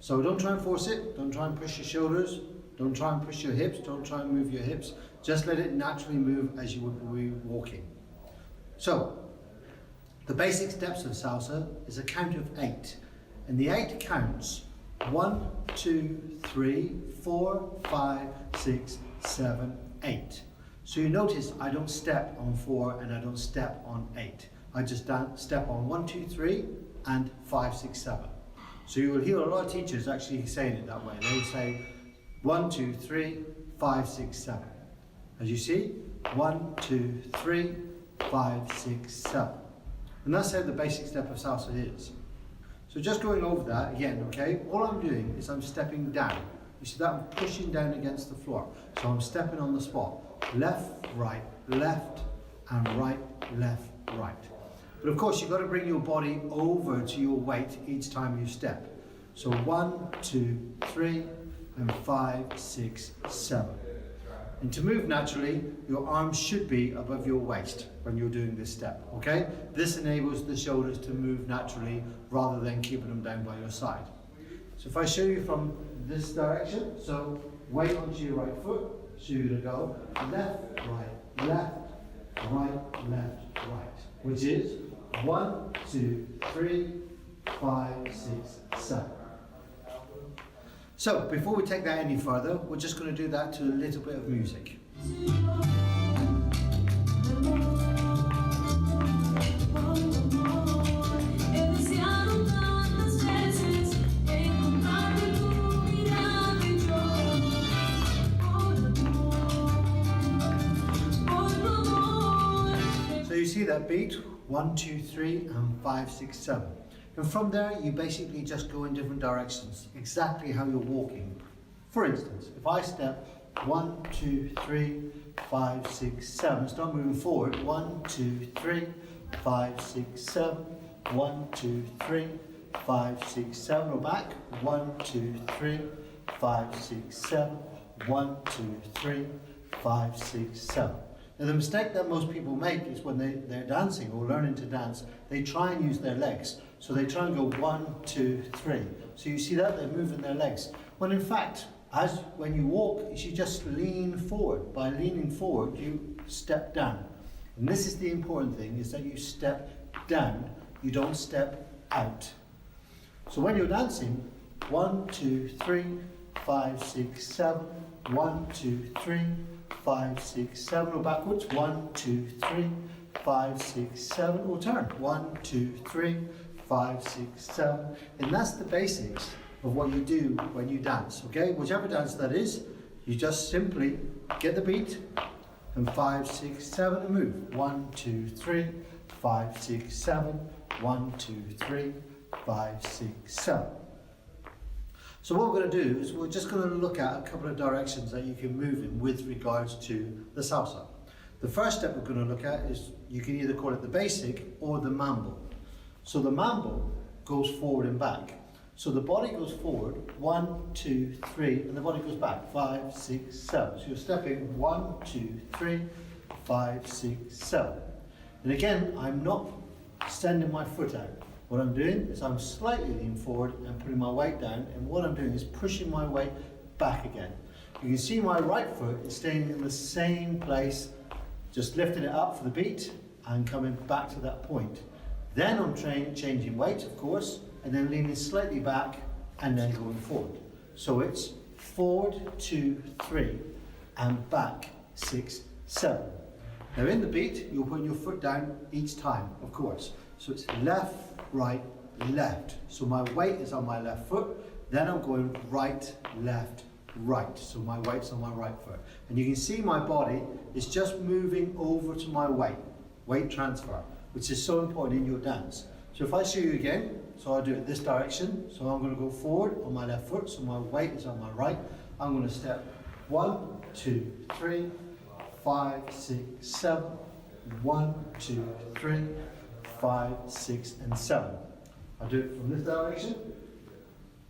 So don't try and force it, don't try and push your shoulders, don't try and push your hips, don't try and move your hips. Just let it naturally move as you would be walking. So, the basic steps of salsa is a count of 8. And the 8 counts 1, 2, 3, 4, 5, 6, 7, 8. So you notice I don't step on 4 and I don't step on 8. I just step on 1, 2, 3 and 5, 6, 7. So you will hear a lot of teachers actually saying it that way. They will say 1, 2, 3, 5, 6, 7. As you see, 1, 2, 3, 5, 6, 7. And that's how the basic step of salsa is. So just going over that again, okay? All I'm doing is I'm stepping down. You see that I'm pushing down against the floor. So I'm stepping on the spot. Left, and right, left, right. But of course, you've got to bring your body over to your weight each time you step. So 1, 2, 3, and 5, 6, 7. And to move naturally, your arms should be above your waist when you're doing this step, okay? This enables the shoulders to move naturally rather than keeping them down by your side. So if I show you from this direction, so weight onto your right foot, so you're going to go left, right, which is 1, 2, 3, 5, 6, 7. So before we take that any further, we're just going to do that to a little bit of music. So you see that beat, 1, 2, 3, and 5, 6, 7. And from there, you basically just go in different directions, exactly how you're walking. For instance, if I step 1, 2, 3, 5, 6, 7, start moving forward, 1, 2, 3, 5, 6, 7, 1, 2, 3, 5, 6, 7, or back, 1, 2, 3, 5, 6, 7, 1, 2, 3, 5, 6, 7. Now the mistake that most people make is when they're dancing or learning to dance, they try and use their legs. So they try and go 1, 2, 3. So you see that they're moving their legs. When in fact, when you walk, you should just lean forward. By leaning forward, you step down. And this is the important thing, is that you step down, you don't step out. So when you're dancing, 1, 2, 3, 5, 6, 7, 1, 2, 3, 5, 6, 7, or backwards, 1, 2, 3, 5, 6, 7, or turn, 1, 2, 3, 5, 6, 7, and that's the basics of what you do when you dance, okay? Whichever dance that is, you just simply get the beat, and 5, 6, 7, and move. 1, 2, 3, 5, 6, 7, 1, 2, 3, 5, 6, 7. So what we're going to do is we're just going to look at a couple of directions that you can move in with regards to the salsa. The first step we're going to look at is, you can either call it the basic or the mambo. So the mambo goes forward and back. So the body goes forward, 1, 2, 3, and the body goes back, 5, 6, 7. So you're stepping 1, 2, 3, 5, 6, 7. And again, I'm not extending my foot out. What I'm doing is I'm slightly leaning forward and putting my weight down, and what I'm doing is pushing my weight back again. You can see my right foot is staying in the same place, just lifting it up for the beat and coming back to that point. Then I'm changing weight, of course, and then leaning slightly back and then going forward. So it's forward, 2, 3, and back, 6, 7. Now in the beat, you're putting your foot down each time, of course. So it's left, right, left. So my weight is on my left foot, then I'm going right, left, right. So my weight's on my right foot. And you can see my body is just moving over to my weight transfer, which is so important in your dance. So if I show you again, so I'll do it this direction. So I'm going to go forward on my left foot, so my weight is on my right. I'm going to step 1, 2, 3, 5, 6, 7, 1, 2, 3, 5, 6, and 7. I'll do it from this direction.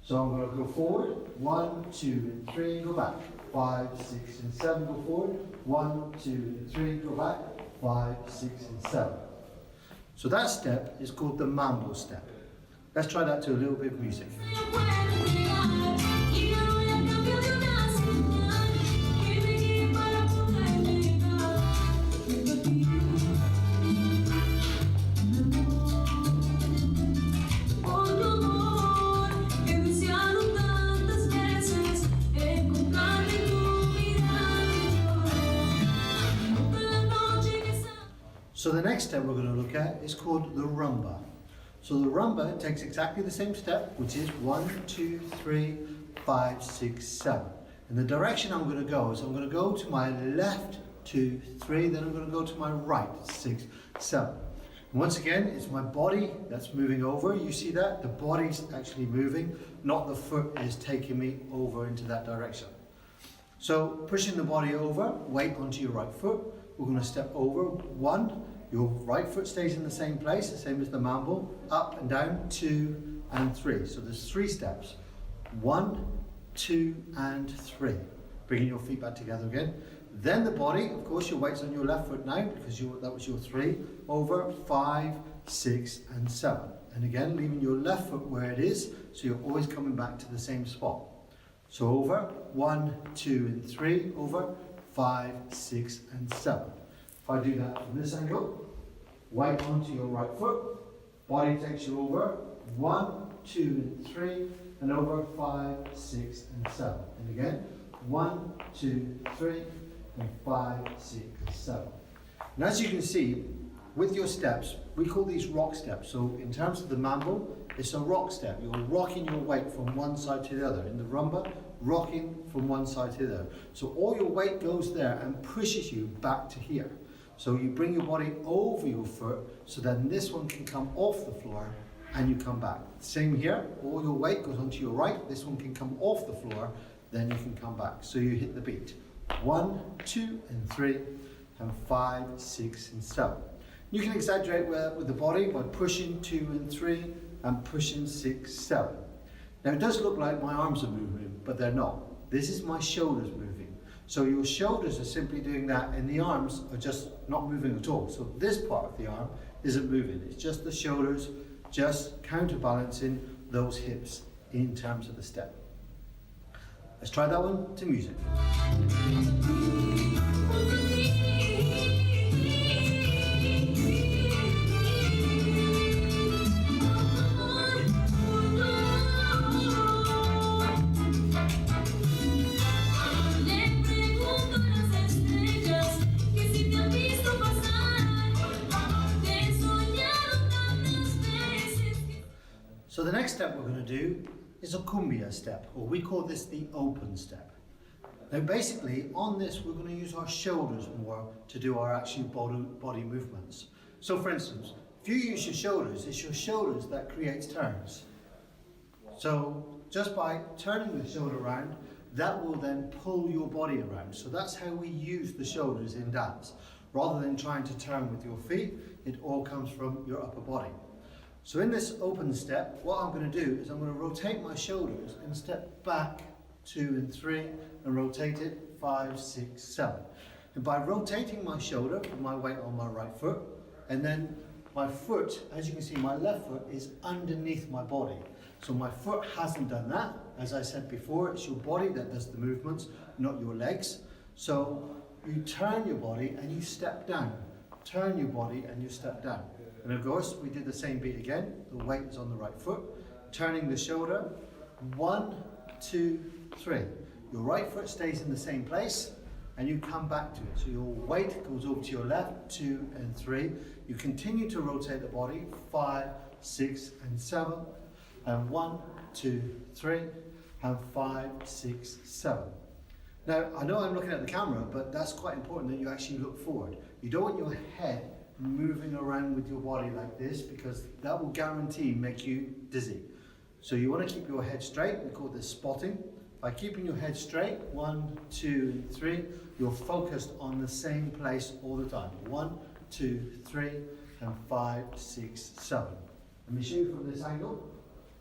So I'm going to go forward, 1, 2, and 3, go back. 5, 6, and 7, go forward. 1, 2, and 3, go back. 5, 6, and 7. So that step is called the mambo step. Let's try that to a little bit of music. So the next step we're going to look at is called the rumba. So the rumba takes exactly the same step, which is 1, 2, 3, 5, 6, 7. And the direction I'm going to go is I'm going to go to my left, 2, 3, then I'm going to go to my right, 6, 7. And once again, it's my body that's moving over. You see that? The body's actually moving, not the foot is taking me over into that direction. So pushing the body over, weight onto your right foot. We're going to step over. 1, your right foot stays in the same place, the same as the mambo. Up and down, 2 and 3. So there's 3 steps. 1, 2 and 3. Bringing your feet back together again. Then the body, of course, your weight's on your left foot now because that was your 3. Over 5, 6 and 7. And again, leaving your left foot where it is, so you're always coming back to the same spot. So over 1, 2 and 3. Over 5, 6 and 7. If I do that from this angle, weight onto your right foot, body takes you over 1, 2 and 3, and over 5, 6 and 7. And again, 1, 2, 3, and 5, 6, 7. And as you can see, with your steps, we call these rock steps. So in terms of the mambo, it's a rock step. You're rocking your weight from one side to the other. In the rumba, rocking from one side to the other. So all your weight goes there and pushes you back to here. So you bring your body over your foot, so then this one can come off the floor and you come back. Same here, all your weight goes onto your right, this one can come off the floor, then you can come back. So you hit the beat. 1, 2 and 3, and 5, 6 and 7. You can exaggerate with the body by pushing 2 and 3 and pushing 6, 7. Now it does look like my arms are moving, but they're not. This is my shoulders moving. So your shoulders are simply doing that and the arms are just not moving at all. So this part of the arm isn't moving. It's just the shoulders just counterbalancing those hips in terms of the step. Let's try that one to music. So the next step we're going to do is a cumbia step, or we call this the open step. Now basically on this we're going to use our shoulders more to do our actual body movements. So for instance, if you use your shoulders, it's your shoulders that creates turns. So just by turning the shoulder around, that will then pull your body around. So that's how we use the shoulders in dance. Rather than trying to turn with your feet, it all comes from your upper body. So in this open step, what I'm going to do is I'm going to rotate my shoulders and step back 2 and 3 and rotate it 5, 6, 7. And by rotating my shoulder with my weight on my right foot, and then my foot, as you can see, my left foot is underneath my body. So my foot hasn't done that. As I said before, it's your body that does the movements, not your legs. So you turn your body and you step down. Turn your body and you step down. And of course, we did the same beat again. The weight is on the right foot. Turning the shoulder. 1, 2, 3. Your right foot stays in the same place and you come back to it. So your weight goes over to your left, 2 and 3. You continue to rotate the body, 5, 6 and 7. And 1, 2, 3, and 5, 6, 7. Now, I know I'm looking at the camera, but that's quite important that you actually look forward. You don't want your head moving around with your body like this because that will guarantee make you dizzy. So you want to keep your head straight. We call this spotting. By keeping your head straight, 1, 2, and 3, you're focused on the same place all the time. 1, 2, 3, and 5, 6, 7. Let me show you from this angle.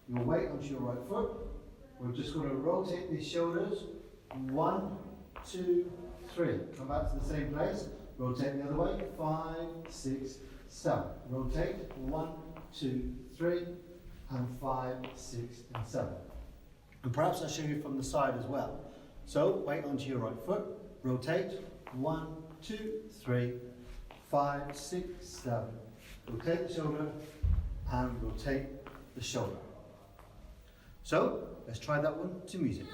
Your weight onto your right foot. We're just going to rotate these shoulders. 1, 2, 3. Come back to the same place. Rotate the other way. 5, 6, 7. Rotate. 1, 2, 3, and 5, 6, and 7. And perhaps I'll show you from the side as well. So weight onto your right foot. Rotate. 1, 2, 3, 5, 6, 7. Rotate the shoulder and rotate the shoulder. So let's try that one to music.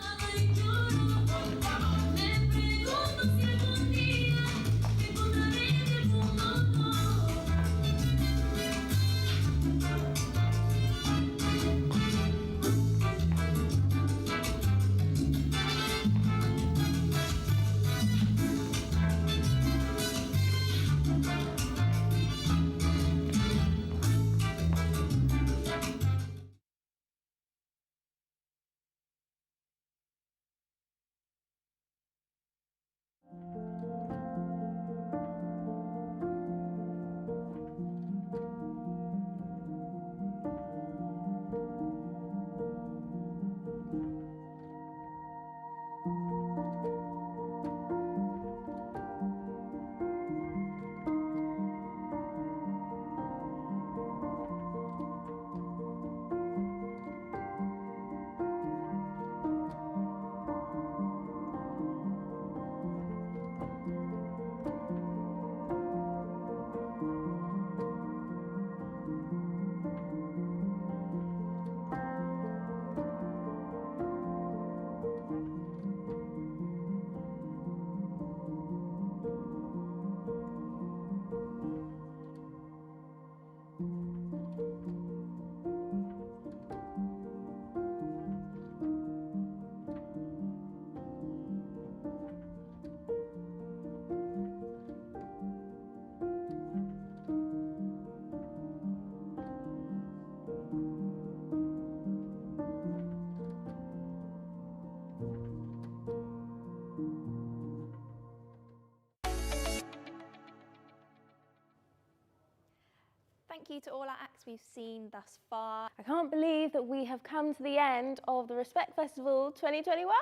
you to all our acts we've seen thus far. I can't believe that we have come to the end of the Respect Festival 2021.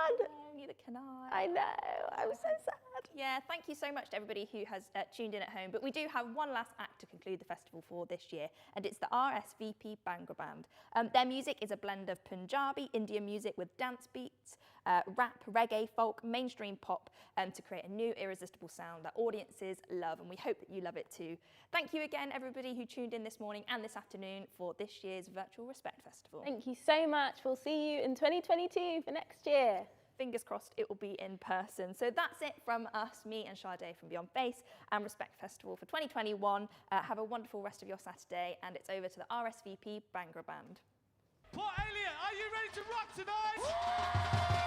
Neither can I. I know, I'm so sad. Yeah, thank you so much to everybody who has tuned in at home. But we do have one last act to conclude the festival for this year, and it's the RSVP Bhangra Band. Their music is a blend of Punjabi, Indian music with dance beats, rap, reggae, folk, mainstream pop, to create a new irresistible sound that audiences love, and we hope that you love it too. Thank you again, everybody who tuned in this morning and this afternoon for this year's Virtual Respect Festival. Thank you so much. We'll see you in 2022 for next year. Fingers crossed it will be in person. So that's it from us, me and Sade from Beyond Face and Respect Festival for 2021. Have a wonderful rest of your Saturday, and it's over to the RSVP Bhangra Band. Port Elliot, are you ready to rock tonight?